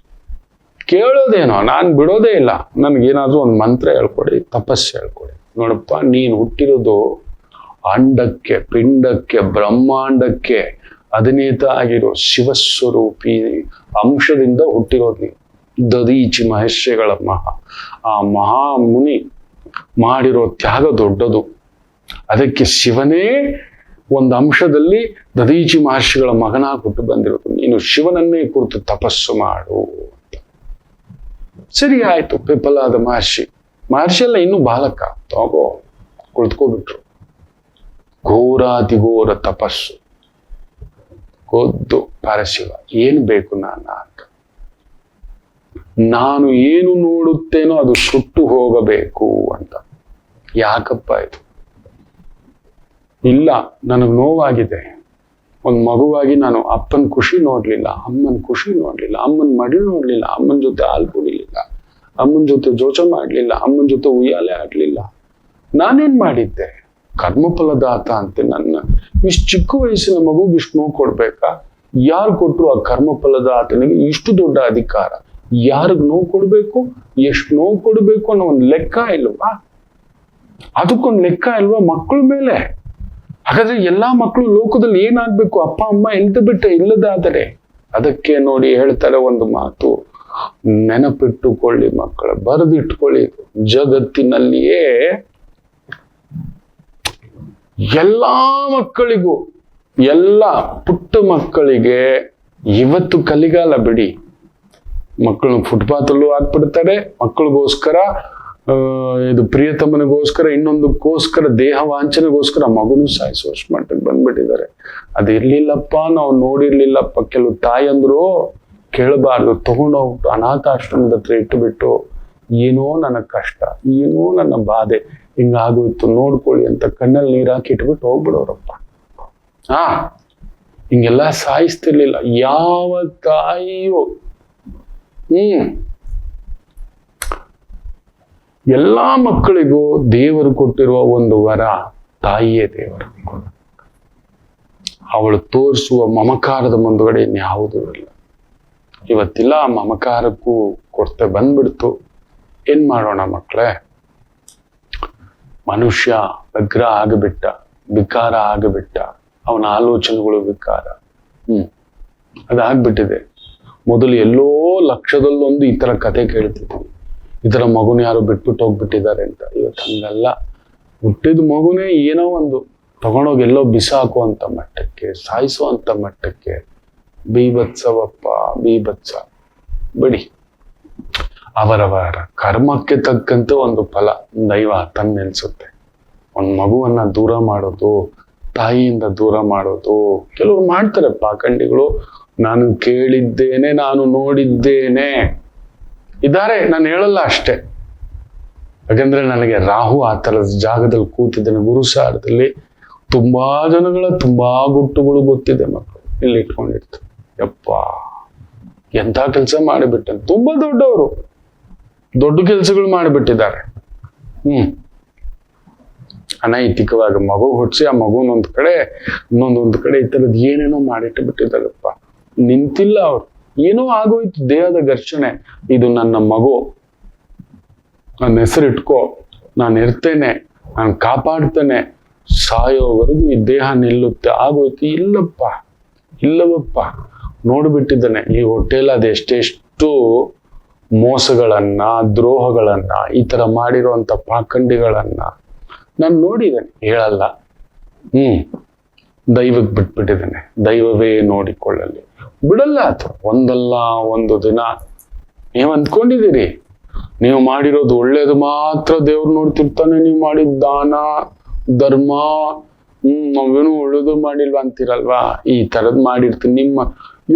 ಕೇಳೋದೇನೋ, ನಾನ್ ಬಿಡೋದೇ ಇಲ್ಲ. ನನ್ಗೇನಾದ್ರೂ ಒಂದು ಮಂತ್ರ ಹೇಳ್ಕೊಡಿ, ತಪಸ್ಸು ಹೇಳ್ಕೊಡಿ. ನೋಡಪ್ಪ, ನೀನು ಹುಟ್ಟಿರೋದು ಅಂಡಕ್ಕೆ, ಪಿಂಡಕ್ಕೆ, ಬ್ರಹ್ಮಾಂಡಕ್ಕೆ ಅಧಿನೇತ ಆಗಿರೋ ಶಿವಸ್ವರೂಪಿ ಅಂಶದಿಂದ ಹುಟ್ಟಿರೋದು ನೀವು. ದದೀಚಿ ಮಹರ್ಷಿಗಳ ಆ ಮಹಾಮುನಿ ಮಾಡಿರೋ ತ್ಯಾಗ ದೊಡ್ಡದು. ಅದಕ್ಕೆ ಶಿವನೇ ಒಂದು ಅಂಶದಲ್ಲಿ ದದೀಚಿ ಮಹರ್ಷಿಗಳ ಮಗನಾಗಿ ಹುಟ್ಟು ಬಂದಿರೋದು. ನೀನು ಶಿವನನ್ನೇ ಕುರಿತು ತಪಸ್ಸು ಮಾಡು. ಸರಿ ಆಯ್ತು. ಪಿಪಲಾದ ಮಹರ್ಷಿ ಎಲ್ಲ ಇನ್ನೂ ಬಾಲಕ, ತಗೋ ಕುಳಿತುಕೋಬಿಟ್ರು. ಘೋರಾತಿಘೋರ ತಪಸ್ಸು. ಗೊದ್ದು ಪರಶಿವ, ಏನು ಬೇಕು ಅಂತ. ನಾನು ಏನು ನೋಡುತ್ತೇನೋ ಅದು ಸುಟ್ಟು ಹೋಗಬೇಕು ಅಂತ. ಯಾಕಪ್ಪ ಇದು? ಇಲ್ಲ, ನನಗೆ ನೋವಾಗಿದೆ. ಒಂದು ಮಗುವಾಗಿ ನಾನು ಅಪ್ಪನ ಖುಷಿ ನೋಡ್ಲಿಲ್ಲ, ಅಮ್ಮನ ಖುಷಿ ನೋಡ್ಲಿಲ್ಲ, ಅಮ್ಮನ ಮಡಿ ನೋಡ್ಲಿಲ್ಲ, ಅಮ್ಮನ ಜೊತೆ ಹಾಲು ಕುಡಿಲಿಲ್ಲ, ಅಮ್ಮನ ಜೊತೆ ಜೋಚ ಮಾಡ್ಲಿಲ್ಲ, ಅಮ್ಮನ ಜೊತೆ ಉಯ್ಯಾಲೆ ಆಡ್ಲಿಲ್ಲ. ನಾನೇನ್ ಮಾಡಿದ್ದೆ? ಕರ್ಮಫಲದಾತ ಅಂತೆ ನನ್ನ. ಇಷ್ಟು ಚಿಕ್ಕ ವಯಸ್ಸಿನ ಮಗುಗೆ ಇಷ್ಟು ನೋವು ಕೊಡ್ಬೇಕಾ? ಯಾರು ಕೊಟ್ರು ಆ ಕರ್ಮಫಲದಾತನಿಗೆ ಇಷ್ಟು ದೊಡ್ಡ ಅಧಿಕಾರ? ಯಾರಿಗ್ ನೋವು ಕೊಡ್ಬೇಕು, ಎಷ್ಟು ನೋವು ಕೊಡ್ಬೇಕು ಅನ್ನೋ ಒಂದು ಲೆಕ್ಕ ಇಲ್ವಾ? ಅದಕ್ಕೊಂದು ಲೆಕ್ಕ ಇಲ್ವಾ ಮಕ್ಕಳ ಮೇಲೆ? ಹಾಗಾದ್ರೆ ಎಲ್ಲಾ ಮಕ್ಕಳು ಲೋಕದಲ್ಲಿ ಏನಾಗ್ಬೇಕು? ಅಪ್ಪ ಅಮ್ಮ ಎಲ್ದು ಬಿಟ್ಟ ಇಲ್ಲದಾದರೆ. ಅದಕ್ಕೆ ನೋಡಿ ಹೇಳ್ತಾರೆ ಒಂದು ಮಾತು, ನೆನಪಿಟ್ಟುಕೊಳ್ಳಿ ಮಕ್ಕಳ, ಬರೆದಿಟ್ಕೊಳ್ಳಿ. ಜಗತ್ತಿನಲ್ಲಿಯೇ ಎಲ್ಲಾ ಮಕ್ಕಳಿಗೂ, ಎಲ್ಲ ಪುಟ್ಟ ಮಕ್ಕಳಿಗೆ ಇವತ್ತು ಕಲಿಗಾಲ ಬಿಡಿ, ಮಕ್ಕಳನ್ನ ಫುಟ್ಪಾತ್ ಅಲ್ಲೂ ಹಾಕ್ಬಿಡ್ತಾರೆ. ಮಕ್ಕಳಿಗೋಸ್ಕರ, ಇದು ಪ್ರಿಯತಮನಿಗೋಸ್ಕರ, ಇನ್ನೊಂದಕ್ಕೋಸ್ಕರ, ದೇಹ ವಾಂಚನೆಗೋಸ್ಕರ ಮಗುನು ಸಾಯಿಸುವಷ್ಟು ಮಟ್ಟಕ್ಕೆ ಬಂದ್ಬಿಟ್ಟಿದ್ದಾರೆ. ಅದಿರ್ಲಿಲ್ಲಪ್ಪ, ನಾವು ನೋಡಿರ್ಲಿಲ್ಲಪ್ಪ. ಕೆಲವು ತಾಯಂದ್ರು ಕೇಳಬಾರ್ದು, ತಗೊಂಡೋಗ್ಬಿಟ್ಟು ಅನಾಥಾಶ್ರಮದ ಹತ್ರ ಇಟ್ಟುಬಿಟ್ಟು, ಏನೋ ನನ್ನ ಕಷ್ಟ, ಏನೋ ನನ್ನ ಬಾಧೆ ಹಿಂಗಾಗೋಯ್ತು ನೋಡ್ಕೊಳ್ಳಿ ಅಂತ ಕಣ್ಣಲ್ಲಿ ನೀರು ಹಾಕಿ ಇಟ್ಬಿಟ್ಟು ಹೋಗ್ಬಿಡೋರಪ್ಪ. ಹಿಂಗೆಲ್ಲ ಸಾಯಿಸ್ತಿರ್ಲಿಲ್ಲ ಯಾವ ತಾಯಿಯು. ಎಲ್ಲಾ ಮಕ್ಕಳಿಗೂ ದೇವರು ಕೊಟ್ಟಿರುವ ಒಂದು ವರ, ತಾಯಿಯೇ ದೇವರು. ಅವಳು ತೋರಿಸುವ ಮಮಕಾರದ ಮುಂದುಗಡೆ ಇನ್ಯಾವುದೂ ಇಲ್ಲ. ಇವತ್ತಿಲ್ಲ, ಆ ಮಮಕಾರಕ್ಕೂ ಕೊರತೆ ಬಂದ್ಬಿಡ್ತು. ಏನ್ ಮಾಡೋಣ ಮಕ್ಕಳೇ? ಮನುಷ್ಯ ವ್ಯಗ್ರ ಆಗಿಬಿಟ್ಟ, ವಿಕಾರ ಆಗಿಬಿಟ್ಟ. ಅವನ ಆಲೋಚನೆಗಳು ವಿಕಾರ. ಅದಾಗ್ಬಿಟ್ಟಿದೆ. ಮೊದಲು ಎಲ್ಲೋ ಲಕ್ಷದಲ್ಲೊಂದು ಈ ತರ ಕತೆ ಕೇಳ್ತಿದ್ವಿ, ಈ ತರ ಮಗುನ ಯಾರು ಬಿಟ್ಬಿಟ್ಟು ಹೋಗ್ಬಿಟ್ಟಿದ್ದಾರೆ ಅಂತ. ಇವತ್ತು ಹಂಗಲ್ಲ. ಹುಟ್ಟಿದ ಮಗುನೇ ಏನೋ ಒಂದು ತಗೊಂಡೋಗಿ ಎಲ್ಲೋ ಬಿಸಾಕುವಂತ ಮಟ್ಟಕ್ಕೆ, ಸಾಯಿಸುವಂತ ಮಟ್ಟಕ್ಕೆ. ಬೀಭತ್ಸವಪ್ಪ, ಬೀಭತ್ಸ. ಬಿಡಿ, ಅವರವರ ಕರ್ಮಕ್ಕೆ ತಕ್ಕಂತೆ ಒಂದು ಫಲ ದೈವ ತಂದೆನ್ಸುತ್ತೆ. ಒಂದು ಮಗುವನ್ನ ದೂರ ಮಾಡೋದು, ತಾಯಿಯಿಂದ ದೂರ ಮಾಡೋದು ಕೆಲವರು ಮಾಡ್ತಾರೆ ಪಾಖಂಡಿಗಳು. ನಾನು ಕೇಳಿದ್ದೇನೆ, ನಾನು ನೋಡಿದ್ದೇನೆ ಇದ್ದಾರೆ, ನಾನು ಹೇಳಲ್ಲ ಅಷ್ಟೇ. ಯಾಕಂದ್ರೆ ನನಗೆ ರಾಹು ಆ ಥರದ ಜಾಗದಲ್ಲಿ ಕೂತಿದ್ದೇನೆ. ಗುರುಸಾರದಲ್ಲಿ ತುಂಬಾ ಜನಗಳ ತುಂಬಾ ಗುಟ್ಟುಗಳು ಗೊತ್ತಿದೆ. ಮಕ್ಕಳು ಇಲ್ಲಿ ಇಟ್ಕೊಂಡಿರ್ತಾರೆ. ಯಪ್ಪ, ಎಂಥ ಕೆಲಸ ಮಾಡಿಬಿಟ್ಟೆ. ತುಂಬಾ ದೊಡ್ಡವರು ದೊಡ್ಡ ಕೆಲಸಗಳು ಮಾಡಿಬಿಟ್ಟಿದ್ದಾರೆ. ಅನೈತಿಕವಾಗಿ ಮಗು ಹುಟ್ಟಿಸಿ ಆ ಮಗುನೊಂದ್ ಕಡೆ, ಇನ್ನೊಂದೊಂದು ಕಡೆ ಈ ತರದ್ ಏನೇನೋ ಮಾಡಿಟ್ಟು ಬಿಟ್ಟಿದ್ದಾರಪ್ಪ. ನಿಂತಿಲ್ಲ ಅವ್ರು, ಏನೋ ಆಗೋಯ್ತು, ದೇಹದ ಘರ್ಷಣೆ. ಇದು ನನ್ನ ಮಗು, ನನ್ನ ಹೆಸರಿಟ್ಕೋ, ನಾನು ಇರ್ತೇನೆ, ನಾನು ಕಾಪಾಡ್ತೇನೆ, ಸಾಯೋವರೆಗೂ ಈ ದೇಹ ನಿಲ್ಲುತ್ತೆ, ಆಗೋಯ್ತು. ಇಲ್ಲಪ್ಪ, ಇಲ್ಲವಪ್ಪ, ನೋಡ್ಬಿಟ್ಟಿದ್ದಾನೆ ಈ ಹೊಟ್ಟೆಲ್ಲ ಅದೆಷ್ಟೆಷ್ಟು ಮೋಸಗಳನ್ನ, ದ್ರೋಹಗಳನ್ನ, ಈ ತರ ಮಾಡಿರುವಂತ ಪಾಖಂಡಿಗಳನ್ನ ನಾನು ನೋಡಿದ್ದೇನೆ. ಹೇಳಲ್ಲ. ದೈವಕ್ಕೆ ಬಿಟ್ಬಿಟ್ಟಿದ್ದೇನೆ, ದೈವವೇ ನೋಡಿಕೊಳ್ಳಲಿ. ಬಿಡಲ್ಲ ಅದು. ಒಂದಲ್ಲ ಒಂದು ದಿನ ನೀವು ಅಂದ್ಕೊಂಡಿದ್ದೀರಿ ನೀವು ಮಾಡಿರೋದು ಒಳ್ಳೇದು ಮಾತ್ರ ದೇವ್ರು ನೋಡ್ತಿರ್ತಾನೆ. ನೀವು ಮಾಡಿದ ದಾನ ಧರ್ಮ, ನಾವೇನು ಒಳ್ಳೇದು ಮಾಡಿಲ್ವಾ ಅಂತೀರಲ್ವಾ, ಈ ತರದ್ ಮಾಡಿರ್ತೀನಿ. ನಿಮ್ಮ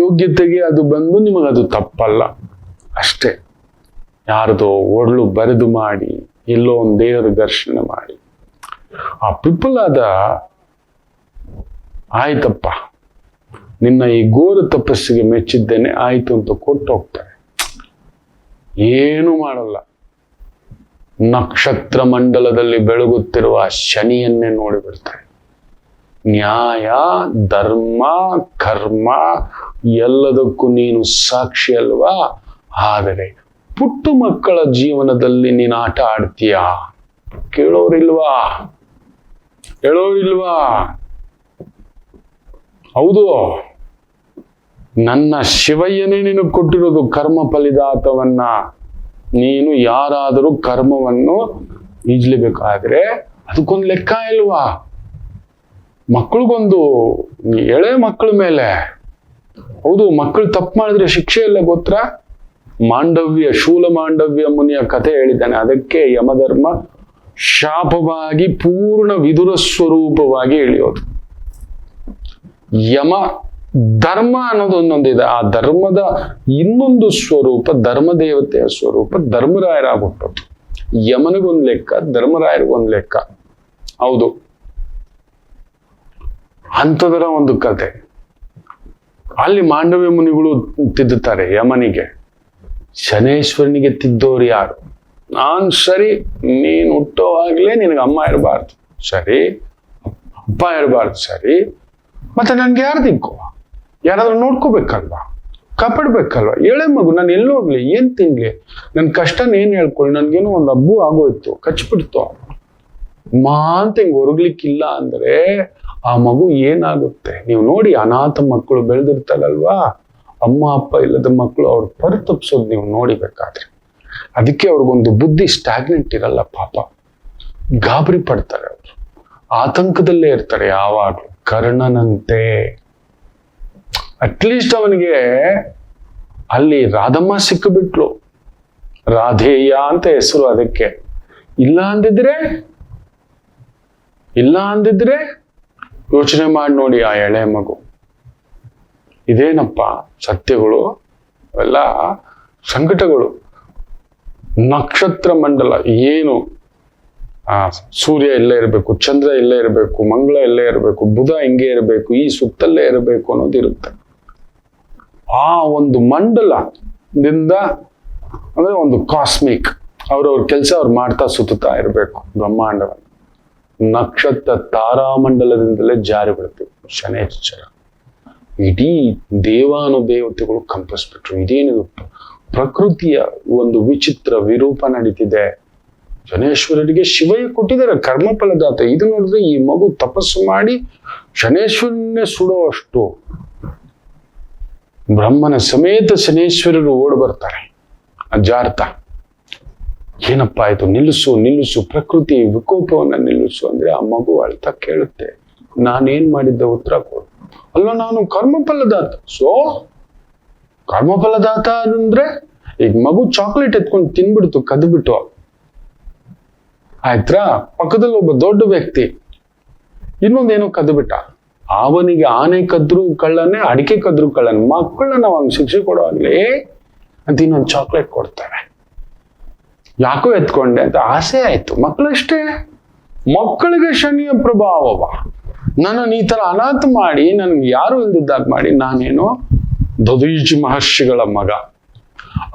ಯೋಗ್ಯತೆಗೆ ಅದು ಬಂದು ನಿಮಗದು ತಪ್ಪಲ್ಲ ಅಷ್ಟೇ. ಯಾರ್ದೋ ಒಡ್ಲು ಬರೆದು ಮಾಡಿ, ಎಲ್ಲೋ ಒಂದು ದೇವರ ದರ್ಶನ ಮಾಡಿ, ಆ ಪಿಪ್ಪಲಾದ ಆಯ್ತಪ್ಪ ನಿನ್ನ ಈ ಘೋರ ತಪಸ್ಸಿಗೆ ಮೆಚ್ಚಿದ್ದೇನೆ ಆಯ್ತು ಅಂತ ಕೊಟ್ಟು ಹೋಗ್ತಾರೆ. ಏನು ಮಾಡಲ್ಲ. ನಕ್ಷತ್ರ ಮಂಡಲದಲ್ಲಿ ಬೆಳಗುತ್ತಿರುವ ಶನಿಯನ್ನೇ ನೋಡಿಬಿಡ್ತಾರೆ. ನ್ಯಾಯ, ಧರ್ಮ, ಕರ್ಮ ಎಲ್ಲದಕ್ಕೂ ನೀನು ಸಾಕ್ಷಿ ಅಲ್ವಾ? ಆದರೆ ಪುಟ್ಟ ಮಕ್ಕಳ ಜೀವನದಲ್ಲಿ ನೀನು ಆಟ ಆಡ್ತೀಯಾ? ಕೇಳೋರಿಲ್ವಾ? ಹೇಳೋರಿಲ್ವಾ? ಹೌದು, ನನ್ನ ಶಿವಯ್ಯನೇ ನಿನಗೆ ಕೊಟ್ಟಿರೋದು ಕರ್ಮ ಫಲಿದಾತವನ್ನ. ನೀನು ಯಾರಾದರೂ ಕರ್ಮವನ್ನು ಈಜ್ಲೇಬೇಕಾದ್ರೆ ಅದಕ್ಕೊಂದು ಲೆಕ್ಕ ಇಲ್ವಾ? ಮಕ್ಕಳಿಗೊಂದು ಎಳೆ ಮಕ್ಕಳ ಮೇಲೆ, ಹೌದು, ಮಕ್ಕಳು ತಪ್ಪು ಮಾಡಿದ್ರೆ ಶಿಕ್ಷೆ ಇಲ್ಲ ಗೊತ್ತಾ? ಮಾಂಡವ್ಯ, ಶೂಲ ಮಾಂಡವ್ಯ ಮುನಿಯ ಕಥೆ ಹೇಳಿದ್ದಾನೆ. ಅದಕ್ಕೆ ಯಮಧರ್ಮ ಶಾಪವಾಗಿ ಪೂರ್ಣ ವಿದುರ ಸ್ವರೂಪವಾಗಿ ಇಳಿಯೋದು. ಯಮ ಧರ್ಮ ಅನ್ನೋದೊಂದೊಂದಿದೆ. ಆ ಧರ್ಮದ ಇನ್ನೊಂದು ಸ್ವರೂಪ ಧರ್ಮದೇವತೆಯ ಸ್ವರೂಪ ಧರ್ಮರಾಯರಾಗ್ಬಿಟ್ಟದ್ದು. ಯಮನಿಗೊಂದು ಲೆಕ್ಕ, ಧರ್ಮರಾಯರಿಗೊಂದು ಲೆಕ್ಕ. ಹೌದು, ಅಂಥದರ ಒಂದು ಕತೆ. ಅಲ್ಲಿ ಮಾಂಡವ್ಯ ಮುನಿಗಳು ತಿದ್ದುತ್ತಾರೆ ಯಮನಿಗೆ. ಶನೇಶ್ವರನಿಗೆ ತಿದ್ದೋರು ಯಾರು? ನಾನ್ ಸರಿ, ನೀನು ಹುಟ್ಟೋವಾಗ್ಲೇ ನಿನಗೆ ಅಮ್ಮ ಇರಬಾರ್ದು, ಸರಿ, ಅಪ್ಪ ಇರಬಾರ್ದು, ಸರಿ, ಮತ್ತೆ ನನ್ಗೆ ಯಾರು ದಿಕ್ಕು? ಯಾರಾದ್ರೂ ನೋಡ್ಕೋಬೇಕಲ್ವಾ, ಕಾಪಾಡ್ಬೇಕಲ್ವಾ? ಎಳೆ ಮಗು, ನಾನು ಎಲ್ಲಿ ಹೋಗ್ಲಿ, ಏನ್ ತಿನ್ಲಿ, ನನ್ ಕಷ್ಟನ ಏನ್ ಹೇಳ್ಕೊಳ್ಳಿ, ನನ್ಗೇನೋ ಒಂದು ಹಬ್ಬು ಆಗೋಯ್ತು, ಕಚ್ಬಿಡ್ತು ಅಂತ ಹಿಂಗ್ ಹೊರಗ್ಲಿಕ್ಕಿಲ್ಲ ಅಂದ್ರೆ ಆ ಮಗು ಏನಾಗುತ್ತೆ? ನೀವು ನೋಡಿ, ಅನಾಥ ಮಕ್ಕಳು ಬೆಳೆದಿರ್ತಾರಲ್ವಾ, ಅಮ್ಮ ಅಪ್ಪ ಇಲ್ಲದ ಮಕ್ಕಳು, ಅವ್ರು ಪರಿತಪ್ಸೋದು ನೀವು ನೋಡಿಬೇಕಾದ್ರೆ. ಅದಕ್ಕೆ ಅವ್ರಿಗೊಂದು ಬುದ್ಧಿ ಸ್ಟಾಗ್ನೆಂಟ್ ಇರಲ್ಲ ಪಾಪ, ಗಾಬರಿ ಪಡ್ತಾರೆ, ಅವರು ಆತಂಕದಲ್ಲೇ ಇರ್ತಾರೆ ಯಾವಾಗ್ಲೂ. ಕರ್ಣನಂತೆ ಅಟ್ಲೀಸ್ಟ್ ಅವನಿಗೆ ಅಲ್ಲಿ ರಾಧಮ್ಮ ಸಿಕ್ಕಿಬಿಟ್ಲು, ರಾಧೇಯ ಅಂತ ಹೆಸರು ಅದಕ್ಕೆ. ಇಲ್ಲ ಅಂದಿದ್ರೆ ಯೋಚನೆ ಮಾಡಿ ನೋಡಿ ಆ ಎಳೆ ಮಗು. ಇದೇನಪ್ಪ ಸತ್ಯಗಳು, ಅವೆಲ್ಲ ಸಂಕಟಗಳು. ನಕ್ಷತ್ರ ಮಂಡಲ ಏನು, ಸೂರ್ಯ ಇಲ್ಲೇ ಇರಬೇಕು, ಚಂದ್ರ ಇಲ್ಲೇ ಇರಬೇಕು, ಮಂಗಳ ಇಲ್ಲೇ ಇರಬೇಕು, ಬುಧ ಹಿಂಗೆ ಇರಬೇಕು, ಈ ಸುತ್ತಲ್ಲೇ ಇರಬೇಕು ಅನ್ನೋದಿರುತ್ತೆ. ಆ ಒಂದು ಮಂಡಲದಿಂದ ಅಂದ್ರೆ ಒಂದು ಕಾಸ್ಮಿಕ್, ಅವ್ರವ್ರ ಕೆಲಸ ಅವ್ರು ಮಾಡ್ತಾ ಸುತ್ತಾ ಇರಬೇಕು ಬ್ರಹ್ಮಾಂಡವನ್ನು. ನಕ್ಷತ್ರ ತಾರಾಮಂಡಲದಿಂದಲೇ ಜಾರಿ ಬಿಡ್ತೀವಿ ಶನೇಶ್ವರ. ಇಡೀ ದೇವಾನುದೇವತೆಗಳು ಕಂಪಿಸ್ಬಿಟ್ರು. ಇದೇನಿದು ಪ್ರಕೃತಿಯ ಒಂದು ವಿಚಿತ್ರ ವಿರೂಪ ನಡೀತಿದೆ. ಶನೇಶ್ವರರಿಗೆ ಶಿವಯ್ಯ ಕೊಟ್ಟಿದ್ದಾರೆ ಕರ್ಮ ಫಲದಾತ. ಇದು ನೋಡಿದ್ರೆ ಈ ಮಗು ತಪಸ್ಸು ಮಾಡಿ ಶನೇಶ್ವರನ್ನೇ ಸುಡೋ ಅಷ್ಟು ಬ್ರಹ್ಮನ ಸಮೇತ ಶನೇಶ್ವರರು ಓಡ್ ಬರ್ತಾರೆ ಜಾರ್ತ. ಏನಪ್ಪಾ ಆಯ್ತು, ನಿಲ್ಲಿಸು, ಪ್ರಕೃತಿ ವಿಕೋಪವನ್ನ ನಿಲ್ಲಿಸು ಅಂದ್ರೆ ಆ ಮಗು ಅಳ್ತಾ ಕೇಳುತ್ತೆ, ನಾನೇನ್ ಮಾಡಿದ್ದೆ ಉತ್ತರ ಕೊಡು. ಅಲ್ಲ, ನಾನು ಕರ್ಮಫಲದಾತ. ಸೊ ಕರ್ಮಫಲದಾತ ಅಂದ್ರೆ ಈಗ ಮಗು ಚಾಕ್ಲೇಟ್ ಎತ್ಕೊಂಡು ತಿನ್ಬಿಡ್ತು, ಕದ್ಬಿಟ್ಟು ಆಯ್ತಾ, ಪಕ್ಕದಲ್ಲಿ ಒಬ್ಬ ದೊಡ್ಡ ವ್ಯಕ್ತಿ ಇನ್ನೊಂದೇನೋ ಕದ್ಬಿಟ್ಟ, ಅವನಿಗೆ ಆನೆ ಕದ್ರು ಕಳ್ಳನೇ, ಅಡಿಕೆ ಕದ್ರು ಕಳ್ಳನೇ. ಮಕ್ಕಳನ್ನ ನಾವು ಹಂಗ್ ಶಿಕ್ಷೆ ಕೊಡೋವಾಗ್ಲಿ ಅಂತ ಇನ್ನೊಂದು ಚಾಕ್ಲೇಟ್ ಕೊಡ್ತಾರೆ. ಯಾಕೋ ಎತ್ಕೊಂಡೆ ಅಂತ ಆಸೆ ಆಯ್ತು. ಮಕ್ಕಳಷ್ಟೇ, ಮಕ್ಕಳಿಗೆ ಶನಿಯ ಪ್ರಭಾವವ. ನನ್ನನ್ನು ಈ ತರ ಅನಾಥ ಮಾಡಿ, ನನ್ಗೆ ಯಾರು ಇಲ್ದಿದ್ದಾಗ ಮಾಡಿ, ನಾನೇನೋ ದಧೀಚಿ ಮಹರ್ಷಿಗಳ ಮಗ,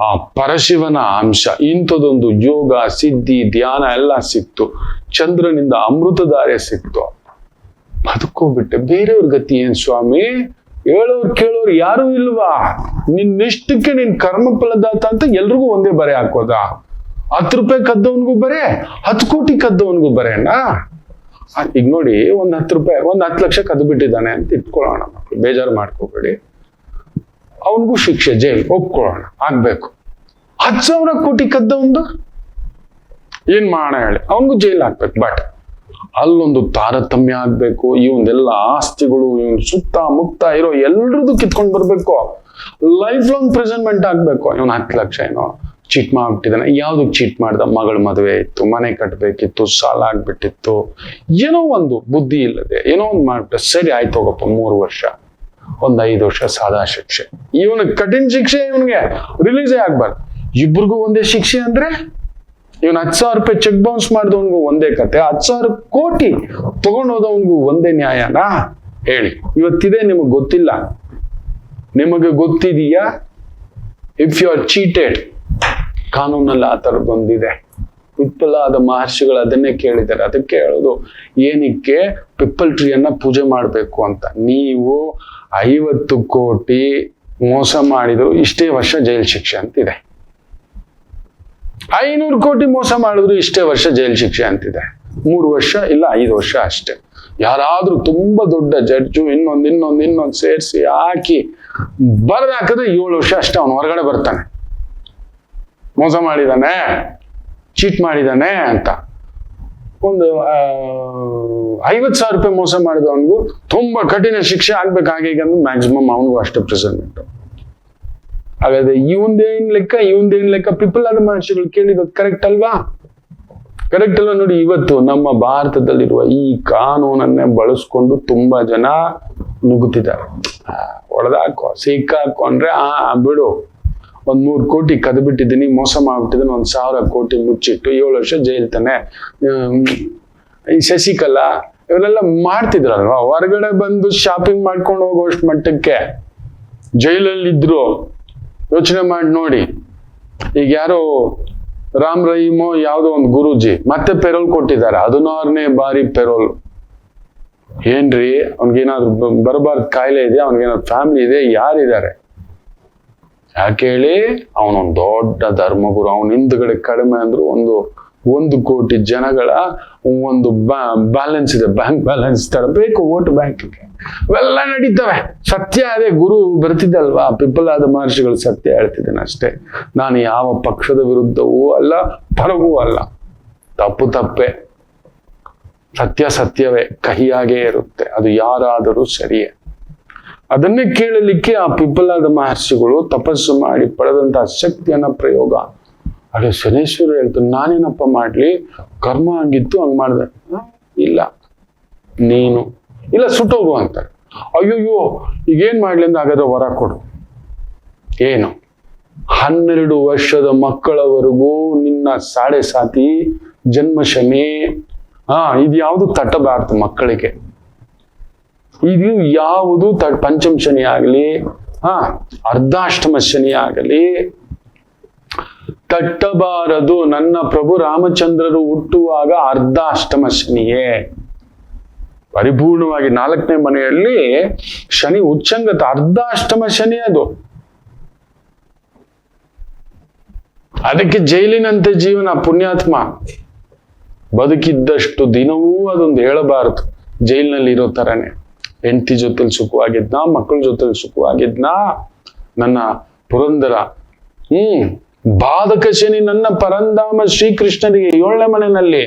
ಆ ಪರಶಿವನ ಅಂಶ. ಇಂಥದೊಂದು ಯೋಗ, ಸಿದ್ಧಿ, ಧ್ಯಾನ ಎಲ್ಲ ಸಿಕ್ತು. ಚಂದ್ರನಿಂದ ಅಮೃತಧಾರೆ ಸಿಕ್ತು. ಬದುಕೋಬಿಟ್ಟೆ. ಬೇರೆಯವ್ರ ಗತಿ ಏನ್ ಸ್ವಾಮಿ? ಹೇಳೋರು ಕೇಳೋರು ಯಾರು ಇಲ್ವಾ? ನಿನ್ನಿಷ್ಟಕ್ಕೆ ನಿನ್ ಕರ್ಮ ಫಲದಾತ ಅಂತ ಎಲ್ರಿಗೂ ಒಂದೇ ಬರೆ ಹಾಕೋದ? 10 ರೂಪಾಯಿ ಕದ್ದವನ್ಗೂ ಬರೆ, 10 ಕೋಟಿ ಕದ್ದವನ್ಗೂ ಬರೆನಾ? ಈಗ ನೋಡಿ, ಒಂದ್ 10 ರೂಪಾಯಿ, 10 ಲಕ್ಷ ಕದ್ದು ಬಿಟ್ಟಿದ್ದಾನೆ ಅಂತ ಇಟ್ಕೊಳ್ಳೋಣ, ಮಕ್ಕಳು ಬೇಜಾರು ಮಾಡ್ಕೋಬೇಡಿ. ಅವನಿಗೂ ಶಿಕ್ಷೆ, ಜೈಲ್ ಒಪ್ಕೊಳ್ಳೋಣ, ಆಗ್ಬೇಕು. 10,000 ಕೋಟಿ ಕದ್ದವನ್ದು ಏನ್ ಮಾಡೋಣ ಹೇಳಿ, ಅವನಿಗೂ ಜೈಲ್ ಹಾಕ್ಬೇಕು. ಬಟ್ ಅಲ್ಲೊಂದು ತಾರತಮ್ಯ ಆಗ್ಬೇಕು. ಇವನ್ನೆಲ್ಲ ಆಸ್ತಿಗಳು, ಇವನ್ ಸುತ್ತ ಮುಕ್ತ ಇರೋ ಎಲ್ರದ್ದು ಕಿತ್ಕೊಂಡ್ ಬರ್ಬೇಕು. ಲೈಫ್ ಲಾಂಗ್ ಪ್ರೆಸೆಂಟ್ಮೆಂಟ್ ಆಗ್ಬೇಕು. ಇವನ್ 10 ಲಕ್ಷ ಏನೋ ಚೀಟ್ ಮಾಡ್ಬಿಟ್ಟಿದ್ದಾನೆ. ಯಾವ್ದಕ್ ಚೀಟ್ ಮಾಡ್ದ? ಮಗಳ ಮದುವೆ ಇತ್ತು, ಮನೆ ಕಟ್ಬೇಕಿತ್ತು, ಸಾಲ ಆಗ್ಬಿಟ್ಟಿತ್ತು, ಏನೋ ಒಂದು ಬುದ್ಧಿ ಇಲ್ಲದೆ ಏನೋ ಒಂದು ಮಾಡ್ಬಿಟ್ಟೆ. ಸರಿ ಆಯ್ತು ಹೋಗಪ್ಪ, 3 ವರ್ಷ, ಒಂದು 5 ವರ್ಷ ಸಾದಾ ಶಿಕ್ಷೆ. ಇವನಿಗೆ ಕಠಿಣ ಶಿಕ್ಷೆ, ಇವನಿಗೆ ರಿಲೀಸೇ ಆಗ್ಬಾರ್ದು. ಇಬ್ರಿಗೂ ಒಂದೇ ಶಿಕ್ಷೆ ಅಂದ್ರೆ ಇವನ್ 10,000 ರೂಪಾಯಿ ಚೆಕ್ ಬೌನ್ಸ್ ಮಾಡಿದವನ್ಗೂ ಒಂದೇ ಕತೆ, 10,000 ಕೋಟಿ ತಗೊಂಡೋದವನ್ಗೂ ಒಂದೇ ನ್ಯಾಯನಾ? ಹೇಳಿ. ಇವತ್ತಿದೆ, ನಿಮಗೆ ಗೊತ್ತಿಲ್ಲ. ನಿಮಗೆ ಗೊತ್ತಿದೆಯಾ? ಇಫ್ ಯು ಆರ್ ಚೀಟೆಡ್, ಕಾನೂನಲ್ಲಿ ಆ ಥರದ್ದೊಂದಿದೆ. ಪಿಪ್ಪಲಾದ ಮಹರ್ಷಿಗಳು ಅದನ್ನೇ ಕೇಳಿದ್ದಾರೆ. ಅದಕ್ಕೆ ಹೇಳೋದು, ಏನಕ್ಕೆ ಪಿಪ್ಪಲ್ ಟ್ರೀಯನ್ನ ಪೂಜೆ ಮಾಡಬೇಕು ಅಂತ. ನೀವು 50 ಕೋಟಿ ಮೋಸ ಮಾಡಿದ್ರು ಇಷ್ಟೇ ವರ್ಷ ಜೈಲು ಶಿಕ್ಷೆ ಅಂತಿದೆ. 500 ಕೋಟಿ ಮೋಸ ಮಾಡಿದ್ರು ಇಷ್ಟೇ ವರ್ಷ ಜೈಲು ಶಿಕ್ಷೆ ಅಂತಿದೆ. 3 ವರ್ಷ ಇಲ್ಲ 5 ವರ್ಷ ಅಷ್ಟೇ. ಯಾರಾದ್ರೂ ತುಂಬಾ ದೊಡ್ಡ ಜಡ್ಜು ಇನ್ನೊಂದು ಸೇರಿಸಿ ಹಾಕಿ ಬರೆದಾಕಿದ್ರೆ 7 ವರ್ಷ ಅಷ್ಟೇ ಅವನು ಹೊರಗಡೆ ಬರ್ತಾನೆ. ಮೋಸ ಮಾಡಿದಾನೆ, ಚೀಟ್ ಮಾಡಿದಾನೆ ಅಂತ. ಒಂದು 50,000 ರೂಪಾಯಿ ಮೋಸ ಮಾಡಿದವನಿಗೂ ತುಂಬಾ ಕಠಿಣ ಶಿಕ್ಷೆ ಆಗ್ಬೇಕಾಗಿ ಅಂದ್ರೆ ಮ್ಯಾಕ್ಸಿಮಮ್ ಅವನಿಗೂ ಅಷ್ಟೇ ಪ್ರೆಸೆಂಟ್. ಹಾಗಾದ್ರೆ ಇವಂದೇನ್ ಲೆಕ್ಕ? ಪಿಪ್ಪಲಾದ ಮಹರ್ಷಿಗಳು ಕೇಳಿರೋದು ಕರೆಕ್ಟ್ ಅಲ್ವಾ? ಕರೆಕ್ಟ್ ಅಲ್ವಾ? ನೋಡಿ, ಇವತ್ತು ನಮ್ಮ ಭಾರತದಲ್ಲಿರುವ ಈ ಕಾನೂನನ್ನೇ ಬಳಸ್ಕೊಂಡು ತುಂಬಾ ಜನ ನುಗ್ಗುತ್ತಿದ್ದಾರೆ. ಹೊಡೆದಾಕೋ, ಸಿಕ್ಕಾಕೋ ಅಂದ್ರೆ ಬಿಡು, 100 ಕೋಟಿ ಕದ್ಬಿಟ್ಟಿದ್ದೀನಿ, ಮೋಸ ಮಾಡ್ಬಿಟ್ಟಿದ್ದೀನಿ, 1,000 ಕೋಟಿ ಮುಚ್ಚಿಟ್ಟು 7 ವರ್ಷ ಜೈಲ್ ತಾನೆ. ಈ ಶಶಿಕಲಾ ಇವರೆಲ್ಲ ಮಾಡ್ತಿದ್ರಲ್ವಾ, ಹೊರಗಡೆ ಬಂದು ಶಾಪಿಂಗ್ ಮಾಡ್ಕೊಂಡು ಹೋಗೋಷ್ಟು ಮಟ್ಟಕ್ಕೆ ಜೈಲಲ್ಲಿ ಇದ್ರು. ಯೋಚನೆ ಮಾಡಿ ನೋಡಿ. ಈಗ ಯಾರೋ ರಾಮ್ ರಹೀಮೋ ಯಾವುದೋ ಒಂದು ಗುರೂಜಿ ಮತ್ತೆ ಪೆರೋಲ್ ಕೊಟ್ಟಿದ್ದಾರೆ, 16ನೇ ಬಾರಿ ಪೆರೋಲ್. ಏನ್ರಿ, ಅವ್ನಿಗೇನಾದ್ರು ಬರಬಾರ್ದು ಕಾಯಿಲೆ ಇದೆ, ಅವ್ನಿಗೇನಾದ್ರು ಫ್ಯಾಮಿಲಿ ಇದೆ, ಯಾರಿದ್ದಾರೆ? ಯಾಕೆ ಹೇಳಿ? ಅವನೊಂದು ದೊಡ್ಡ ಧರ್ಮಗುರು. ಅವನ ಹಿಂದ್ಗಡೆ ಕಡಿಮೆ ಅಂದ್ರು 1 ಕೋಟಿ ಜನಗಳ ಒಂದು ಬ್ಯಾಲೆನ್ಸ್ ಇದೆ, ಬ್ಯಾಂಕ್ ಬ್ಯಾಲೆನ್ಸ್ ತರ ಬೇಕು ವೋಟ್ ಬ್ಯಾಂಕ್ಗೆ. ಇವೆಲ್ಲ ನಡೀತವೆ. ಸತ್ಯ ಅದೇ. ಗುರು ಬರ್ತಿದ್ದಲ್ವಾ, ಪಿಪ್ಪಲಾದ ಮಹರ್ಷಿಗಳು ಸತ್ಯ ಹೇಳ್ತಿದ್ದೇನೆ ಅಷ್ಟೇ. ನಾನು ಯಾವ ಪಕ್ಷದ ವಿರುದ್ಧವೂ ಅಲ್ಲ, ಪರವೂ ಅಲ್ಲ. ತಪ್ಪು ತಪ್ಪೆ, ಸತ್ಯ ಸತ್ಯವೇ, ಕಹಿಯಾಗೇ ಇರುತ್ತೆ. ಅದು ಯಾರಾದರೂ ಸರಿಯೇ. ಅದನ್ನೇ ಕೇಳಲಿಕ್ಕೆ ಆ ಪಿಪ್ಪಲಾದ ಮಹರ್ಷಿಗಳು ತಪಸ್ಸು ಮಾಡಿ ಪಡೆದಂತಹ ಶಕ್ತಿಯನ್ನ ಪ್ರಯೋಗ. ಅದೇ ಶನೇಶ್ವರ ಹೇಳ್ತಾನೆ, ನಾನೇನಪ್ಪ ಮಾಡ್ಲಿ, ಕರ್ಮ ಹಂಗಿತ್ತು ಹಂಗ್ ಮಾಡ್ದೆ. ಇಲ್ಲ, ನೀನು ಇಲ್ಲ, ಸುಟ್ಟೋಗು ಅಂತಾರೆ. ಅಯ್ಯೋಯ್ಯೋ, ಈಗೇನ್ ಮಾಡ್ಲಿ ಅಂದ್ರೆ ಹಾಗಾದ್ರೆ ವರ ಕೊಡು. ಏನು? 12 ವರ್ಷದ ಮಕ್ಕಳವರೆಗೂ ನಿನ್ನ ಸಾಡೆ ಸಾತಿ ಜನ್ಮ ಶನಿ. ಇದು ಯಾವುದು ತಟ್ಟಬಾರ್ದು ಮಕ್ಕಳಿಗೆ. ಇದು ಯಾವುದು ಪಂಚಮ ಶನಿ ಆಗಲಿ, ಅರ್ಧಾಷ್ಟಮ ಶನಿ ಆಗಲಿ ತಟ್ಟಬಾರದು. ನನ್ನ ಪ್ರಭು ರಾಮಚಂದ್ರರು ಹುಟ್ಟುವಾಗ ಅರ್ಧಾಷ್ಟಮ ಶನಿಯೇ. ಪರಿಪೂರ್ಣವಾಗಿ 4ನೇ ಮನೆಯಲ್ಲಿ ಶನಿ ಉಚ್ಚಂಗತ, ಅರ್ಧಾಷ್ಟಮ ಶನಿ ಅದು. ಅದಕ್ಕೆ ಜೈಲಿನಂತೆ ಜೀವನ. ಪುಣ್ಯಾತ್ಮ ಬದುಕಿದ್ದಷ್ಟು ದಿನವೂ ಅದೊಂದು ಹೇಳಬಾರದು. ಜೈಲಿನಲ್ಲಿ ಇರೋ ತರನೇ ಹೆಂಡತಿ ಜೊತೆಲಿ ಸುಖವಾಗಿದ್ನಾ, ಮಕ್ಕಳ ಜೊತೆಲಿ ಸುಖವಾಗಿದ್ನಾ. ನನ್ನ ಪುರಂದರ ಬಾಧಕ ಶನಿ ನನ್ನ ಪರಂಧಾಮ ಶ್ರೀಕೃಷ್ಣನಿಗೆ 7ನೇ ಮನೆಯಲ್ಲಿ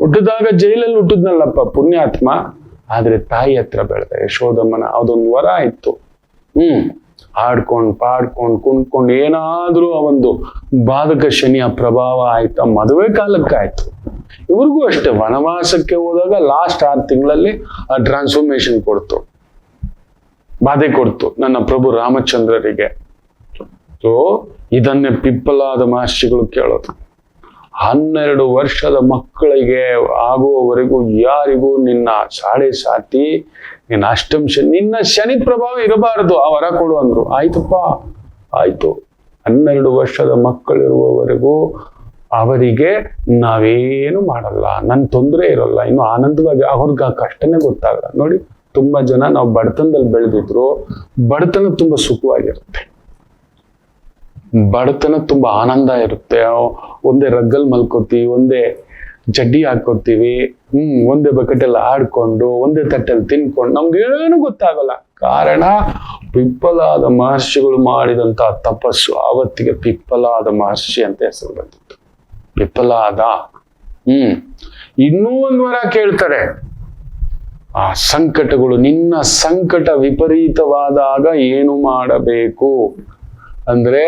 ಹುಟ್ಟಿದಾಗ ಜೈಲಲ್ಲಿ ಹುಟ್ಟಿದ್ನಲ್ಲಪ್ಪ ಪುಣ್ಯಾತ್ಮ. ಆದ್ರೆ ತಾಯಿ ಹತ್ರ ಬೆಳೆದ ಯಶೋದಮ್ಮನ ಅದೊಂದು ವರ ಇತ್ತು. ಹಾಡ್ಕೊಂಡ್ ಪಾಡ್ಕೊಂಡ್ ಕುಣ್ಕೊಂಡ್ ಏನಾದ್ರೂ ಆ ಒಂದು ಬಾಧಕ ಶನಿಯ ಪ್ರಭಾವ ಆಯ್ತಾ, ಮದುವೆ ಕಾಲಕ್ಕಾಯ್ತು. ಇವ್ರಿಗೂ ಅಷ್ಟೇ, ವನವಾಸಕ್ಕೆ ಹೋದಾಗ ಲಾಸ್ಟ್ 6 ತಿಂಗಳಲ್ಲಿ ಆ ಟ್ರಾನ್ಸ್ಫಾರ್ಮೇಶನ್ ಕೊಡ್ತು, ಬಾಧೆ ಕೊಡ್ತು ನನ್ನ ಪ್ರಭು ರಾಮಚಂದ್ರರಿಗೆ. ಸೊ ಇದನ್ನೇ ಪಿಪ್ಪಲಾದ ಮಹರ್ಷಿಗಳು ಕೇಳೋದು. 12 ವರ್ಷದ ಮಕ್ಕಳಿಗೆ ಆಗುವವರೆಗೂ ಯಾರಿಗೂ ನಿನ್ನ ಸಾಡೆ ಸಾತಿ, ನಿನ್ನ ಅಷ್ಟಮ ಶನಿ, ನಿನ್ನ ಶನಿ ಪ್ರಭಾವ ಇರಬಾರದು, ಆ ವರ ಕೊಡು ಅಂದ್ರು. ಆಯ್ತಪ್ಪ, ಆಯ್ತು. 12 ವರ್ಷದ ಮಕ್ಕಳಿರುವವರೆಗೂ ಅವರಿಗೆ ನಾವೇನು ಮಾಡಲ್ಲ, ನನ್ ತೊಂದರೆ ಇರೋಲ್ಲ, ಇನ್ನು ಆನಂದವಾಗಿ. ಅವ್ರಿಗೆ ಆ ಕಷ್ಟನೇ ಗೊತ್ತಾಗಲ್ಲ. ನೋಡಿ, ತುಂಬಾ ಜನ ನಾವು ಬಡತನದಲ್ಲಿ ಬೆಳೆದಿದ್ರು, ಬಡತನ ತುಂಬಾ ಸುಖವಾಗಿರುತ್ತೆ, ಬಡತನ ತುಂಬಾ ಆನಂದ ಇರುತ್ತೆ. ಒಂದೇ ರಗ್ಗಲ್ ಮಲ್ಕೋತೀವಿ, ಒಂದೇ ಜಡ್ಡಿ ಹಾಕೋತೀವಿ, ಒಂದೇ ಬಕೆಟಲ್ಲಿ ಆಡ್ಕೊಂಡು, ಒಂದೇ ತಟ್ಟಲ್ಲಿ ತಿನ್ಕೊಂಡು, ನಮ್ಗೇನು ಗೊತ್ತಾಗಲ್ಲ. ಕಾರಣ ಪಿಪ್ಪಲಾದ ಮಹರ್ಷಿಗಳು ಮಾಡಿದಂತ ತಪಸ್ಸು. ಆವತ್ತಿಗೆ ಪಿಪ್ಪಲಾದ ಮಹರ್ಷಿ ಅಂತ ಹೆಸರು ಬಂದಿತ್ತು, ಪಿಪ್ಪಲಾದ. ಇನ್ನೂ ಒಂದು ವರ ಕೇಳ್ತಾರೆ. ಆ ಸಂಕಟಗಳು, ನಿನ್ನ ಸಂಕಟ ವಿಪರೀತವಾದಾಗ ಏನು ಮಾಡಬೇಕು ಅಂದ್ರೆ,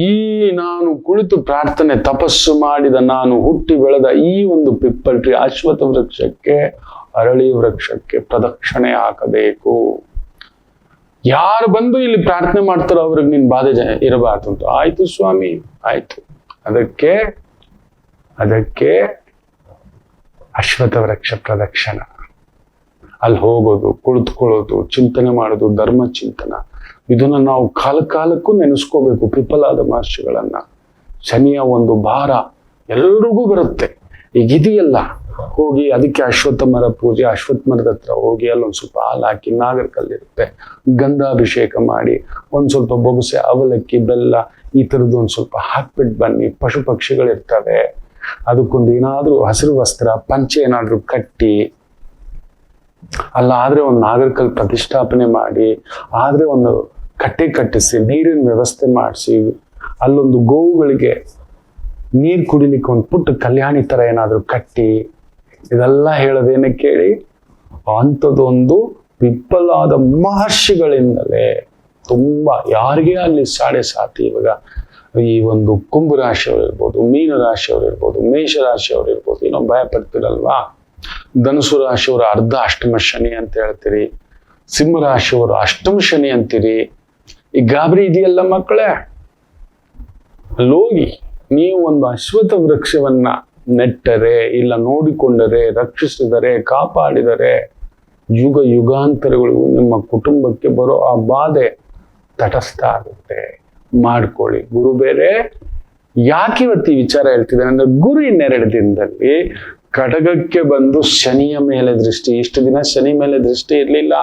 ಈ ನಾನು ಕುಳಿತು ಪ್ರಾರ್ಥನೆ ತಪಸ್ಸು ಮಾಡಿದ, ನಾನು ಹುಟ್ಟಿ ಬೆಳೆದ ಈ ಒಂದು ಪಿಪ್ಪಲ್ ಟ್ರೀ, ಅಶ್ವತ್ಥ ವೃಕ್ಷಕ್ಕೆ, ಅರಳಿ ವೃಕ್ಷಕ್ಕೆ ಪ್ರದಕ್ಷಿಣೆ ಹಾಕಬೇಕು. ಯಾರು ಬಂದು ಇಲ್ಲಿ ಪ್ರಾರ್ಥನೆ ಮಾಡ್ತಾರೋ ಅವ್ರಿಗೆ ನಿನ್ ಬಾಧೆ ಇರಬಾರ್ದು ಅಂತ. ಆಯ್ತು ಸ್ವಾಮಿ, ಆಯ್ತು. ಅದಕ್ಕೆ ಅಶ್ವತ್ಥ ವೃಕ್ಷ ಪ್ರದಕ್ಷಿಣ, ಅಲ್ಲಿ ಹೋಗೋದು, ಕುಳಿತುಕೊಳ್ಳೋದು, ಚಿಂತನೆ ಮಾಡೋದು, ಧರ್ಮ ಚಿಂತನ, ಇದನ್ನ ನಾವು ಕಾಲಕ್ಕೂ ನೆನೆಸ್ಕೋಬೇಕು. ಪಿಪ್ಪಲಾದ ಮಹರ್ಷಿಗಳನ್ನ. ಶನಿಯ ಒಂದು ಭಾರ ಎಲ್ರಿಗೂ ಬರುತ್ತೆ. ಈಗ ಇದೆಯಲ್ಲ, ಹೋಗಿ ಅದಕ್ಕೆ ಅಶ್ವತ್ಥ ಮರ ಪೂಜೆ, ಅಶ್ವತ್ಥ ಮರದ ಹತ್ರ ಹೋಗಿ ಅಲ್ಲೊಂದ್ ಸ್ವಲ್ಪ ಹಾಲು ಹಾಕಿ, ನಾಗರಕಲ್ಲಿರುತ್ತೆ, ಗಂಧಾಭಿಷೇಕ ಮಾಡಿ, ಒಂದ್ ಸ್ವಲ್ಪ ಬೊಗಸೆ, ಅವಲಕ್ಕಿ, ಬೆಲ್ಲ ಈ ತರದ್ದು ಒಂದ್ ಸ್ವಲ್ಪ ಹಾಕ್ಬಿಟ್ಟು ಬನ್ನಿ. ಪಶು ಪಕ್ಷಿಗಳಿರ್ತವೆ, ಅದಕ್ಕೊಂದು ಏನಾದ್ರೂ ಹಸಿರು ವಸ್ತ್ರ, ಪಂಚೆ ಏನಾದ್ರೂ ಕಟ್ಟಿ, ಆದ್ರೆ ಒಂದು ನಾಗರಕಲ್ ಪ್ರತಿಷ್ಠಾಪನೆ ಮಾಡಿ, ಆದ್ರೆ ಒಂದು ಕಟ್ಟೆ ಕಟ್ಟಿಸಿ, ನೀರಿನ ವ್ಯವಸ್ಥೆ ಮಾಡಿಸಿ, ಅಲ್ಲೊಂದು ಗೋವುಗಳಿಗೆ ನೀರು ಕುಡಿಲಿಕ್ಕೆ ಒಂದು ಪುಟ್ಟ ಕಲ್ಯಾಣಿ ತರ ಏನಾದ್ರು ಕಟ್ಟಿ, ಇದೆಲ್ಲ ಹೇಳೋದೇನೆ ಕೇಳಿ, ಅಂಥದ್ದೊಂದು ಪಿಪ್ಪಲಾದ ಮಹರ್ಷಿಗಳಿಂದಲೇ ತುಂಬಾ ಯಾರಿಗೆ ಅಲ್ಲಿ ಸಾಡೆ ಸಾತಿ. ಇವಾಗ ಈ ಒಂದು ಕುಂಭ ರಾಶಿಯವರು ಇರ್ಬೋದು, ಮೀನ ರಾಶಿಯವರು ಇರ್ಬೋದು, ಮೇಷ ರಾಶಿಯವರು ಇರ್ಬೋದು, ಏನೋ ಭಯ ಪಡ್ತಿರಲ್ವಾ. ಧನುಸು ರಾಶಿಯವರು ಅರ್ಧ ಅಷ್ಟಮ ಶನಿ ಅಂತ ಹೇಳ್ತೀರಿ, ಸಿಂಹ ರಾಶಿಯವರು ಅಷ್ಟಮ ಶನಿ ಅಂತೀರಿ. ಈ ಗಾಬರಿ ಇದೆಯಲ್ಲ ಮಕ್ಕಳೇ, ಅಲ್ಲೋಗಿ ನೀವು ಒಂದು ಅಶ್ವತ್ಥ ವೃಕ್ಷವನ್ನ ನೆಟ್ಟರೆ, ಇಲ್ಲ ನೋಡಿಕೊಂಡರೆ, ರಕ್ಷಿಸಿದರೆ, ಕಾಪಾಡಿದರೆ, ಯುಗ ಯುಗಾಂತರಗಳಿಗೂ ನಿಮ್ಮ ಕುಟುಂಬಕ್ಕೆ ಬರೋ ಆ ಬಾಧೆ ತಟಸ್ಥ ಆಗುತ್ತೆ. ಮಾಡ್ಕೊಳ್ಳಿ. ಗುರು ಬೇರೆ. ಯಾಕೆ ಇವತ್ತು ಈ ವಿಚಾರ ಹೇಳ್ತಿದ್ದೇನೆ ಅಂದ್ರೆ, ಗುರು ಇನ್ನೆರಡು ದಿನದಲ್ಲಿ ಕಟಗಕ್ಕೆ ಬಂದು ಶನಿಯ ಮೇಲೆ ದೃಷ್ಟಿ. ಇಷ್ಟು ದಿನ ಶನಿ ಮೇಲೆ ದೃಷ್ಟಿ ಇರ್ಲಿಲ್ಲ.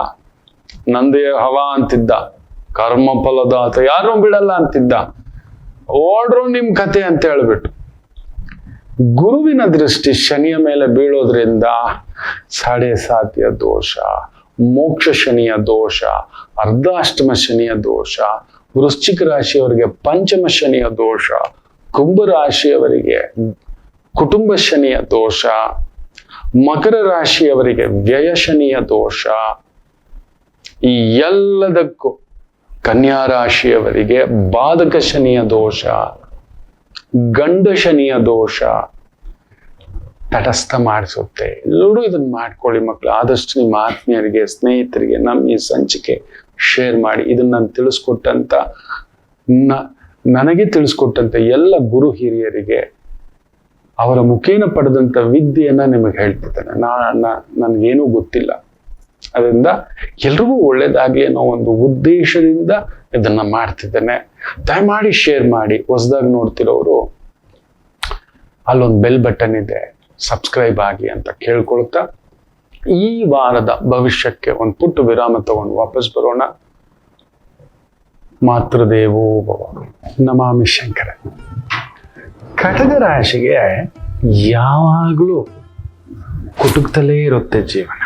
ನಂದೇ ಹವಾ ಅಂತಿದ್ದ, ಕರ್ಮಫಲದಾತ, ಯಾರೂ ಬಿಡಲ್ಲ ಅಂತಿದ್ದ. ಓಡ್ರು ನಿಮ್ ಕತೆ ಅಂತ ಹೇಳ್ಬಿಟ್ಟು ಗುರುವಿನ ದೃಷ್ಟಿ ಶನಿಯ ಮೇಲೆ ಬೀಳೋದ್ರಿಂದ ಸಾಡೆ ಸಾತಿಯ ದೋಷ, ಮೋಕ್ಷ ಶನಿಯ ದೋಷ, ಅರ್ಧಾಷ್ಟಮ ಶನಿಯ ದೋಷ, ವೃಶ್ಚಿಕ ರಾಶಿಯವರಿಗೆ ಪಂಚಮ ಶನಿಯ ದೋಷ, ಕುಂಭ ರಾಶಿಯವರಿಗೆ ಕುಟುಂಬ ಶನಿಯ ದೋಷ, ಮಕರ ರಾಶಿಯವರಿಗೆ ವ್ಯಯ ಶನಿಯ ದೋಷ, ಈ ಎಲ್ಲದಕ್ಕೂ ಕನ್ಯಾ ರಾಶಿಯವರಿಗೆ ಬಾಧಕ ಶನಿಯ ದೋಷ, ಗಂಡ ಶನಿಯ ದೋಷ ತಟಸ್ಥ ಮಾಡಿಸುತ್ತೆ. ಎಲ್ಲರೂ ಇದನ್ನ ಮಾಡ್ಕೊಳ್ಳಿ ಮಕ್ಕಳು. ಆದಷ್ಟು ನಿಮ್ಮ ಆತ್ಮೀಯರಿಗೆ, ಸ್ನೇಹಿತರಿಗೆ ನಮ್ಮ ಈ ಸಂಚಿಕೆ ಶೇರ್ ಮಾಡಿ. ಇದನ್ನ ನಾನು ತಿಳಿಸ್ಕೊಟ್ಟಂತ ನನಗೆ ತಿಳಿಸ್ಕೊಟ್ಟಂತ ಎಲ್ಲ ಗುರು ಹಿರಿಯರಿಗೆ ಅವರ ಮುಖೇನ ಪಡೆದಂತ ವಿದ್ಯೆಯನ್ನ ನಿಮಗೆ ಹೇಳ್ತಿದ್ದೇನೆ. ನನ್ಗೇನೂ ಗೊತ್ತಿಲ್ಲ, ಅದರಿಂದ ಎಲ್ರಿಗೂ ಒಳ್ಳೇದಾಗ್ಲಿ ಅನ್ನೋ ಒಂದು ಉದ್ದೇಶದಿಂದ ಇದನ್ನ ಮಾಡ್ತಿದ್ದೇನೆ. ದಯಮಾಡಿ ಶೇರ್ ಮಾಡಿ. ಹೊಸದಾಗಿ ನೋಡ್ತಿರೋರು ಅಲ್ಲೊಂದು ಬೆಲ್ ಬಟನ್ ಇದೆ, ಸಬ್ಸ್ಕ್ರೈಬ್ ಆಗಿ ಅಂತ ಕೇಳ್ಕೊಳ್ತಾ, ಈ ವಾರದ ಭವಿಷ್ಯಕ್ಕೆ ಒಂದು ಪುಟ್ಟ ವಿರಾಮ ತಗೊಂಡು ವಾಪಸ್ ಬರೋಣ. ಮಾತೃದೇವೋ ಭವ. ನಮಾಮಿ ಶಂಕರ. ಕಟಕ ರಾಶಿಗೆ ಯಾವಾಗಲೂ ಕುಟುಕ್ತಲೇ ಇರುತ್ತೆ ಜೀವನ.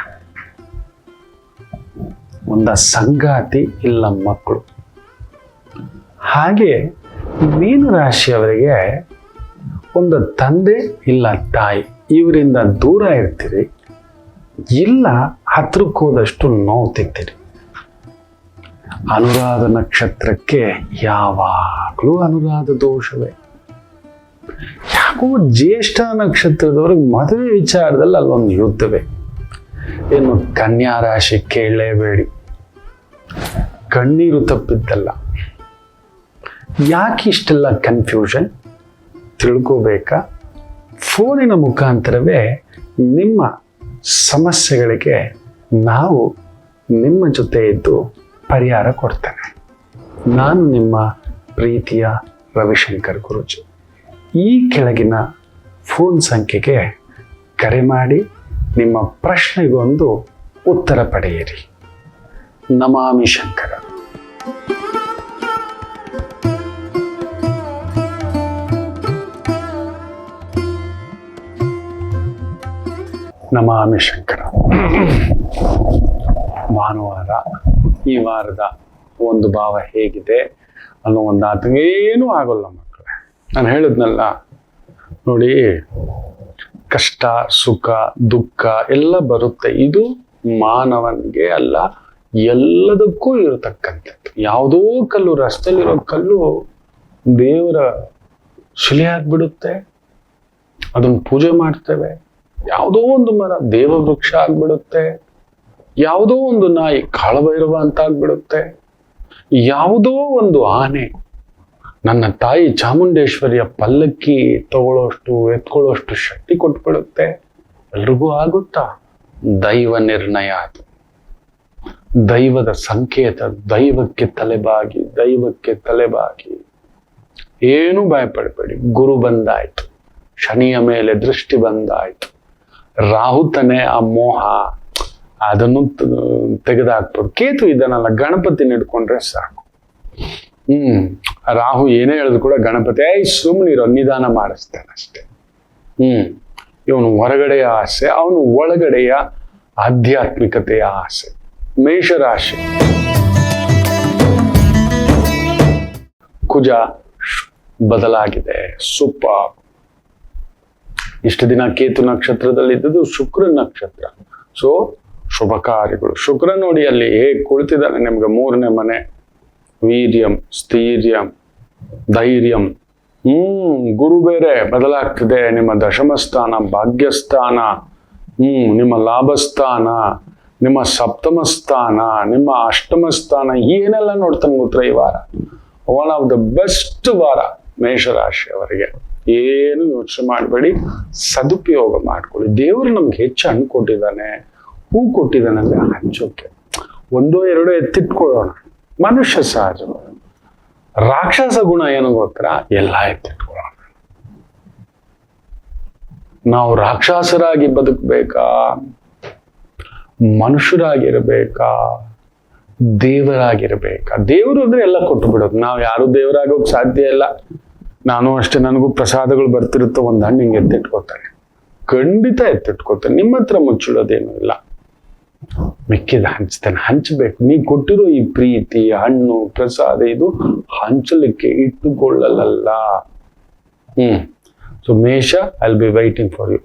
ಒಂದ ಸಂಗಾತಿ ಇಲ್ಲ ಮಕ್ಕಳು. ಹಾಗೆ ಮೀನ ರಾಶಿಯವರಿಗೆ ಒಂದು ತಂದೆ ಇಲ್ಲ ತಾಯಿ, ಇವರಿಂದ ದೂರ ಇರ್ತೀರಿ, ಇಲ್ಲ ಹತ್ರಕ್ಕೆ ಹೋದಷ್ಟು ನೋವು ತಿಂತೀರಿ. ಅನುರಾಧ ನಕ್ಷತ್ರಕ್ಕೆ ಯಾವಾಗಲೂ ಅನುರಾಧ ದೋಷವೇ. ಯಾಕೋ ಜ್ಯೇಷ್ಠ ನಕ್ಷತ್ರದವ್ರಿಗೆ ಮದುವೆ ವಿಚಾರದಲ್ಲಿ ಅಲ್ಲೊಂದು ಯುದ್ಧವೇ. ಏನು ಕನ್ಯಾ ರಾಶಿ ಕೇಳಲೇಬೇಡಿ, ಕಣ್ಣೀರು ತಪ್ಪಿದ್ದಲ್ಲ. ಯಾಕೆ ಇಷ್ಟೆಲ್ಲ ಕನ್ಫ್ಯೂಷನ್ ತಿಳ್ಕೋಬೇಕಾ? ಫೋನಿನ ಮುಖಾಂತರವೇ ನಿಮ್ಮ ಸಮಸ್ಯೆಗಳಿಗೆ ನಾವು ನಿಮ್ಮ ಜೊತೆ ಇದ್ದು ಪರಿಹಾರ ಕೊಡ್ತೇನೆ. ನಾನು ನಿಮ್ಮ ಪ್ರೀತಿಯ ರವಿಶಂಕರ್ ಗುರೂಜಿ. ಈ ಕೆಳಗಿನ ಫೋನ್ ಸಂಖ್ಯೆಗೆ ಕರೆ ಮಾಡಿ ನಿಮ್ಮ ಪ್ರಶ್ನೆಗೊಂದು ಉತ್ತರ ಪಡೆಯಿರಿ. ನಮಾಮಿ ಶಂಕರ. ನಮಾಮಿ ಶಂಕರ. ಭಾನುವಾರ, ಈ ವಾರದ ಒಂದು ಭಾವ ಹೇಗಿದೆ ಅನ್ನೋ ಒಂದು ಆತಂಕೇನೂ ಆಗೋಲ್ಲ ಮಕ್ಕಳೇ. ನಾನು ಹೇಳಿದ್ನಲ್ಲ ನೋಡಿ, ಕಷ್ಟ, ಸುಖ, ದುಃಖ ಎಲ್ಲ ಬರುತ್ತೆ. ಇದು ಮಾನವನಿಗೆ ಅಲ್ಲ, ಎಲ್ಲದಕ್ಕೂ ಇರತಕ್ಕಂಥದ್ದು. ಯಾವುದೋ ಕಲ್ಲು, ರಸ್ತೆಯಲ್ಲಿರೋ ಕಲ್ಲು ದೇವರ ಶಿಲೆ ಆಗ್ಬಿಡುತ್ತೆ, ಅದನ್ನು ಪೂಜೆ ಮಾಡ್ತೇವೆ. ಯಾವುದೋ ಒಂದು ಮರ ದೇವ ವೃಕ್ಷ ಆಗ್ಬಿಡುತ್ತೆ, ಯಾವುದೋ ಒಂದು ನಾಯಿ ಕಾಳಭೈರವ ಅಂತ ಆಗ್ಬಿಡುತ್ತೆ. ಯಾವುದೋ ಒಂದು ಆನೆ ನನ್ನ ತಾಯಿ ಚಾಮುಂಡೇಶ್ವರಿಯ ಪಲ್ಲಕ್ಕಿ ಎತ್ಕೊಳ್ಳೋಷ್ಟು ಶಕ್ತಿ ಕೊಟ್ಬಿಡುತ್ತೆ. ಎಲ್ರಿಗೂ ಆಗುತ್ತಾ? ದೈವ ನಿರ್ಣಯ ಅದು, ದೈವದ ಸಂಕೇತ. ದೈವಕ್ಕೆ ತಲೆಬಾಗಿ ಏನು ಭಯಪಡಬೇಡಿ. ಗುರು ಬಂದಾಯ್ತು, ಶನಿಯ ಮೇಲೆ ದೃಷ್ಟಿ ಬಂದಾಯ್ತು, ರಾಹುತನೇ ಆ ಮೋಹ, ಅದನ್ನು ತೆಗೆದಾಕ್ಬೋದು. ಕೇತು ಇದನ್ನಲ್ಲ, ಗಣಪತಿ ಹಿಡ್ಕೊಂಡ್ರೆ ಸಾಕು. ರಾಹು ಏನೇ ಹೇಳಿದ್ರು ಕೂಡ ಗಣಪತಿ ಸುಮ್ಮನಿರೋ, ನಿಧಾನ ಮಾಡಿಸ್ತಾನೆ ಅಷ್ಟೇ. ಇವನು ಹೊರಗಡೆಯ ಆಸೆ, ಅವನು ಒಳಗಡೆಯ ಆಧ್ಯಾತ್ಮಿಕತೆಯ ಆಸೆ. ಮೇಷರಾಶಿ, ಕುಜ ಬದಲಾಗಿದೆ, ಸೂಪರ್. ಇಷ್ಟು ದಿನ ಕೇತು ನಕ್ಷತ್ರದಲ್ಲಿ ಇದ್ದದ್ದು ಶುಕ್ರ ನಕ್ಷತ್ರ. ಸೊ ಶುಭ ಕಾರ್ಯಗಳು. ಶುಕ್ರ ನೋಡಿ ಅಲ್ಲಿ ಹೇಗೆ ಕುಳಿತಿದ್ದಾನೆ ನಿಮ್ಗೆ 3ನೇ ಮನೆ. ವೀರ್ಯಂ, ಸ್ಥೈರ್ಯಂ, ಧೈರ್ಯಂ. ಗುರು ಬೇರೆ ಬದಲಾಗ್ತಿದೆ. ನಿಮ್ಮ ದಶಮ ಸ್ಥಾನ, ಭಾಗ್ಯಸ್ಥಾನ, ನಿಮ್ಮ ಲಾಭಸ್ಥಾನ, ನಿಮ್ಮ ಸಪ್ತಮ ಸ್ಥಾನ, ನಿಮ್ಮ ಅಷ್ಟಮ ಸ್ಥಾನ, ಏನೆಲ್ಲ ನೋಡ್ತಾನೆ ಗೊತ್ತಾ ಈ ವಾರ. ಒನ್ ಆಫ್ ದ ಬೆಸ್ಟ್ ವಾರ ಮೇಷರಾಶಿಯವರಿಗೆ. ಏನು ಯೋಚನೆ ಮಾಡಬೇಡಿ, ಸದುಪಯೋಗ ಮಾಡ್ಕೊಳ್ಳಿ. ದೇವರು ನಮ್ಗೆ ಹೆಚ್ಚು ಹಣ್ಣು ಕೊಟ್ಟಿದ್ದಾನೆ, ಹೂ ಕೊಟ್ಟಿದ್ದಾನೆ ಅಂದ್ರೆ ಹಂಚೋಕೆ. 1-2 ಎತ್ತಿಟ್ಕೊಳ್ಳೋಣ, ಮನುಷ್ಯ ಸಹಜ. ರಾಕ್ಷಸ ಗುಣ ಏನು ಗೊತ್ತಾ? ಎಲ್ಲ ಎತ್ತಿಟ್ಕೊಳ್ಳೋಣ. ನಾವು ರಾಕ್ಷಸರಾಗಿ ಬದುಕಬೇಕಾ, ಮನುಷ್ಯರಾಗಿರ್ಬೇಕಾ, ದೇವರಾಗಿರ್ಬೇಕಾ? ದೇವರು ಅಂದ್ರೆ ಎಲ್ಲ ಕೊಟ್ಟು ಬಿಡೋದು. ನಾವು ಯಾರು ದೇವರಾಗೋಕ್ ಸಾಧ್ಯ ಇಲ್ಲ. ನಾನು ಅಷ್ಟೇ, ನನಗೂ ಪ್ರಸಾದಗಳು ಬರ್ತಿರುತ್ತೋ, ಒಂದು ಹಣ್ಣು ಹಿಂಗೆ ಎತ್ತಿಟ್ಕೋತಾರೆ, ಖಂಡಿತ ಎತ್ತಿಟ್ಕೋತಾರೆ. ನಿಮ್ಮ ಹತ್ರ ಮುಚ್ಚಿಡೋದೇನು ಇಲ್ಲ, ಮಿಕ್ಕಿದ ಹಂಚ್ತಾನೆ. ಹಂಚಬೇಕು. ನೀವು ಕೊಟ್ಟಿರೋ ಈ ಪ್ರೀತಿ, ಹಣ್ಣು, ಪ್ರಸಾದ ಇದು ಹಂಚಲಿಕ್ಕೆ, ಇಟ್ಟುಕೊಳ್ಳಲ್ಲ. So Mesha, I will be waiting for you.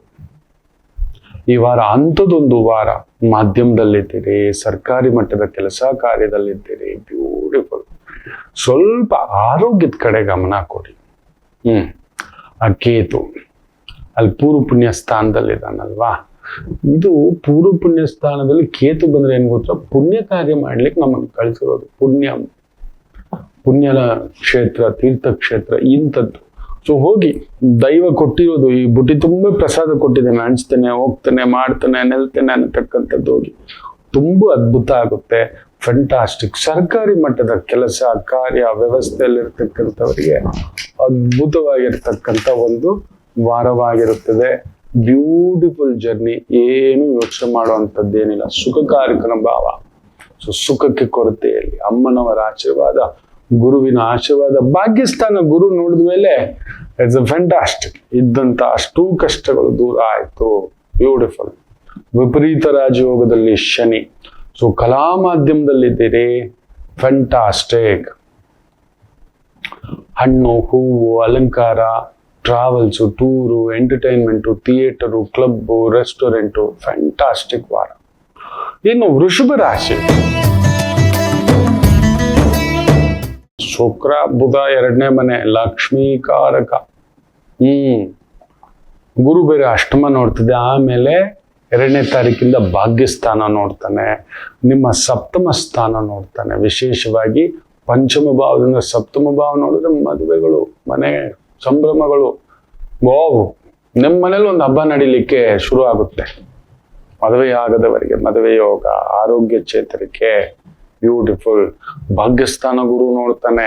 ಈ ವಾರ ಅಂಥದ್ದೊಂದು ವಾರ. ಮಾಧ್ಯಮದಲ್ಲಿದ್ದೀರಿ, ಸರ್ಕಾರಿ ಮಟ್ಟದ ಕೆಲಸ ಕಾರ್ಯದಲ್ಲಿದ್ದೀರಿ, ಬ್ಯೂಟಿಫುಲ್. ಸ್ವಲ್ಪ ಆರೋಗ್ಯದ ಕಡೆ ಗಮನ ಕೊಡಿ. ಆ ಕೇತು ಅಲ್ಲಿ ಪೂರ್ವ ಪುಣ್ಯ ಸ್ಥಾನದಲ್ಲಿದ್ದಾನಲ್ವಾ, ಇದು ಪೂರ್ವ ಪುಣ್ಯ ಸ್ಥಾನದಲ್ಲಿ ಕೇತು ಬಂದ್ರೆ ಏನ್ ಗೊತ್ತಾ? ಪುಣ್ಯ ಕಾರ್ಯ ಮಾಡ್ಲಿಕ್ಕೆ ನಮ್ಮನ್ನು ಕಳಿಸಿರೋದು. ಪುಣ್ಯದ ಕ್ಷೇತ್ರ, ತೀರ್ಥಕ್ಷೇತ್ರ ಇಂಥದ್ದು. ಸೊ ಹೋಗಿ, ದೈವ ಕೊಟ್ಟಿರೋದು ಈ ಬುಟ್ಟಿ ತುಂಬಾ ಪ್ರಸಾದ ಕೊಟ್ಟಿದ್ದೇನೆ, ಹಂಚ್ತೇನೆ, ಹೋಗ್ತೇನೆ, ಮಾಡ್ತೇನೆ, ನೆಲ್ತೇನೆ ಅನ್ನತಕ್ಕಂಥದ್ದು ಹೋಗಿ ತುಂಬಾ ಅದ್ಭುತ ಆಗುತ್ತೆ. ಫ್ಯಾಂಟಾಸ್ಟಿಕ್. ಸರ್ಕಾರಿ ಮಟ್ಟದ ಕೆಲಸ ಕಾರ್ಯ ವ್ಯವಸ್ಥೆಯಲ್ಲಿರ್ತಕ್ಕಂಥವರಿಗೆ ಅದ್ಭುತವಾಗಿರ್ತಕ್ಕಂಥ ಒಂದು ವಾರವಾಗಿರುತ್ತದೆ. Beautiful journey. ಏನು ಯೋಚನೆ ಮಾಡುವಂಥದ್ದೇನಿಲ್ಲ. ಸುಖಕಾರಕನ ಭಾವ. ಸೊ ಸುಖಕ್ಕೆ ಕೊರತೆಯಲ್ಲಿ ಅಮ್ಮನವರ ಆಶೀರ್ವಾದ, ಗುರುವಿನ ಆಶೀರ್ವಾದ, ಭಾಗ್ಯಸ್ಥಾನ ಗುರು ನೋಡಿದ ಮೇಲೆ ಇಟ್ಸ್ ಅ ಫ್ಯಾಂಟಾಸ್ಟಿಕ್. ಇದ್ದಂತ ಅಷ್ಟೂ ಕಷ್ಟಗಳು ದೂರ ಆಯ್ತು. ಬ್ಯೂಟಿಫುಲ್. ವಿಪರೀತ ರಾಜಯೋಗದಲ್ಲಿ ಶನಿ. ಸೊ ಕಲಾ ಮಾಧ್ಯಮದಲ್ಲಿದ್ದೀರಿ, ಫ್ಯಾಂಟಾಸ್ಟಿಕ್. ಹಣ್ಣು, ಹೂವು, ಅಲಂಕಾರ, travels, tour, entertainment, theatre, club, restaurant, fantastic ವಾರ. ಇನ್ನು ವೃಷಭ ರಾಶಿ, ಶುಕ್ರ ಬುಧ 2ನೇ ಮನೆ, ಲಕ್ಷ್ಮೀಕಾರಕ. ಗುರು ಬೇರೆ ಅಷ್ಟಮ ನೋಡ್ತಿದೆ. ಆಮೇಲೆ 2ನೇ ತಾರೀಕಿಂದ ಭಾಗ್ಯಸ್ಥಾನ ನೋಡ್ತಾನೆ, ನಿಮ್ಮ ಸಪ್ತಮ ಸ್ಥಾನ ನೋಡ್ತಾನೆ. ವಿಶೇಷವಾಗಿ ಪಂಚಮ ಭಾವದಿಂದ ಸಪ್ತಮ ಭಾವ ನೋಡಿದ್ರೆ ಮದುವೆಗಳು, ಮನೆ ಸಂಭ್ರಮಗಳು. ನಿಮ್ಮ ಮನೇಲಿ ಒಂದು ಹಬ್ಬ ನಡೀಲಿಕ್ಕೆ ಶುರು ಆಗುತ್ತೆ. ಮದುವೆ ಆಗದವರಿಗೆ ಮದುವೆ ಯೋಗ, ಆರೋಗ್ಯ ಚೇತರಿಕೆ, ಬ್ಯೂಟಿಫುಲ್. ಭಾಗ್ಯಸ್ಥಾನ ಗುರು ನೋಡ್ತಾನೆ.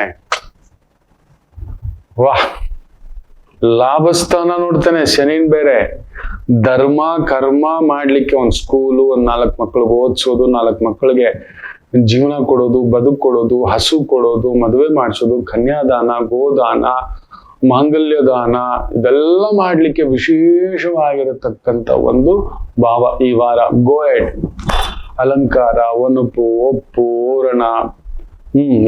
ವಾಹ್. ಲಾಭಸ್ಥಾನ ನೋಡ್ತಾನೆ, ಶನಿನ್ ಬೇರೆ. ಧರ್ಮ ಕರ್ಮ ಮಾಡ್ಲಿಕ್ಕೆ ಒಂದು ಸ್ಕೂಲು, ಒಂದು 4 ಮಕ್ಕಳಿಗೆ ಓದಿಸೋದು, 4 ಮಕ್ಕಳಿಗೆ ಜೀವನ ಕೊಡೋದು, ಬದುಕು ಕೊಡೋದು, ಹಸು ಕೊಡೋದು, ಮದುವೆ ಮಾಡಿಸೋದು, ಕನ್ಯಾದಾನ, ಗೋದಾನ, ಮಾಂಗಲ್ಯ ದಾನ, ಇದೆಲ್ಲ ಮಾಡ್ಲಿಕ್ಕೆ ವಿಶೇಷವಾಗಿರತಕ್ಕಂಥ ಒಂದು ಭಾವ ಈ ವಾರ. ಗೋಯೆಡ್. ಅಲಂಕಾರ, ಒನಪು, ಒಪ್ಪು, ಓರಣ,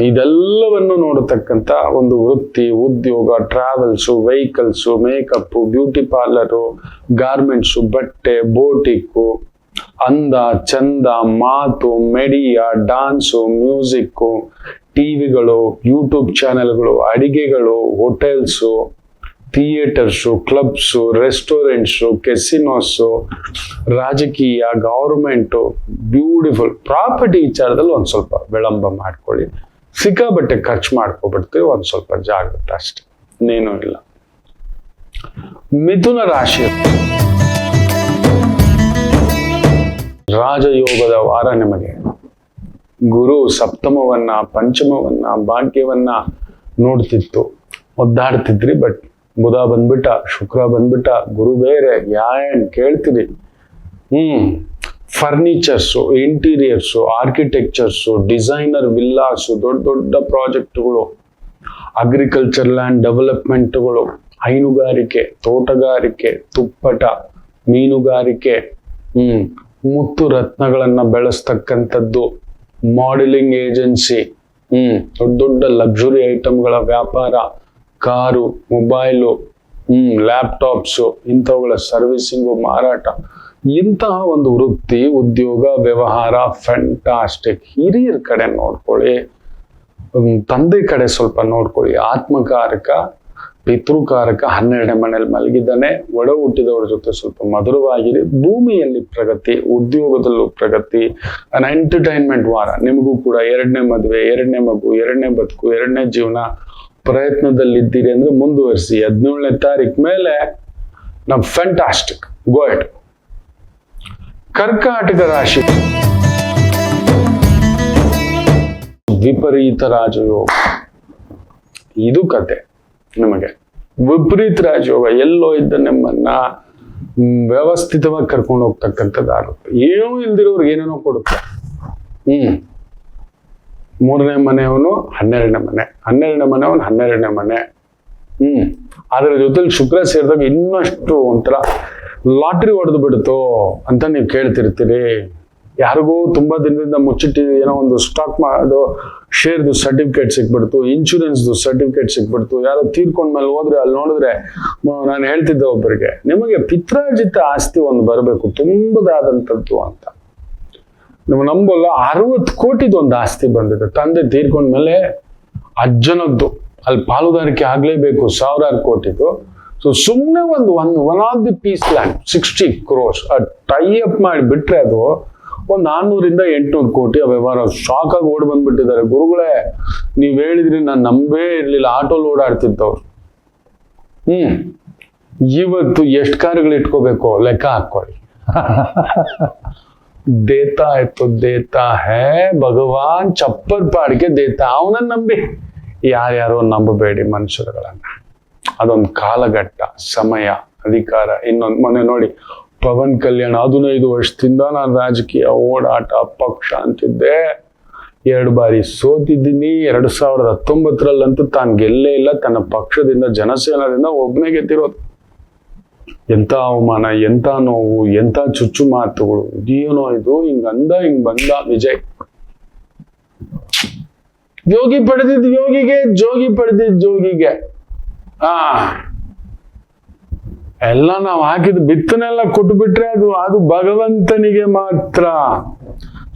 ಇದೆಲ್ಲವನ್ನು ನೋಡತಕ್ಕಂಥ ಒಂದು ವೃತ್ತಿ, ಉದ್ಯೋಗ, travels, vehicles, makeup, beauty parlour, garments, ಬಟ್ಟೆ, ಬೋಟಿಕ್ಕು, ಅಂದ ಚಂದ, ಮಾತು, ಮೆಡಿಯಾ, ಡಾನ್ಸು, ಮ್ಯೂಸಿಕ್ಕು, ಟಿವಿಗಳು, ಯೂಟ್ಯೂಬ್ ಚಾನೆಲ್ಗಳು, ಅಡಿಗೆಗಳು, ಹೋಟೆಲ್ಸು, ಥಿಯೇಟರ್ಸು, ಕ್ಲಬ್ಸು, ರೆಸ್ಟೋರೆಂಟ್ಸು, ಕೆಸಿನೋಸು, ರಾಜಕೀಯ, ಗೌರ್ಮೆಂಟು, ಬ್ಯೂಟಿಫುಲ್. ಪ್ರಾಪರ್ಟಿ ವಿಚಾರದಲ್ಲಿ ಒಂದು ಸ್ವಲ್ಪ ವಿಳಂಬ ಮಾಡ್ಕೊಳ್ಳಿ. ಸಿಕ್ಕಾಬಟ್ಟೆ ಖರ್ಚು ಮಾಡ್ಕೊಬಿಡ್ತೀವಿ, ಒಂದ್ ಸ್ವಲ್ಪ ಜಾಗ್ರತೆ ಅಷ್ಟೆ, ಇನ್ನೇನು ಇಲ್ಲ. ಮಿಥುನ ರಾಶಿ ರಾಜಯೋಗದ ವಾರ ನಿಮಗೆ. ಗುರು ಸಪ್ತಮವನ್ನ ಪಂಚಮವನ್ನ ಭಾಗ್ಯವನ್ನ ನೋಡ್ತಿತ್ತು, ಒದ್ದಾಡ್ತಿದ್ರಿ. ಬಟ್ ಬುಧ ಬಂದ್ಬಿಟ್ಟ, ಶುಕ್ರ ಬಂದ್ಬಿಟ್ಟ, ಗುರು ಬೇರೆ, ಏನ್ ಕೇಳ್ತೀರಿ. ಫರ್ನಿಚರ್ಸು, ಇಂಟೀರಿಯರ್ಸು, ಆರ್ಕಿಟೆಕ್ಚರ್ಸು, ಡಿಸೈನರ್ ವಿಲ್ಲಾಸು, ದೊಡ್ಡ ದೊಡ್ಡ ಪ್ರಾಜೆಕ್ಟ್ಗಳು, ಅಗ್ರಿಕಲ್ಚರ್ ಲ್ಯಾಂಡ್ ಡೆವಲಪ್ಮೆಂಟ್ಗಳು, ಹೈನುಗಾರಿಕೆ, ತೋಟಗಾರಿಕೆ, ತುಪ್ಪಟ, ಮೀನುಗಾರಿಕೆ, ಮುತ್ತು ರತ್ನಗಳನ್ನ ಬೆಳೆಸ್ತಕ್ಕಂಥದ್ದು, ಮಾಡೆಲಿಂಗ್ ಏಜೆನ್ಸಿ, ದೊಡ್ಡ ದೊಡ್ಡ ಲಕ್ಸುರಿ ಐಟಮ್ಗಳ ವ್ಯಾಪಾರ, ಕಾರು, ಮೊಬೈಲು, ಲ್ಯಾಪ್ಟಾಪ್ಸು, ಇಂಥವುಗಳ ಸರ್ವಿಸಿಂಗು, ಮಾರಾಟ, ಇಂತಹ ಒಂದು ವೃತ್ತಿ, ಉದ್ಯೋಗ, ವ್ಯವಹಾರ ಫ್ಯಾಂಟಾಸ್ಟಿಕ್. ಹಿರಿಯರ ಕಡೆ ನೋಡ್ಕೊಳ್ಳಿ, ತಂದೆ ಕಡೆ ಸ್ವಲ್ಪ ನೋಡ್ಕೊಳ್ಳಿ. ಆತ್ಮಕಾರಕ, ಪಿತೃಕಾರಕ 12ನೇ ಮನೇಲಿ ಮಲಗಿದ್ದಾನೆ. ಒಡ ಹುಟ್ಟಿದವರ ಜೊತೆ ಸ್ವಲ್ಪ ಮಧುರವಾಗಿರಿ. ಭೂಮಿಯಲ್ಲಿ ಪ್ರಗತಿ, ಉದ್ಯೋಗದಲ್ಲೂ ಪ್ರಗತಿ. ಎಂಟರ್ಟೈನ್ಮೆಂಟ್ ವಾರ ನಿಮಗೂ ಕೂಡ. 2ನೇ ಮದುವೆ, 2ನೇ ಮಗು, 2ನೇ ಬದುಕು, 2ನೇ ಜೀವನ ಪ್ರಯತ್ನದಲ್ಲಿದ್ದೀರಿ ಅಂದ್ರೆ ಮುಂದುವರಿಸಿ. 17ನೇ ತಾರೀಕು ಮೇಲೆ ನಾವು ಫ್ಯಾಂಟಾಸ್ಟಿಕ್. ಗೋ ಹೆಡ್. ಕರ್ಕಾಟಕ ರಾಶಿ ವಿಪರೀತ ರಾಜಯೋಗ. ಇದು ಕತೆ ನಿಮಗೆ. ವಿಪರೀತ ರಾಜಯೋಗ ಎಲ್ಲೋ ಇದ್ದ ನಿಮ್ಮನ್ನ ವ್ಯವಸ್ಥಿತವಾಗಿ ಕರ್ಕೊಂಡು ಹೋಗ್ತಕ್ಕಂಥದ್ದಾಗುತ್ತೆ. ಏನೂ ಇಲ್ದಿರೋರ್ಗೆ ಏನೇನೋ ಕೊಡುತ್ತೆ. 3ನೇ ಮನೆಯವನು 12ನೇ ಮನೆ, 12ನೇ ಮನೆಯವನು 12ನೇ ಮನೆ. ಅದ್ರ ಜೊತೆಲಿ ಶುಕ್ರ ಸೇರಿದಾಗ ಇನ್ನಷ್ಟು ಒಂಥರ ಲಾಟ್ರಿ ಹೊಡೆದು ಬಿಡುತ್ತೋ ಅಂತ ನೀವು ಕೇಳ್ತಿರ್ತೀರಿ. ಯಾರಿಗೂ ತುಂಬಾ ದಿನದಿಂದ ಮುಚ್ಚಿಟ್ಟು ಏನೋ ಒಂದು ಸ್ಟಾಕ್ ಅದು ಶೇರ್ದು ಸರ್ಟಿಫಿಕೇಟ್ ಸಿಕ್ಬಿಡ್ತು, ಇನ್ಶೂರೆನ್ಸ್ದು ಸರ್ಟಿಫಿಕೇಟ್ ಸಿಕ್ಬಿಡ್ತು, ಯಾರೋ ತೀರ್ಕೊಂಡ್ಮೇಲೆ ಹೋದ್ರೆ ಅಲ್ಲಿ ನೋಡಿದ್ರೆ, ನಾನು ಹೇಳ್ತಿದ್ದೆ ಒಬ್ಬರಿಗೆ, ನಿಮಗೆ ಪಿತ್ರಾರ್ಜಿತ ಆಸ್ತಿ ಒಂದು ಬರಬೇಕು ತುಂಬದಾದಂಥದ್ದು ಅಂತ. ನೀವು ನಂಬಲ್ಲ, 60 ಕೋಟಿದು ಒಂದು ಆಸ್ತಿ ಬಂದಿದೆ. ತಂದೆ ತೀರ್ಕೊಂಡ್ಮೇಲೆ ಅಜ್ಜನದ್ದು ಅಲ್ಲಿ ಪಾಲುದಾರಿಕೆ ಆಗ್ಲೇಬೇಕು, 1000 ಕೋಟಿದು. ಸೊ ಸುಮ್ಮನೆ one of the piece land 60 crores tie up ಮಾಡಿ ಬಿಟ್ರೆ ಅದು ಒಂದು 400 - 800 ಕೋಟಿ ವ್ಯವಹಾರ. ಶಾಕ್ ಆಗಿ ಓಡ್ ಬಂದ್ಬಿಟ್ಟಿದ್ದಾರೆ. ಗುರುಗಳೇ, ನೀವ್ ಹೇಳಿದ್ರಿ, ನಾನು ನಂಬೇ ಇರ್ಲಿಲ್ಲ. ಆಟೋಲ್ ಓಡಾಡ್ತಿದ್ದವ್ರು. ಇವತ್ತು ಎಷ್ಟು ಕಾರ್ಗಳು ಇಟ್ಕೋಬೇಕು ಲೆಕ್ಕ ಹಾಕೊಳ್ಳಿ. ದೇತಾ ಇತ್ತು ದೇತಾ ಹೇ ಭಗವಾನ್, ಚಪ್ಪರ್ ಪಾಡಿಗೆ ದೇತಾ. ಅವನನ್ನ ನಂಬಿ ಯಾರ್ಯಾರೋ ನಂಬಬೇಡಿ ಮನುಷ್ಯರುಗಳನ್ನ. ಅದೊಂದು ಕಾಲಘಟ್ಟ, ಸಮಯ, ಅಧಿಕಾರ. ಇನ್ನೊಂದು ಮೊನ್ನೆ ನೋಡಿ ಪವನ್ ಕಲ್ಯಾಣ್ 15 ವರ್ಷದಿಂದ ನಾನು ರಾಜಕೀಯ ಓಡಾಟ ಪಕ್ಷ ಅಂತಿದ್ದೆ, 2 ಬಾರಿ ಸೋತಿದ್ದೀನಿ. 2019ರಲ್ಲಂತೂ ತಾನು ಗೆಲ್ಲೇ ಇಲ್ಲ. ತನ್ನ ಪಕ್ಷದಿಂದ, ಜನಸೇನಾದಿಂದ ಒಬ್ಬನೇ ಗೆದ್ದಿರೋದು. ಎಂತ ಅವಮಾನ, ಎಂತ ನೋವು, ಎಂತ ಚುಚ್ಚು ಮಾತುಗಳು. ಇದೇನೋ ಇದು, ಹಿಂಗಂದ ಹಿಂಗ್ ಬಂದ ವಿಜಯ್. ಯೋಗಿ ಪಡೆದಿದ್ದು ಯೋಗಿಗೆ, ಜೋಗಿ ಪಡೆದಿದ್ದು ಜೋಗಿಗೆ. ಎಲ್ಲ ನಾವು ಹಾಕಿದ ಬಿತ್ತನೆಲ್ಲ ಕೊಟ್ಟು ಬಿಟ್ರೆ ಅದು ಭಗವಂತನಿಗೆ ಮಾತ್ರ.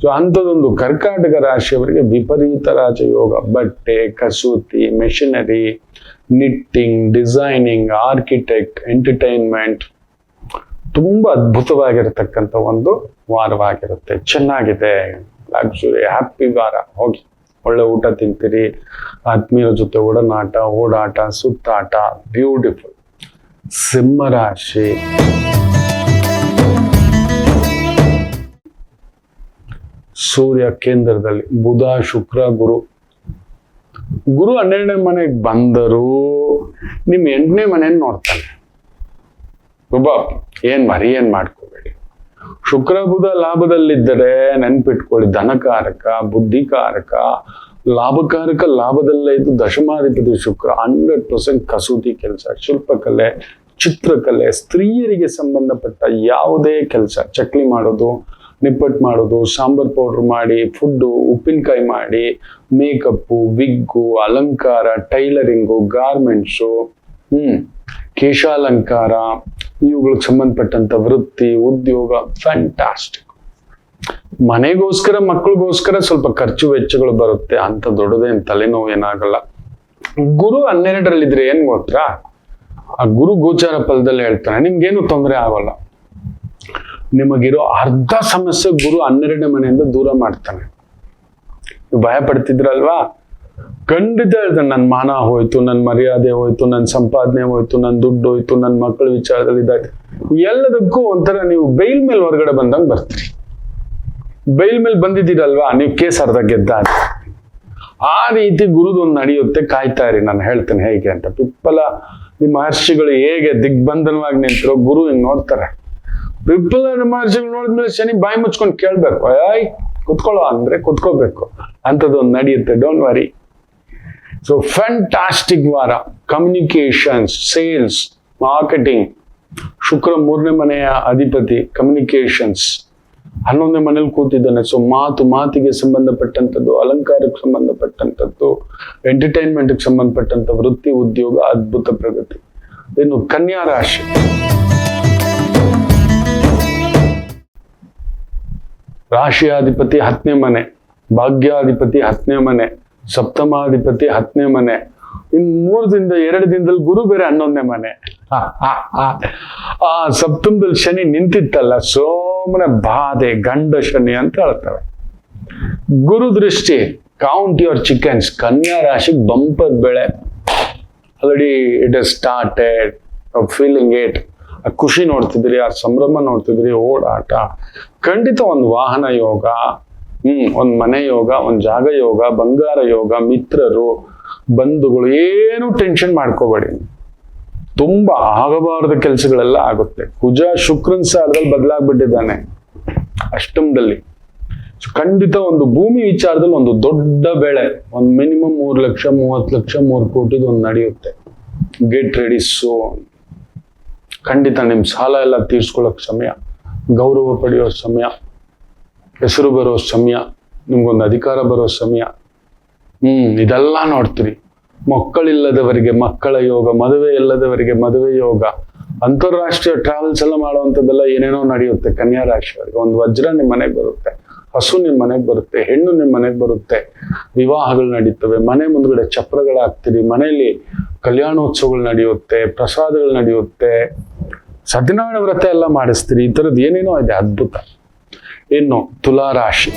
ಸೊ ಅಂಥದ್ದೊಂದು ಕರ್ಕಾಟಕ ರಾಶಿಯವರಿಗೆ ವಿಪರೀತ ರಾಜಯೋಗ. ಬಟ್ಟೆ, ಕಸೂತಿ, machinery, knitting, designing, architect, entertainment, ತುಂಬಾ ಅದ್ಭುತವಾಗಿರತಕ್ಕಂಥ ಒಂದು ವಾರವಾಗಿರುತ್ತೆ. ಚೆನ್ನಾಗಿದೆ, ಲಕ್ಸುರಿ, ಹ್ಯಾಪಿ ವಾರ. ಹೋಗಿ ಒಳ್ಳೆ ಊಟ ತಿಂತೀರಿ, ಆತ್ಮೀಯರ ಜೊತೆ ಒಡನಾಟ, ಓಡಾಟ, ಸುತ್ತಾಟ, ಬ್ಯೂಟಿಫುಲ್. ಸಿಂಹರಾಶಿ ಸೂರ್ಯ ಕೇಂದ್ರದಲ್ಲಿ, ಬುಧ, ಶುಕ್ರ, ಗುರು 12ನೇ ಮನೆಗೆ ಬಂದರೂ ನಿಮ್ 8ನೇ ಮನೆಯನ್ನು ನೋಡ್ತಾನೆ. ಏನ್ ಮಾಡ್ಕೋಬೇಡಿ. ಶುಕ್ರ ಬುಧ ಲಾಭದಲ್ಲಿದ್ದರೆ ನೆನ್ಪಿಟ್ಕೊಳ್ಳಿ, ಧನಕಾರಕ, ಬುದ್ಧಿಕಾರಕ, ಲಾಭಕಾರಕ. ಲಾಭದಲ್ಲೇ ಇದ್ದು ದಶಮಾಧಿಪತಿ ಶುಕ್ರ. 100% ಕಸೂತಿ ಕೆಲಸ, ಶಿಲ್ಪಕಲೆ, ಚಿತ್ರಕಲೆ, ಸ್ತ್ರೀಯರಿಗೆ ಸಂಬಂಧಪಟ್ಟ ಯಾವುದೇ ಕೆಲಸ, ಚಕ್ಲಿ ಮಾಡೋದು, ನಿಪ್ಪಟ್ಟು ಮಾಡೋದು, ಸಾಂಬಾರ್ ಪೌಡರ್ ಮಾಡಿ, ಫುಡ್ಡು, ಉಪ್ಪಿನಕಾಯಿ ಮಾಡಿ, ಮೇಕಪ್ಪು, ವಿಗ್ಗು, ಅಲಂಕಾರ, ಟೈಲರಿಂಗು, ಗಾರ್ಮೆಂಟ್ಸು, ಕೇಶಾಲಂಕಾರ, ಇವುಗಳಿಗೆ ಸಂಬಂಧಪಟ್ಟಂತ ವೃತ್ತಿ, ಉದ್ಯೋಗ ಫ್ಯಾಂಟಾಸ್ಟಿಕ್. ಮನೆಗೋಸ್ಕರ, ಮಕ್ಕಳಿಗೋಸ್ಕರ ಸ್ವಲ್ಪ ಖರ್ಚು ವೆಚ್ಚಗಳು ಬರುತ್ತೆ. ಅಂತ ದೊಡ್ಡದೇನು ತಲೆನೋವು ಏನಾಗಲ್ಲ. ಗುರು 12ರಲ್ಲಿದ್ರೆ ಏನ್ ಗೊತ್ತಾ, ಆ ಗುರು ಗೋಚಾರ ಫಲದಲ್ಲಿ ಹೇಳ್ತಾನೆ, ನಿಮ್ಗೇನು ತೊಂದರೆ ಆಗೋಲ್ಲ. ನಿಮಗಿರೋ ಅರ್ಧ ಸಮಸ್ಯೆ ಗುರು 12ನೇ ಮನೆಯಿಂದ ದೂರ ಮಾಡ್ತಾನೆ. ನೀವು ಭಯ ಪಡ್ತಿದ್ರಲ್ವಾ, ಖಂಡಿತ ಹೇಳ್ತಾನೆ, ನನ್ನ ಮಾನ ಹೋಯ್ತು, ನನ್ನ ಮರ್ಯಾದೆ ಹೋಯ್ತು, ನನ್ನ ಸಂಪಾದನೆ ಹೋಯ್ತು, ನನ್ನ ದುಡ್ಡು ಹೋಯ್ತು, ನನ್ನ ಮಕ್ಕಳ ವಿಚಾರದಲ್ಲಿ ಇದಾಯ್ತು. ಎಲ್ಲದಕ್ಕೂ ಒಂಥರ ನೀವು ಬೈಲ್ ಮೇಲೆ ಹೊರಗಡೆ ಬಂದಂಗೆ ಬರ್ತೀರಿ. ಬೈಲ್ ಮೇಲೆ ಬಂದಿದ್ದೀರಲ್ವಾ, ನೀವು ಕೇಸ್ ಅರ್ಧ ಗೆದ್ದ. ಆ ರೀತಿ ಗುರುದೊಂದು ನಡೆಯುತ್ತೆ, ಕಾಯ್ತಾ ಇರಿ, ನಾನು ಹೇಳ್ತೇನೆ ಹೇಗೆ ಅಂತ. ಪಿಪ್ಪಲ ನಿಮ್ಮ ಮಹರ್ಷಿಗಳು ಹೇಗೆ ದಿಗ್ಬಂಧನವಾಗಿ ನಿಂತಿರೋ ಗುರು ಹಿಂಗ್ ನೋಡ್ತಾರೆ. ಪಿಪ್ಪಲ ಮಹರ್ಷಿಗಳು ನೋಡಿದ್ಮೇಲೆ ಶನಿ ಬಾಯಿ ಮುಚ್ಕೊಂಡು ಕೇಳ್ಬೇಕು, ಅಯ್ಯ ಕುತ್ಕೊಳ್ಳೋ ಅಂದ್ರೆ ಕುತ್ಕೋಬೇಕು. ಅಂಥದ್ದೊಂದು ನಡೆಯುತ್ತೆ, ಡೋಂಟ್ ವರಿ. ಸೊ ಫ್ಯಾಂಟಾಸ್ಟಿಕ್ ವಾರ. Communications, sales, marketing. ಶುಕ್ರ 3ನೇ ಮನೆಯ ಅಧಿಪತಿ, ಕಮ್ಯುನಿಕೇಶನ್ಸ್. 11ನೇ ಮನೇಲಿ ಕೂತಿದ್ದಾನೆ. ಸೊ ಮಾತಿಗೆ ಸಂಬಂಧಪಟ್ಟಂಥದ್ದು, ಅಲಂಕಾರಕ್ಕೆ ಸಂಬಂಧಪಟ್ಟಂಥದ್ದು, ಎಂಟರ್ಟೈನ್ಮೆಂಟ್ಗೆ ಸಂಬಂಧಪಟ್ಟಂಥ ವೃತ್ತಿ, ಉದ್ಯೋಗ, ಅದ್ಭುತ ಪ್ರಗತಿ. ಇನ್ನು ಕನ್ಯಾ ರಾಶಿ. ರಾಶಿಯಾಧಿಪತಿ 10ನೇ ಮನೆ, ಭಾಗ್ಯಾಧಿಪತಿ 10ನೇ ಮನೆ, ಸಪ್ತಮಾಧಿಪತಿ 10ನೇ ಮನೆ. ಇನ್ನು 2 ದಿನದಲ್ಲಿ ಗುರು ಬೇರೆ 11ನೇ ಮನೆ. ಆ ಸಪ್ತಮದಲ್ಲಿ ಶನಿ ನಿಂತಿತ್ತಲ್ಲ, ಸೋಮನ ಬಾಧೆ, ಗಂಡ ಶನಿ ಅಂತ ಹೇಳ್ತಾರೆ. ಗುರು ದೃಷ್ಟಿ, ಕೌಂಟ್ ಯುವರ್ ಚಿಕನ್ಸ್. ಕನ್ಯಾ ರಾಶಿಗೆ ಬಂಪರ್ ಬೆಳೆ. Already it has started feeling it. ಆ ಖುಷಿ ನೋಡ್ತಿದ್ರಿ, ಆ ಸಂಭ್ರಮ ನೋಡ್ತಿದ್ರಿ, ಓಡಾಟ. ಖಂಡಿತ ಒಂದು ವಾಹನ ಯೋಗ, ಒಂದು ಮನೆ ಯೋಗ, ಒಂದು ಜಾಗ ಯೋಗ, ಬಂಗಾರ ಯೋಗ, ಮಿತ್ರರು, ಬಂಧುಗಳು. ಏನು ಟೆನ್ಷನ್ ಮಾಡ್ಕೋಬೇಡಿ. ತುಂಬಾ ಆಗಬಾರದ ಕೆಲಸಗಳೆಲ್ಲ ಆಗುತ್ತೆ. ಕುಜ ಶುಕ್ರನ್ ಸಾರದಲ್ಲಿ ಬದಲಾಗ್ಬಿಟ್ಟಿದ್ದಾನೆ ಅಷ್ಟಮದಲ್ಲಿ. ಖಂಡಿತ ಒಂದು ಭೂಮಿ ವಿಚಾರದಲ್ಲಿ ಒಂದು ದೊಡ್ಡ ಬೆಳೆ, ಒಂದು ಮಿನಿಮಮ್ 3 ಲಕ್ಷ 30 ಲಕ್ಷ 3 ಕೋಟಿದು ಒಂದು ನಡೆಯುತ್ತೆ. ಗೆಟ್ ರೆಡಿ ಸೋನ್. ಖಂಡಿತ ನಿಮ್ ಸಾಲ ಎಲ್ಲ ತೀರ್ಸ್ಕೊಳ್ಳೋಕ್ ಸಮಯ, ಗೌರವ ಪಡೆಯೋ ಸಮಯ, ಹೆಸರು ಬರೋ ಸಮಯ, ನಿಮ್ಗೊಂದು ಅಧಿಕಾರ ಬರೋ ಸಮಯ. ಇದೆಲ್ಲ ನೋಡ್ತೀರಿ. ಮಕ್ಕಳಿಲ್ಲದವರಿಗೆ ಮಕ್ಕಳ ಯೋಗ, ಮದುವೆ ಇಲ್ಲದವರಿಗೆ ಮದುವೆ ಯೋಗ, ಅಂತಾರಾಷ್ಟ್ರೀಯ ಟ್ರಾವೆಲ್ಸ್ ಎಲ್ಲ ಮಾಡುವಂಥದ್ದೆಲ್ಲ ಏನೇನೋ ನಡೆಯುತ್ತೆ ಕನ್ಯಾ ರಾಶಿಯವರಿಗೆ. ಒಂದು ವಜ್ರ ನಿಮ್ಮ ಮನೆಗೆ ಬರುತ್ತೆ, ಹಸು ನಿಮ್ಮ ಮನೆಗೆ ಬರುತ್ತೆ, ಹೆಣ್ಣು ನಿಮ್ಮ ಮನೆಗೆ ಬರುತ್ತೆ, ವಿವಾಹಗಳು ನಡೀತವೆ, ಮನೆ ಮುಂದ್ಗಡೆ ಚಪ್ರಗಳಾಗ್ತೀರಿ, ಮನೆಯಲ್ಲಿ ಕಲ್ಯಾಣೋತ್ಸವಗಳು ನಡೆಯುತ್ತೆ, ಪ್ರಸಾದಗಳು ನಡೆಯುತ್ತೆ, ಸತ್ಯನಾರಾಯಣ ವ್ರತ ಎಲ್ಲ ಮಾಡಿಸ್ತೀರಿ. ಈ ಥರದ್ದು ಏನೇನೋ ಇದೆ, ಅದ್ಭುತ. ಇನ್ನು ತುಲಾ ರಾಶಿ.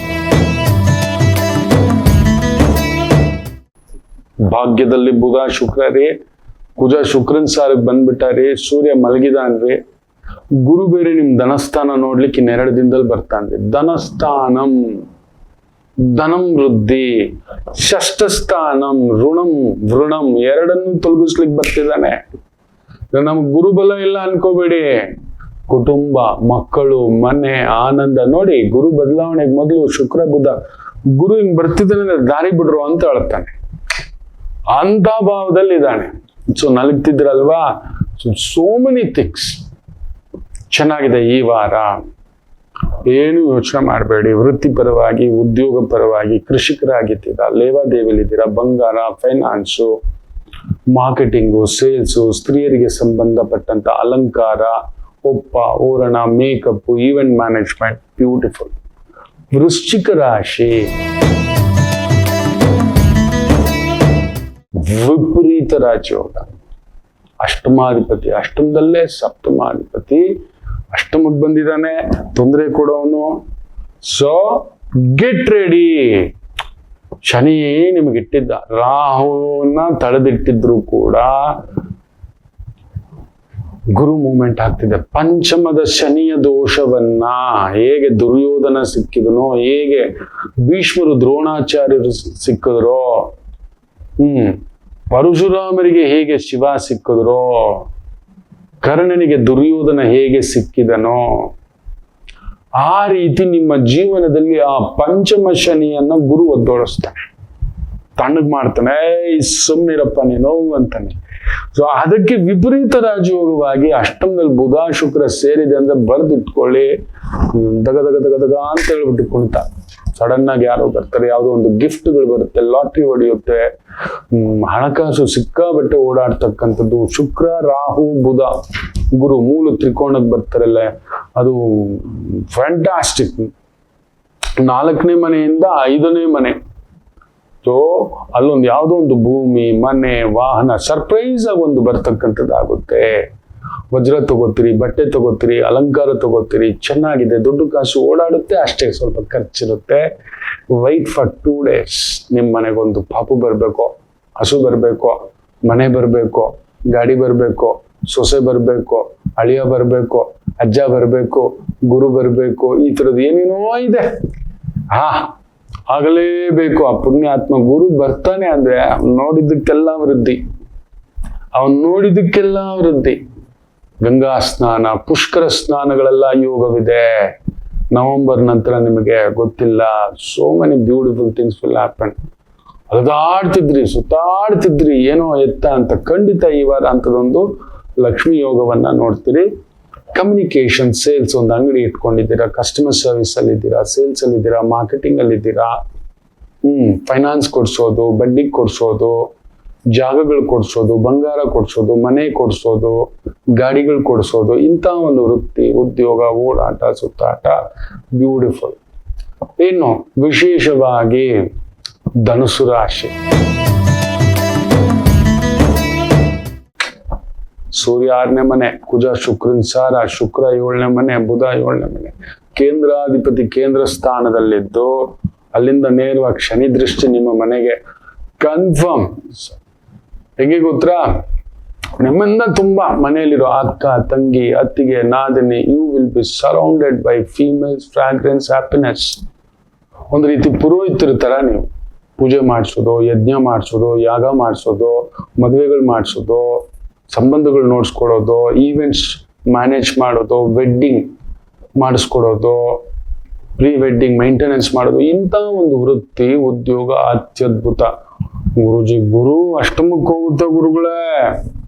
ಭಾಗ್ಯದಲ್ಲಿ ಬುಧ ಶುಕ್ರ ರೀ, ಕುಜ ಶುಕ್ರನ್ ಸಾರಿಗೆ ಬಂದ್ಬಿಟ್ಟಾರಿ, ಸೂರ್ಯ ಮಲಗಿದಾನ್ರಿ, ಗುರು ಬೇರೆ ನಿಮ್ ಧನಸ್ಥಾನ ನೋಡ್ಲಿಕ್ಕೆ ಇನ್ನು 2 ದಿನದಲ್ಲಿ ಬರ್ತಾನ್ರಿ. ಧನಸ್ಥಾನಂ ಧನಂ ವೃದ್ಧಿ, ಷಷ್ಠಸ್ಥಾನಂ ಋಣಂ ವೃಣಂ, ಎರಡನ್ನೂ ತೊಲಗಿಸ್ಲಿಕ್ಕೆ ಬರ್ತಿದ್ದಾನೆ. ನಮ್ಗೆ ಗುರುಬಲ ಇಲ್ಲ ಅನ್ಕೋಬೇಡಿ. ಕುಟುಂಬ, ಮಕ್ಕಳು, ಮನೆ, ಆನಂದ. ನೋಡಿ, ಗುರು ಬದಲಾವಣೆಗೆ ಮೊದಲು ಶುಕ್ರ ಬುಧ, ಗುರು ಹಿಂಗ್ ಬರ್ತಿದ್ದಾನೆ ದಾರಿ ಬಿಡ್ರು ಅಂತ ಹೇಳ್ತಾನೆ. ಅಂತ ಭಾವದಲ್ಲಿ ಇದ್ದಾನೆ. ಸೊ ನಲಗ್ತಿದ್ರಲ್ವಾ, ಸೋ ಮೆನಿ ಥಿಂಗ್ಸ್. ಚೆನ್ನಾಗಿದೆ ಈ ವಾರ. ಏನು ಯೋಚನೆ ಮಾಡಬೇಡಿ. ವೃತ್ತಿಪರವಾಗಿ, ಉದ್ಯೋಗ ಪರವಾಗಿ, ಕೃಷಿಕರಾಗಿದ್ದೀರಾ, ಲೇವಾದೇವಿಲಿದ್ದೀರಾ, ಬಂಗಾರ, ಫೈನಾನ್ಸು, ಮಾರ್ಕೆಟಿಂಗು, ಸೇಲ್ಸು, ಸ್ತ್ರೀಯರಿಗೆ ಸಂಬಂಧಪಟ್ಟಂತ ಅಲಂಕಾರ, ಒಪ್ಪ, ಓರಣ, ಮೇಕಪ್, ಈವೆಂಟ್ ಮ್ಯಾನೇಜ್ಮೆಂಟ್, ಬ್ಯೂಟಿಫುಲ್. ವೃಶ್ಚಿಕ ರಾಶಿ. ವಿಪರೀತ ರಾಜಯೋಗ. ಅಷ್ಟಮಾಧಿಪತಿ, ಅಷ್ಟಮದಲ್ಲೇ ಸಪ್ತಮಾಧಿಪತಿ ಅಷ್ಟಮಕ್ಕೆ ಬಂದಿದ್ದಾನೆ, ತೊಂದರೆ ಕೊಡೋನು. So get ready. ಶನಿ ನಿಮಗಿಟ್ಟಿದ್ದ, ರಾಹುವನ್ನ ತಡೆದಿಟ್ಟಿದ್ರು ಕೂಡ ಗುರು ಮೂವ್ಮೆಂಟ್ ಆಗ್ತಿದೆ. ಪಂಚಮದ ಶನಿಯ ದೋಷವನ್ನ ಹೇಗೆ ದುರ್ಯೋಧನ ಸಿಕ್ಕಿದನೋ, ಹೇಗೆ ಭೀಷ್ಮರು ದ್ರೋಣಾಚಾರ್ಯರು ಸಿಕ್ಕಿದ್ರೋ, ಪರಶುರಾಮರಿಗೆ ಹೇಗೆ ಶಿವ ಸಿಕ್ಕಿದ್ರೋ, ಕರ್ಣನಿಗೆ ದುರ್ಯೋಧನ ಹೇಗೆ ಸಿಕ್ಕಿದನೋ, ಆ ರೀತಿ ನಿಮ್ಮ ಜೀವನದಲ್ಲಿ ಆ ಪಂಚಮ ಶನಿಯನ್ನ ಗುರು ಒದ್ದೋಡಿಸ್ತಾನೆ, ತಣ್ಣಗ್ ಮಾಡ್ತಾನೆ. ಸುಮ್ನಿರಪ್ಪ ನೀನು ಅಂತಾನೆ. ಸೊ ಅದಕ್ಕೆ ವಿಪರೀತ ರಾಜಯೋಗವಾಗಿ ಅಷ್ಟಮದಲ್ಲಿ ಬುಧ ಶುಕ್ರ ಸೇರಿದೆ ಅಂದ್ರೆ ಬರ್ದಿಟ್ಕೊಳ್ಳಿ. ದಗ ದಗ ದಗ ದಗ ಅಂತ ಹೇಳ್ಬಿಟ್ಟು ಕುಣಿತ. ಸಡನ್ ಆಗಿ ಯಾರೋ ಬರ್ತಾರೆ, ಯಾವುದೋ ಒಂದು ಗಿಫ್ಟ್ಗಳು ಬರುತ್ತೆ, ಲಾಟ್ರಿ ಹೊಡೆಯುತ್ತೆ, ಹಣಕಾಸು ಸಿಕ್ಕಾಬಟ್ಟೆ ಓಡಾಡ್ತಕ್ಕಂಥದ್ದು. ಶುಕ್ರ, ರಾಹು, ಬುಧ, ಗುರು ಮೂಲ ತ್ರಿಕೋಣಕ್ಕೆ ಬರ್ತಾರಲ್ಲ, ಅದು ಫ್ಯಾಂಟಾಸ್ಟಿಕ್. 4ನೇ ಮನೆಯಿಂದ 5ನೇ ಮನೆ. ಸೊ ಅಲ್ಲೊಂದು ಯಾವುದೋ ಒಂದು ಭೂಮಿ, ಮನೆ, ವಾಹನ ಸರ್ಪ್ರೈಸ್ ಆಗಿ ಒಂದು ಬರ್ತಕ್ಕಂಥದ್ದು ಆಗುತ್ತೆ. ವಜ್ರ ತಗೋತೀರಿ, ಬಟ್ಟೆ ತಗೋತೀರಿ, ಅಲಂಕಾರ ತಗೋತೀರಿ, ಚೆನ್ನಾಗಿದೆ, ದುಡ್ಡು ಕಾಸು ಓಡಾಡುತ್ತೆ, ಅಷ್ಟೇ ಸ್ವಲ್ಪ ಖರ್ಚಿರುತ್ತೆ. Wait for 2 days. ನಿಮ್ಮ ಮನೆಗೊಂದು ಪಾಪು ಬರಬೇಕು, ಹಸು ಬರಬೇಕು, ಮನೆ ಬರಬೇಕು, ಗಾಡಿ ಬರಬೇಕು, ಸೊಸೆ ಬರಬೇಕು, ಅಳಿಯ ಬರಬೇಕು, ಅಜ್ಜ ಬರಬೇಕು, ಗುರು ಬರಬೇಕು, ಈ ಥರದ್ದು ಏನೇನೋ ಇದೆ. ಆಗಲೇಬೇಕು. ಆ ಪುಣ್ಯಾತ್ಮ ಗುರು ಬರ್ತಾನೆ ಅಂದ್ರೆ ನೋಡಿದ್ದಕ್ಕೆಲ್ಲ ವೃದ್ಧಿ, ಅವನ್ ನೋಡಿದ್ದಕ್ಕೆಲ್ಲ ವೃದ್ಧಿ. ಗಂಗಾ ಸ್ನಾನ, ಪುಷ್ಕರ ಸ್ನಾನಗಳೆಲ್ಲ ಯೋಗವಿದೆ. ನವೆಂಬರ್ ನಂತರ ನಿಮಗೆ ಗೊತ್ತಿಲ್ಲ, so many beautiful things will happen. ಅಲ್ದಾಡ್ತಿದ್ರಿ, ಸುತ್ತಾಡ್ತಿದ್ರಿ, ಏನೋ ಎತ್ತ ಅಂತ. ಖಂಡಿತ ಈ ವಾರ ಅಂತದೊಂದು ಲಕ್ಷ್ಮಿ ಯೋಗವನ್ನ ನೋಡ್ತೀರಿ. ಕಮ್ಯುನಿಕೇಶನ್, ಸೇಲ್ಸ್, ಒಂದು ಅಂಗಡಿ ಇಟ್ಕೊಂಡಿದ್ದೀರಾ, ಕಸ್ಟಮರ್ ಸರ್ವಿಸ್ ಅಲ್ಲಿ ಇದ್ದೀರಾ, ಸೇಲ್ಸ್ ಅಲ್ಲಿ ಇದ್ದೀರಾ, ಮಾರ್ಕೆಟಿಂಗ್ ಅಲ್ಲಿ ಇದ್ದೀರಾ, ಫೈನಾನ್ಸ್ ಕೊಡ್ಸೋದು, ಬಡ್ಡಿ ಕೊಡ್ಸೋದು, ಜಾಗಗಳು ಕೊಡ್ಸೋದು, ಬಂಗಾರ ಕೊಡ್ಸೋದು, ಮನೆ ಕೊಡ್ಸೋದು, ಗಾಡಿಗಳು ಕೊಡ್ಸೋದು, ಇಂಥ ಒಂದು ವೃತ್ತಿ, ಉದ್ಯೋಗ, ಓಡಾಟ, ಸುತ್ತಾಟ ಬ್ಯೂಟಿಫುಲ್. ಇನ್ನು ವಿಶೇಷವಾಗಿ ಧನುಸು ರಾಶಿ. ಸೂರ್ಯ 6ನೇ ಮನೆ, ಕುಜ ಶುಕ್ರನ್ ಸಾರ, ಶುಕ್ರ 7ನೇ ಮನೆ, ಬುಧ 7ನೇ ಮನೆ, ಕೇಂದ್ರಾಧಿಪತಿ ಕೇಂದ್ರ ಸ್ಥಾನದಲ್ಲಿದ್ದು ಅಲ್ಲಿಂದ ನೇರವಾಗಿ ಶನಿ ದೃಷ್ಟಿ ನಿಮ್ಮ ಮನೆಗೆ ಕನ್ಫರ್ಮ್. ಹೇಗೆ ಗೊತ್ತಾ? ನಿಮ್ಮಿಂದ ತುಂಬಾ ಮನೆಯಲ್ಲಿರೋ ಅಕ್ಕ, ತಂಗಿ, ಅತ್ತಿಗೆ, ನಾದಿನಿ, you will be surrounded by females, fragrance, happiness. ಒಂದು ರೀತಿ ಪುರೋಹಿತರ ತರ ನೀವು ಪೂಜೆ ಮಾಡಿಸೋದು, ಯಜ್ಞ ಮಾಡಿಸೋದು, ಯಾಗ ಮಾಡಿಸೋದು, ಮದುವೆಗಳು ಮಾಡಿಸೋದು, ಸಂಬಂಧಗಳು ನೋಡ್ಸ್ಕೊಡೋದು, ಈವೆಂಟ್ಸ್ ಮ್ಯಾನೇಜ್ ಮಾಡೋದು, ವೆಡ್ಡಿಂಗ್ ಮಾಡಿಸ್ಕೊಡೋದು, ಪ್ರೀ ವೆಡ್ಡಿಂಗ್ ಮೇಂಟೆನೆನ್ಸ್ ಮಾಡೋದು, ಇಂಥ ಒಂದು ವೃತ್ತಿ, ಉದ್ಯೋಗ ಅತ್ಯದ್ಭುತ. ಗುರುಜಿ, ಗುರು ಅಷ್ಟಮಕ್ಕೆ ಹೋಗುತ್ತೆ ಗುರುಗಳೇ,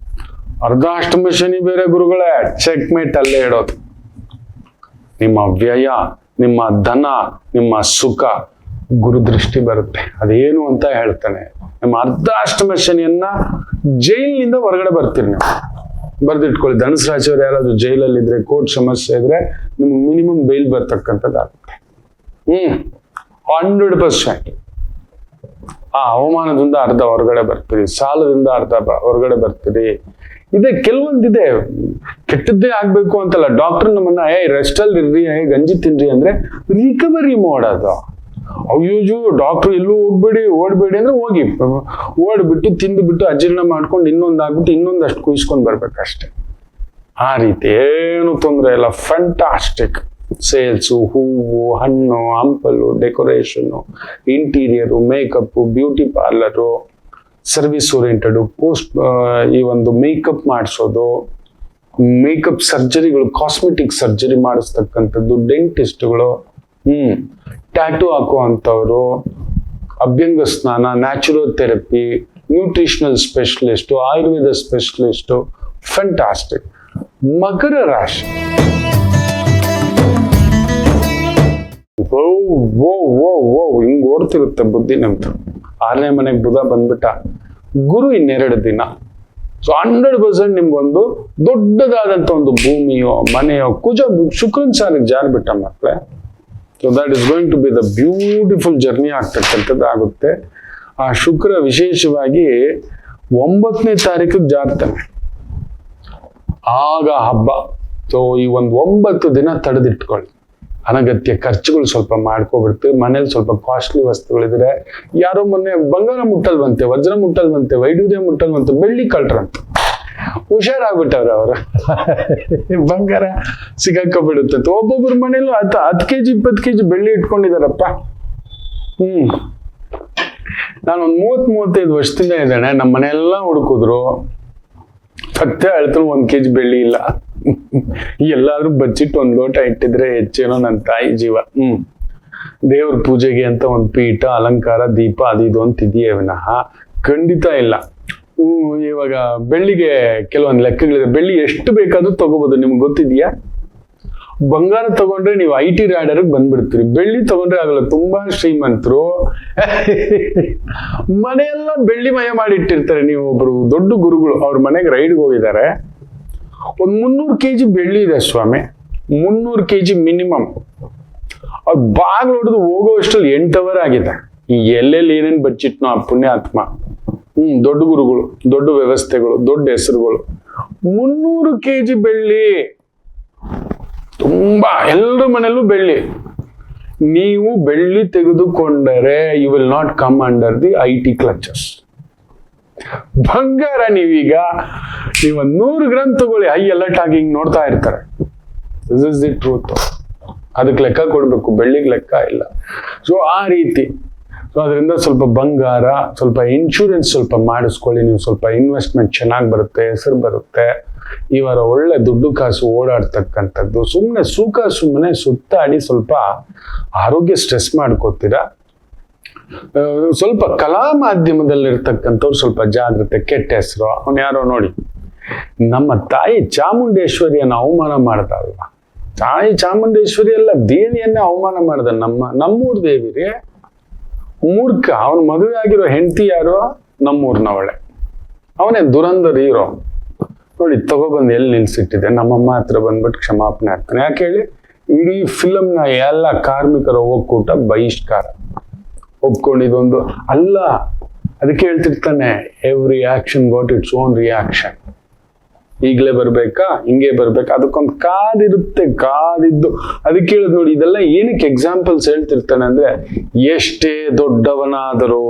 ಅರ್ಧ ಅಷ್ಟಮ ಶನಿ ಬೇರೆ ಗುರುಗಳೇ. ಚೆಕ್ಮೇಟ್ ಅಲ್ಲೇ ಇಡೋದು. ನಿಮ್ಮ ವ್ಯಯ, ನಿಮ್ಮ ಧನ, ನಿಮ್ಮ ಸುಖ ಗುರುದೃಷ್ಟಿ ಬರುತ್ತೆ. ಅದೇನು ಅಂತ ಹೇಳ್ತಾನೆ. ನಿಮ್ಮ ಅರ್ಧ ಅಷ್ಟಮ ಶನಿಯನ್ನ ಜೈಲಿನಿಂದ ಹೊರಗಡೆ ಬರ್ತೀರಿ ನೀವು. ಬರ್ದಿಟ್ಕೊಳ್ಳಿ. ಧನುಸು ರಾಶಿಯವರು ಯಾರಾದ್ರೂ ಜೈಲಲ್ಲಿ ಇದ್ರೆ, ಕೋರ್ಟ್ ಸಮಸ್ಯೆ ಇದ್ರೆ, ನಿಮ್ಗೆ ಮಿನಿಮಮ್ ಬೈಲ್ ಬರ್ತಕ್ಕಂಥದ್ದಾಗುತ್ತೆ. 100%. ಆ ಅವಮಾನದಿಂದ ಅರ್ಧ ಹೊರಗಡೆ ಬರ್ತೀರಿ, ಸಾಲದಿಂದ ಅರ್ಧ ಹೊರಗಡೆ ಇದೆ. ಕೆಲವೊಂದಿದೆ, ಕೆಟ್ಟದ್ದೇ ಆಗ್ಬೇಕು ಅಂತಲ್ಲ. ಡಾಕ್ಟರ್ ನಮ್ಮನ್ನ ರೆಸ್ಟ್ ಅಲ್ಲಿ ಇರ್ರಿ, ಗಂಜಿ ತಿನ್ರಿ ಅಂದ್ರೆ ರಿಕವರಿ ಮಾಡೋದು. ಅಯ್ಯೋಜು ಡಾಕ್ಟರ್ ಎಲ್ಲೂ ಓಡ್ಬೇಡಿ ಅಂದ್ರೆ ಹೋಗಿ ಓಡ್ಬಿಟ್ಟು ತಿಂದುಬಿಟ್ಟು ಅಜೀರ್ಣ ಮಾಡ್ಕೊಂಡು ಇನ್ನೊಂದಾಗ್ಬಿಟ್ಟು ಇನ್ನೊಂದಷ್ಟು ಕುಯಿಸ್ಕೊಂಡು ಬರ್ಬೇಕಷ್ಟೆ. ಆ ರೀತಿ ಏನು ತೊಂದರೆ ಇಲ್ಲ. ಫ್ಯಾಂಟಾಸ್ಟಿಕ್. ಸೇಲ್ಸು, ಹೂವು, ಹಣ್ಣು, ಹಂಪಲು, decoration, interior, makeup, beauty parlour, service oriented, ಈ ಒಂದು ಮೇಕಪ್ ಮಾಡಿಸೋದು, ಮೇಕಪ್ ಸರ್ಜರಿಗಳು, ಕಾಸ್ಮೆಟಿಕ್ ಸರ್ಜರಿ ಮಾಡಿಸ್ತಕ್ಕಂಥದ್ದು, ಡೆಂಟಿಸ್ಟ್ಗಳು, ಟ್ಯಾಟೂ ಹಾಕುವಂಥವ್ರು, ಅಭ್ಯಂಗ ಸ್ನಾನ, natural therapy, nutritional specialist, Ayurveda specialist. Fantastic. ಮಕರ ರಾಶಿ. ಹಿಂಗ್ ಓಡ್ತಿರುತ್ತೆ ಬುದ್ಧಿ ನಮ್ದು. 6ನೇ ಮನೆಗೆ ಬುಧ ಬಂದ್ಬಿಟ್ಟ. ಗುರು ಇನ್ನೆರಡು ದಿನ. ಸೊ 100% ನಿಮ್ಗೊಂದು ದೊಡ್ಡದಾದಂತ ಒಂದು ಭೂಮಿಯೋ ಮನೆಯೋ, ಕುಜ ಶುಕ್ರನ್ ಸಾಲಿಗೆ ಜಾರ್ಬಿಟ್ಟ ಮಕ್ಕಳೇ. So that is going to be the beautiful journey ಆಗ್ತಕ್ಕಂಥದ್ದು ಆಗುತ್ತೆ. ಆ ಶುಕ್ರ ವಿಶೇಷವಾಗಿ 9ನೇ ತಾರೀಕಿಗೆ ಜಾರ್ತಾನೆ. ಆಗ ಹಬ್ಬ. ಸೊ ಈ ಒಂದು 9 ದಿನ ತಡೆದಿಟ್ಕೊಳ್ಳಿ. ಅನಗತ್ಯ ಖರ್ಚುಗಳು ಸ್ವಲ್ಪ ಮಾಡ್ಕೊಬಿಡ್ತೀವಿ. ಮನೇಲಿ ಸ್ವಲ್ಪ ಕಾಸ್ಟ್ಲಿ ವಸ್ತುಗಳಿದ್ರೆ, ಯಾರೋ ಮೊನ್ನೆ ಬಂಗಾರ ಮುಟ್ಟಲ್ವಂತೆ, ವಜ್ರ ಮುಟ್ಟಲ್ವಂತೆ, ವೈಡೂರ್ಯ ಮುಟ್ಟಲ್ವಂತೆ, ಬೆಳ್ಳಿ ಕಳ್ರಂತೆ. ಹುಷಾರಾಗ್ಬಿಟ್ಟವ್ರ ಅವರು. ಬಂಗಾರ ಸಿಗಾಕೊಬಿಡುತ್ತೆ. ಒಬ್ಬೊಬ್ಬರ ಮನೇಲೂ 10 kg 20 kg ಬೆಳ್ಳಿ ಇಟ್ಕೊಂಡಿದಾರಪ್ಪ. ನಾನೊಂದು 30-35 ವರ್ಷದಿಂದ ಇದ್ದೇನೆ. ನಮ್ಮ ಮನೆಯೆಲ್ಲ ಹುಡುಕಿದ್ರು, ಸತ್ಯ ಹೇಳ್ತಾರೆ 1 kg ಬೆಳ್ಳಿ ಇಲ್ಲ. ಎಲ್ಲಾದ್ರೂ ಬಚ್ಚಿಟ್ಟು 1 ಲೋಟ ಇಟ್ಟಿದ್ರೆ ಹೆಚ್ಚೇನೋ ನನ್ನ ತಾಯಿ ಜೀವ. ದೇವ್ರ ಪೂಜೆಗೆ ಅಂತ ಒಂದು ಪೀಠ, ಅಲಂಕಾರ, ದೀಪ ಅದು ಅಂತ ಇದೆಯೇ ವಿನಃ ಖಂಡಿತ ಇಲ್ಲ. ಇವಾಗ ಬೆಳ್ಳಿಗೆ ಕೆಲವೊಂದು ಲೆಕ್ಕಗಳಿದೆ. ಬೆಳ್ಳಿ ಎಷ್ಟು ಬೇಕಾದ್ರೂ ತಗೋಬಹುದು. ನಿಮ್ಗೆ ಗೊತ್ತಿದ್ಯಾ? ಬಂಗಾರ ತಗೊಂಡ್ರೆ ನೀವು IT ರ್ಯಾಡರ್ಗೆ ಬಂದ್ಬಿಡ್ತೀರಿ. ಬೆಳ್ಳಿ ತಗೊಂಡ್ರೆ ಆಗಲ್ಲ. ತುಂಬಾ ಶ್ರೀಮಂತರು ಮನೆಯೆಲ್ಲ ಬೆಳ್ಳಿ ಮಯ ಮಾಡಿಟ್ಟಿರ್ತಾರೆ. ನೀವು ಒಬ್ರು ದೊಡ್ಡ ಗುರುಗಳು ಅವ್ರ ಮನೆಗೆ ರೈಡ್ಗೆ ಹೋಗಿದ್ದಾರೆ. ಒಂದು 300 kg ಬೆಳ್ಳಿ ಇದೆ ಸ್ವಾಮಿ. 300 kg ಮಿನಿಮಮ್. ಅವ್ರು ಬಾಗ್ಲು ಹೊಡೆದು ಹೋಗೋ ಅಷ್ಟರಲ್ಲಿ 8 hour ಆಗಿದೆ. ಈ ಎಲ್ಲೆಲ್ಲಿ ಏನೇನು ಬಚ್ಚಿಟ್ನೋ ಆ ಪುಣ್ಯಾತ್ಮ. ದೊಡ್ಡ ಗುರುಗಳು, ದೊಡ್ಡ ವ್ಯವಸ್ಥೆಗಳು, ದೊಡ್ಡ ಹೆಸರುಗಳು. 300 kg ಬೆಳ್ಳಿ, ತುಂಬಾ ಎಲ್ಲರ ಮನೆಯಲ್ಲೂ ಬೆಳ್ಳಿ. ನೀವು ಬೆಳ್ಳಿ ತೆಗೆದುಕೊಂಡರೆ you will not come under the IT clutches. ಬಂಗಾರ ನೀವೀಗ ನೀವು 100 ಗ್ರಾಮ್ ತಗೊಳ್ಳಿ, ಹೈ ಅಲರ್ಟ್ ಆಗಿ ಹಿಂಗ್ ನೋಡ್ತಾ ಇರ್ತಾರೆ. This is the truth. ಅದಕ್ಕೆ ಲೆಕ್ಕ ಕೊಡ್ಬೇಕು, ಬೆಳ್ಳಿಗೆ ಲೆಕ್ಕ ಇಲ್ಲ. ಸೊ ಆ ರೀತಿ. ಸೊ ಅದರಿಂದ ಸ್ವಲ್ಪ ಬಂಗಾರ, ಸ್ವಲ್ಪ ಇನ್ಶೂರೆನ್ಸ್ ಸ್ವಲ್ಪ ಮಾಡಿಸ್ಕೊಳ್ಳಿ. ನೀವು ಸ್ವಲ್ಪ ಇನ್ವೆಸ್ಟ್ಮೆಂಟ್ ಚೆನ್ನಾಗಿ ಬರುತ್ತೆ, ಹೆಸರು ಬರುತ್ತೆ. ಇವರ ಒಳ್ಳೆ ದುಡ್ಡು ಕಾಸು ಓಡಾಡ್ತಕ್ಕಂಥದ್ದು. ಸುಮ್ಮನೆ ಸುತ್ತಾಡಿ ಸ್ವಲ್ಪ ಆರೋಗ್ಯ ಸ್ಟ್ರೆಸ್ ಮಾಡ್ಕೋತೀರಾ. ಸ್ವಲ್ಪ ಕಲಾ ಮಾಧ್ಯಮದಲ್ಲಿರ್ತಕ್ಕಂಥವ್ರು ಸ್ವಲ್ಪ ಜಾಗ್ರತೆ. ಕೆಟ್ಟ ಹೆಸರು, ಅವನು ಯಾರೋ ನೋಡಿ, ನಮ್ಮ ತಾಯಿ ಚಾಮುಂಡೇಶ್ವರಿಯನ್ನು ಅವಮಾನ ಮಾಡ್ದಲ್ವ. ತಾಯಿ ಚಾಮುಂಡೇಶ್ವರಿ ಎಲ್ಲ ದೇವಿಯನ್ನೇ ಅವಮಾನ ಮಾಡ್ದ. ನಮ್ಮೂರ್ ದೇವಿ ರೀ, ಮೂರ್ಖ. ಅವನು ಮದುವೆ ಆಗಿರೋ ಹೆಂಡತಿ ಯಾರೋ ನಮ್ಮೂರ್ನವಳೆ. ಅವನೇ ದುರಂಧರ್ ಹೀರೋ ನೋಡಿ. ತಗೊಬಂದು ಎಲ್ಲಿ ನಿಲ್ಸಿಟ್ಟಿದೆ, ನಮ್ಮಮ್ಮ ಹತ್ರ ಬಂದ್ಬಿಟ್ಟು ಕ್ಷಮಾಪಣೆ ಆಗ್ತಾನೆ. ಯಾಕೆ ಹೇಳಿ, ಇಡೀ ಫಿಲಮ್ನ ಎಲ್ಲ ಕಾರ್ಮಿಕರ ಒಕ್ಕೂಟ ಬಹಿಷ್ಕಾರ ಒಪ್ಕೊಂಡಿದೊಂದು ಅಲ್ಲ. ಅದಕ್ಕೆ ಹೇಳ್ತಿರ್ತಾನೆ, every action got its own reaction. ಈಗಲೇ ಬರ್ಬೇಕಾ, ಹಿಂಗೆ ಬರ್ಬೇಕಾ, ಅದಕ್ಕೊಂದು ಕಾದಿರುತ್ತೆ. ಕಾದಿದ್ದು ಅದಕ್ಕೆ ಹೇಳುದು ನೋಡಿ. ಇದೆಲ್ಲ ಏನಕ್ಕೆ ಎಕ್ಸಾಂಪಲ್ಸ್ ಹೇಳ್ತಿರ್ತಾನೆ ಅಂದ್ರೆ, ಎಷ್ಟೇ ದೊಡ್ಡವನಾದರೂ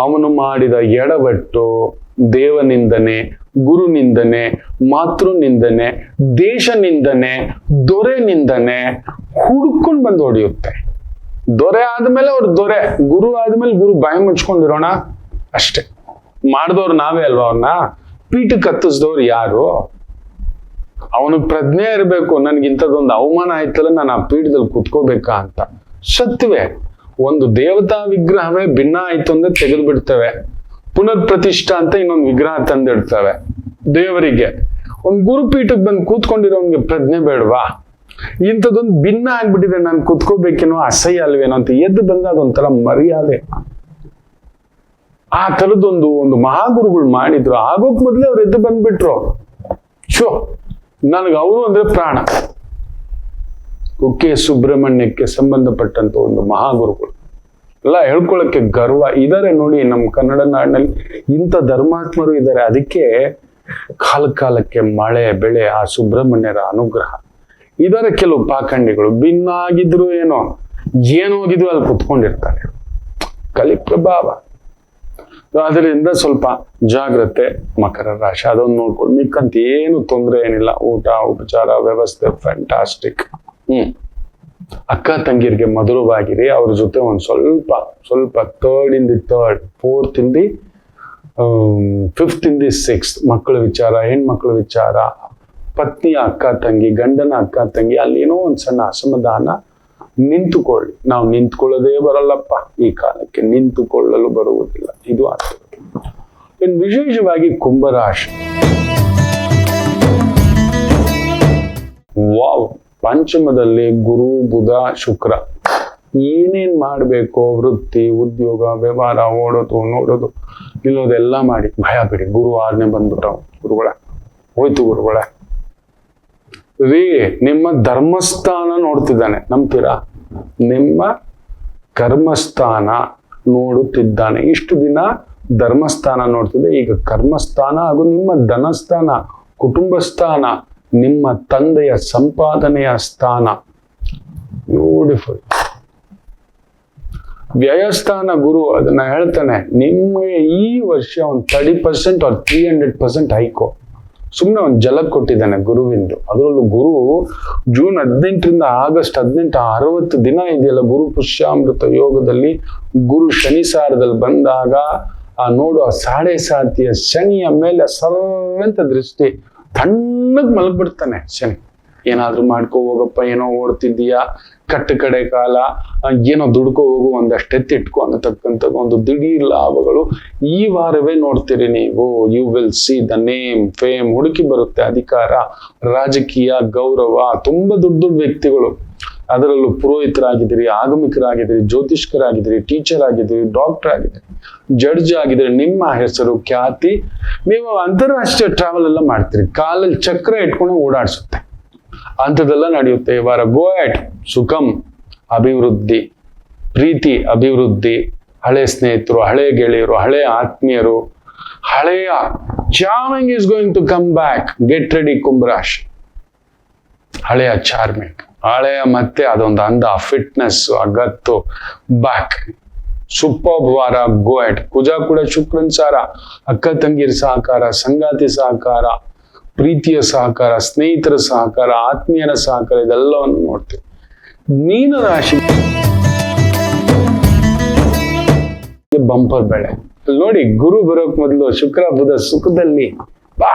ಅವನು ಮಾಡಿದ ಎಡವಟ್ಟು, ದೇವನಿಂದನೆ, ಗುರುನಿಂದನೆ, ಮಾತೃನಿಂದನೆ, ದೇಶನಿಂದನೆ, ದೊರೆನಿಂದನೆ ಹುಡ್ಕೊಂಡು ಬಂದು ಹೊಡೆಯುತ್ತೆ. ದೊರೆ ಆದ್ಮೇಲೆ ಅವ್ರು ದೊರೆ, ಗುರು ಆದ್ಮೇಲೆ ಗುರು. ಬಾಯಿ ಮುಚ್ಕೊಂಡಿರೋಣ ಅಷ್ಟೇ. ಮಾಡಿದವ್ರು ನಾವೇ ಅಲ್ವಾ. ಅವ್ರನ್ನ ಪೀಠಕ್ಕೆ ಹತ್ತಿಸಿದವ್ರು ಯಾರು? ಅವನಿಗೆ ಪ್ರಜ್ಞೆ ಇರಬೇಕು, ನನ್ಗಿಂಥದ್ದೊಂದು ಅವಮಾನ ಆಯ್ತಲ್ಲ, ನಾನು ಆ ಪೀಠದಲ್ಲಿ ಕುತ್ಕೋಬೇಕಾ ಅಂತ. ಸತ್ಯವೇ, ಒಂದು ದೇವತಾ ವಿಗ್ರಹವೇ ಭಿನ್ನ ಆಯ್ತು ಅಂದ್ರೆ ತೆಗೆದು ಬಿಡ್ತೇವೆ. ಪುನರ್ ಪ್ರತಿಷ್ಠಾ ಅಂತ ಇನ್ನೊಂದು ವಿಗ್ರಹ ತಂದಿಡ್ತವೆ ದೇವರಿಗೆ. ಒಂದು ಗುರುಪೀಠಕ್ಕೆ ಬಂದು ಕೂತ್ಕೊಂಡಿರೋನ್ಗೆ ಪ್ರಜ್ಞೆ ಬೇಡವಾ? ಇಂಥದ್ದೊಂದು ಭಿನ್ನ ಆಗ್ಬಿಟ್ಟಿದೆ, ನಾನು ಕುತ್ಕೋಬೇಕೇನೋ, ಅಸಹ್ಯ ಅಲ್ವೇನೋ ಅಂತ ಎದ್ದು ಬಂದ ಅದೊಂಥರ ಮರ್ಯಾದೆ. ಆ ಥರದೊಂದು ಮಹಾಗುರುಗಳು ಮಾಡಿದ್ರು. ಆಗೋಕ್ ಮೊದ್ಲೇ ಅವ್ರು ಎದ್ದು ಬಂದ್ಬಿಟ್ರು. ಶೋ, ನನಗೆ ಅವರು ಅಂದ್ರೆ ಪ್ರಾಣ. ಕುಕ್ಕೆ ಸುಬ್ರಹ್ಮಣ್ಯಕ್ಕೆ ಸಂಬಂಧಪಟ್ಟಂತ ಒಂದು ಮಹಾಗುರುಗಳು ಎಲ್ಲ ಹೇಳ್ಕೊಳಕ್ಕೆ ಗರ್ವ ಇದಾರೆ ನೋಡಿ. ನಮ್ಮ ಕನ್ನಡ ನಾಡಿನಲ್ಲಿ ಇಂಥ ಧರ್ಮಾತ್ಮರು ಇದ್ದಾರೆ. ಅದಕ್ಕೆ ಕಾಲಕ್ಕೆ ಮಳೆ ಬೆಳೆ ಆ ಸುಬ್ರಹ್ಮಣ್ಯರ ಅನುಗ್ರಹ. ಇದರ ಕೆಲವು ಪಾಖಂಡಿಗಳು ಭಿನ್ನ ಆಗಿದ್ರು ಏನೋಗಿದ್ರು ಅಲ್ಲಿ ಕುತ್ಕೊಂಡಿರ್ತಾರೆ. ಕಲಿ ಪ್ರಭಾವ. ಅದರಿಂದ ಸ್ವಲ್ಪ ಜಾಗ್ರತೆ. ಮಕರ ರಾಶಿ ಅದೊಂದು ನೋಡ್ಕೊಂಡು, ಮಿಕ್ಕಂತ ಏನು ತೊಂದರೆ ಏನಿಲ್ಲ. ಊಟ ಉಪಚಾರ ವ್ಯವಸ್ಥೆ ಫ್ಯಾಂಟಾಸ್ಟಿಕ್. ಅಕ್ಕ ತಂಗಿರ್ಗೆ ಮಧುರವಾಗಿರಿ. ಅವ್ರ ಜೊತೆ ಒಂದು ಸ್ವಲ್ಪ 3rd in the 3rd, 4th in the 5th in the 6th ಮಕ್ಕಳ ವಿಚಾರ, ಹೆಣ್ಮಕ್ಳ ವಿಚಾರ, ಪತ್ನಿಯ ಅಕ್ಕ ತಂಗಿ, ಗಂಡನ ಅಕ್ಕ ತಂಗಿ, ಅಲ್ಲಿ ಏನೋ ಒಂದು ಸಣ್ಣ ಅಸಮಾಧಾನ. ನಿಂತುಕೊಳ್ಳಿ. ನಾವು ನಿಂತ್ಕೊಳ್ಳೋದೇ ಬರಲ್ಲಪ್ಪ ಈ ಕಾಲಕ್ಕೆ, ನಿಂತುಕೊಳ್ಳಲು ಬರುವುದಿಲ್ಲ. ಇದು ಆಗ್ತದೆ. ಇನ್ನು ವಿಶೇಷವಾಗಿ ಕುಂಭರಾಶಿ. ವಾವ್, ಪಂಚಮದಲ್ಲಿ ಗುರು ಬುಧ ಶುಕ್ರ. ಏನೇನ್ ಮಾಡ್ಬೇಕು, ವೃತ್ತಿ ಉದ್ಯೋಗ ವ್ಯವಹಾರ, ಓಡೋದು ನೋಡೋದು ನಿಲ್ಲೋದೆಲ್ಲ ಮಾಡಿ ಭಯ ಬಿಡಿ. ಗುರು 6ನೇ ಬಂದ್ಬಿಟ್ಟ. ಗುರುಗಳ ಹೋಯ್ತು. ಗುರುಗಳ ನಿಮ್ಮ ಧರ್ಮಸ್ಥಾನ ನೋಡ್ತಿದ್ದಾನೆ. ನಂಬ್ತೀರಾ? ನಿಮ್ಮ ಕರ್ಮಸ್ಥಾನ ನೋಡುತ್ತಿದ್ದಾನೆ. ಇಷ್ಟು ದಿನ ಧರ್ಮಸ್ಥಾನ ನೋಡ್ತಿದ್ದೆ, ಈಗ ಕರ್ಮಸ್ಥಾನ ಹಾಗೂ ನಿಮ್ಮ ಧನಸ್ಥಾನ, ಕುಟುಂಬ ಸ್ಥಾನ, ನಿಮ್ಮ ತಂದೆಯ ಸಂಪಾದನೆಯ ಸ್ಥಾನ. ಬ್ಯೂಟಿಫುಲ್. ವ್ಯಯಸ್ಥಾನ ಗುರು ಅದನ್ನ ಹೇಳ್ತಾನೆ, ನಿಮಗೆ ಈ ವರ್ಷ ಒಂದು 30% or 300% ಹೈಕೋ. ಸುಮ್ಮನೆ ಒಂದು ಜಲಕ್ ಕೊಟ್ಟಿದ್ದಾನೆ ಗುರುವಿಂದು. ಅದರಲ್ಲೂ ಗುರು ಜೂನ್ 18ರಿಂದ ಆಗಸ್ಟ್ 18, 60 ದಿನ ಇದೆಯಲ್ಲ ಗುರು ಪುಷ್ಯಾಮೃತ ಯೋಗದಲ್ಲಿ. ಗುರು ಶನಿ ಸಾರದಲ್ಲಿ ಬಂದಾಗ ನೋಡುವ ಸಾಡೆ ಸಾತಿಯ ಶನಿಯ ಮೇಲೆ ಸರ್ವಂತ ದೃಷ್ಟಿ. ತಣ್ಣಗ್ ಮಲಗ್ಬಿಡ್ತಾನೆ ಶನಿ. ಏನಾದ್ರೂ ಮಾಡ್ಕೋ ಹೋಗಪ್ಪ, ಏನೋ ಓಡ್ತಿದ್ದೀಯಾ, ಕಟ್ಟ ಕಡೆ ಕಾಲ, ಏನೋ ದುಡ್ಕೋ ಹೋಗು, ಒಂದಷ್ಟೆತ್ತಿಟ್ಕೊ ಅನ್ನತಕ್ಕಂಥದ್ದು ಒಂದು ದಿಢೀರ್ ಲಾಭಗಳು ಈ ವಾರವೇ ನೋಡ್ತೀರಿ ನೀವು. You will see the name, fame ಹುಡುಕಿ ಬರುತ್ತೆ. ಅಧಿಕಾರ, ರಾಜಕೀಯ, ಗೌರವ, ತುಂಬಾ ದೊಡ್ಡ ದೊಡ್ಡ ವ್ಯಕ್ತಿಗಳು. ಅದರಲ್ಲೂ ಪುರೋಹಿತರಾಗಿದ್ದೀರಿ, ಆಗಮಿಕರಾಗಿದ್ದೀರಿ, ಜ್ಯೋತಿಷ್ಕರಾಗಿದ್ದೀರಿ, ಟೀಚರ್ ಆಗಿದ್ದೀರಿ, ಡಾಕ್ಟರ್ ಆಗಿದ್ದೀರಿ, ಜಡ್ಜ್ ಆಗಿದ್ದೀರಿ. ನಿಮ್ಮ ಹೆಸರು ಖ್ಯಾತಿ. ನೀವು ಅಂತಾರಾಷ್ಟ್ರೀಯ ಟ್ರಾವೆಲ್ ಎಲ್ಲ ಮಾಡ್ತೀರಿ. ಕಾಲಲ್ಲಿ ಚಕ್ರ ಇಟ್ಕೊಂಡು ಓಡಾಡ್ಸುತ್ತೆ. ಅಂಥದ್ದೆಲ್ಲ ನಡೆಯುತ್ತೆ ಈ ವಾರ. ಗೋ ಎಟ್ ಸುಖಂ, ಅಭಿವೃದ್ಧಿ, ಪ್ರೀತಿ, ಅಭಿವೃದ್ಧಿ, ಹಳೆ ಸ್ನೇಹಿತರು, ಹಳೆ ಗೆಳೆಯರು, ಹಳೆ ಆತ್ಮೀಯರು, ಹಳೆಯ charming is going to come back. Get ready ಕುಂಭರಾಶಿ. ಹಳೆಯ ಚಾರ್ಮಿಂಗ್, ಹಳೆಯ ಮತ್ತೆ ಅದೊಂದು ಅಂದ, ಫಿಟ್ನೆಸ್, ಅಗತ್ತು ಬ್ಯಾಕ್. ಸೂಪರ್ ವಾರ, ಗೋ ಎಟ್. ಕುಜ ಕೂಡ ಶುಕ್ರನ್ ಸಾರ, ಅಕ್ಕ ತಂಗಿರ ಸಹಕಾರ, ಸಂಗಾತಿ ಸಹಕಾರ, ಪ್ರೀತಿಯ ಸಹಕಾರ, ಸ್ನೇಹಿತರ ಸಹಕಾರ, ಆತ್ಮೀಯರ ಸಹಕಾರ, ಇದೆಲ್ಲವನ್ನು ನೋಡ್ತೀವಿ. ಮೀನ ರಾಶಿ ಬಂಪರ್ ಬೆಳೆ ನೋಡಿ. ಗುರು ಬರೋಕ್ ಮೊದಲು ಶುಕ್ರ ಬುಧ ಸುಖದಲ್ಲಿ ಬಾ,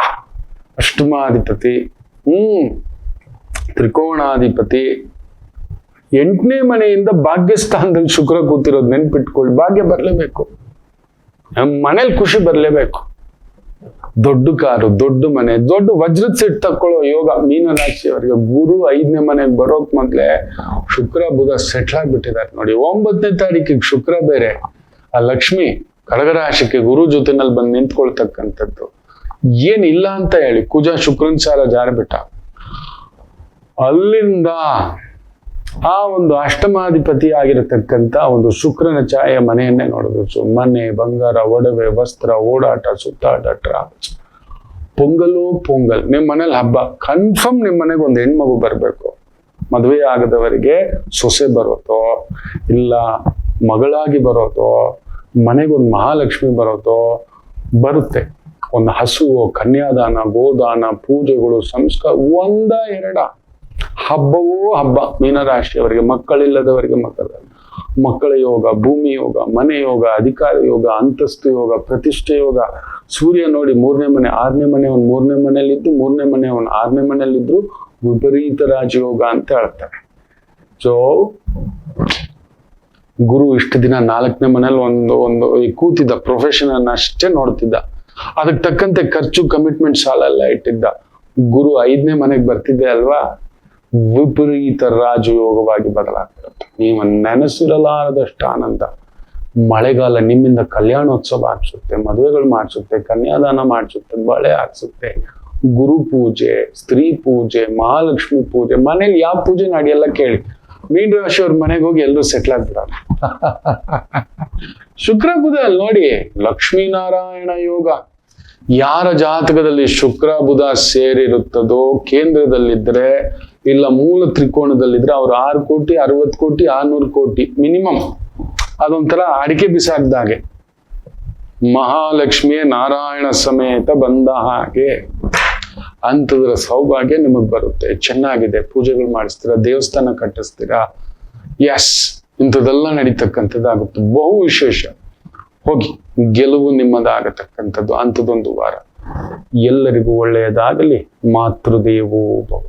ಅಷ್ಟಮಾಧಿಪತಿ, ತ್ರಿಕೋಣಾಧಿಪತಿ, 8ನೇ ಮನೆಯಿಂದ ಭಾಗ್ಯಸ್ಥಾನದಲ್ಲಿ ಶುಕ್ರ ಕೂತಿರೋದು ನೆನ್ಪಿಟ್ಕೊಳ್ಳಿ. ಭಾಗ್ಯ ಬರ್ಲೇಬೇಕು, ನಮ್ಮ ಮನೇಲಿ ಖುಷಿ ಬರ್ಲೇಬೇಕು. ದೊಡ್ಡ ಕಾರು, ದೊಡ್ಡ ಮನೆ, ದೊಡ್ಡ ವಜ್ರದ ಸೆಟ್ ತಕ್ಕೊಳ್ಳೋ ಯೋಗ ಮೀನರಾಶಿಯವರಿಗೆ. ಗುರು 5ನೇ ಮನೆಗೆ ಬರೋಕ್ ಮೊದ್ಲೇ ಶುಕ್ರ ಬುಧ ಸೆಟ್ಲ್ ಆಗ್ಬಿಟ್ಟಿದ್ದಾರೆ ನೋಡಿ. 9ನೇ ತಾರೀಕಿಗೆ ಶುಕ್ರ ಬೇರೆ, ಆ ಲಕ್ಷ್ಮಿ ಕಡಗರಾಶಿಗೆ ಗುರು ಜೊತೆನಲ್ಲಿ ಬಂದು ನಿಂತ್ಕೊಳ್ತಕ್ಕಂಥದ್ದು ಏನಿಲ್ಲ ಅಂತ ಹೇಳಿ ಕುಜ ಶುಕ್ರನ್ ಸಾರ ಜಾರಬಿಟ್ಟ. ಅಲ್ಲಿಂದ ಆ ಒಂದು ಅಷ್ಟಮಾಧಿಪತಿ ಆಗಿರತಕ್ಕಂಥ ಒಂದು ಶುಕ್ರನ ಛಾಯೆ ಮನೆಯನ್ನೇ ನೋಡಬೇಕು. ಮನೆ, ಬಂಗಾರ, ಒಡವೆ, ವಸ್ತ್ರ, ಓಡಾಟ, ಸುತ್ತಾಟ, ಟ್ರಾವೆಲ್ಸ್. ಪೊಂಗಲು ಪೊಂಗಲ್, ನಿಮ್ಮ ಮನೇಲಿ ಹಬ್ಬ ಕನ್ಫರ್ಮ್. ನಿಮ್ಮ ಮನೆಗೆ ಒಂದು ಹೆಣ್ಮಗು ಬರ್ಬೇಕು. ಮದುವೆ ಆಗದವರಿಗೆ ಸೊಸೆ ಬರೋತೋ, ಇಲ್ಲ ಮಗಳಾಗಿ ಬರೋತೋ, ಮನೆಗೊಂದು ಮಹಾಲಕ್ಷ್ಮಿ ಬರೋತೋ ಬರುತ್ತೆ. ಒಂದು ಹಸುವು, ಕನ್ಯಾದಾನ, ಗೋದಾನ, ಪೂಜೆಗಳು, ಸಂಸ್ಕಾರ, ಒಂದ ಎರಡ ಹಬ್ಬವೂ ಹಬ್ಬ. ಮೀನರಾಶಿಯವರಿಗೆ ಮಕ್ಕಳಿಲ್ಲದವರಿಗೆ ಮಕ್ಕಳ ಯೋಗ, ಭೂಮಿ ಯೋಗ, ಮನೆ ಯೋಗ, ಅಧಿಕಾರ ಯೋಗ, ಅಂತಸ್ತು ಯೋಗ, ಪ್ರತಿಷ್ಠೆ ಯೋಗ. ಸೂರ್ಯ ನೋಡಿ 3ನೇ ಮನೆ, 6ನೇ ಮನೆ, 3ನೇ ಮನೆಯಲ್ಲಿದ್ದು 3ನೇ ಮನೆ 6ನೇ ಮನೆಯಲ್ಲಿದ್ರು ವಿಪರೀತ ರಾಜಯೋಗ ಅಂತ ಹೇಳ್ತಾರೆ. ಸೊ ಗುರು ಇಷ್ಟು ದಿನ 4ನೇ ಮನೇಲಿ ಒಂದು ಕೂತಿದ್ದ, ಪ್ರೊಫೆಷನ್ ಅನ್ನ ಅಷ್ಟೇ ನೋಡ್ತಿದ್ದ. ಅದಕ್ಕೆ ತಕ್ಕಂತೆ ಖರ್ಚು, ಕಮಿಟ್ಮೆಂಟ್, ಸಾಲ ಎಲ್ಲ ಇಟ್ಟಿದ್ದ. ಗುರು 5ನೇ ಮನೆಗೆ ಬರ್ತಿದ್ದೆ ಅಲ್ವಾ, ವಿಪರೀತ ರಾಜಯೋಗವಾಗಿ ಬದಲಾಗ್ತಿರುತ್ತೆ. ನೀವು ನೆನೆಸಿರಲಾರದಷ್ಟು ಆನಂದ. ಮಳೆಗಾಲ ನಿಮ್ಮಿಂದ ಕಲ್ಯಾಣೋತ್ಸವ ಆಗ್ಸುತ್ತೆ, ಮದುವೆಗಳು ಮಾಡಿಸುತ್ತೆ, ಕನ್ಯಾದಾನ ಮಾಡಿಸುತ್ತೆ, ಬಳೆ ಹಾಕ್ಸುತ್ತೆ. ಗುರು ಪೂಜೆ, ಸ್ತ್ರೀ ಪೂಜೆ, ಮಹಾಲಕ್ಷ್ಮಿ ಪೂಜೆ, ಮನೇಲಿ ಯಾವ ಪೂಜೆ ನಡೆಯಲ್ಲ ಕೇಳಿ. ಮೀನ ರಾಶಿಯವ್ರ ಮನೆಗೆ ಹೋಗಿ ಎಲ್ಲರೂ ಸೆಟ್ಲ್ ಆಗ್ಬಿಡೋಣ. ಶುಕ್ರ ಬುಧ ನೋಡಿ, ಲಕ್ಷ್ಮೀನಾರಾಯಣ ಯೋಗ. ಯಾರ ಜಾತಕದಲ್ಲಿ ಶುಕ್ರ ಬುಧ ಸೇರಿರುತ್ತದೋ, ಕೇಂದ್ರದಲ್ಲಿದ್ರೆ ಇಲ್ಲ ಮೂಲ ತ್ರಿಕೋಣದಲ್ಲಿದ್ರೆ, ಅವ್ರು 6 ಕೋಟಿ 60 ಕೋಟಿ 600 ಕೋಟಿ ಮಿನಿಮಮ್. ಅದೊಂಥರ ಅಡಿಕೆ ಬಿಸಾಕ್ದಾಗೆ. ಮಹಾಲಕ್ಷ್ಮಿಯೇ ನಾರಾಯಣ ಸಮೇತ ಬಂದ ಹಾಗೆ ಅಂತದ್ರ ಸೌಭಾಗ್ಯ ನಿಮಗ್ ಬರುತ್ತೆ. ಚೆನ್ನಾಗಿದೆ, ಪೂಜೆಗಳು ಮಾಡಿಸ್ತೀರಾ, ದೇವಸ್ಥಾನ ಕಟ್ಟಿಸ್ತೀರಾ, ಎಸ್ ಇಂಥದ್ದೆಲ್ಲ ನಡೀತಕ್ಕಂಥದ್ದಾಗುತ್ತೆ. ಬಹು ವಿಶೇಷ. ಹೋಗಿ ಗೆಲುವು ನಿಮ್ಮದಾಗತಕ್ಕಂಥದ್ದು ಅಂಥದ್ದೊಂದು ವಾರ. ಎಲ್ಲರಿಗೂ ಒಳ್ಳೆಯದಾಗಲಿ. ಮಾತೃದೇವೋ ಭವ.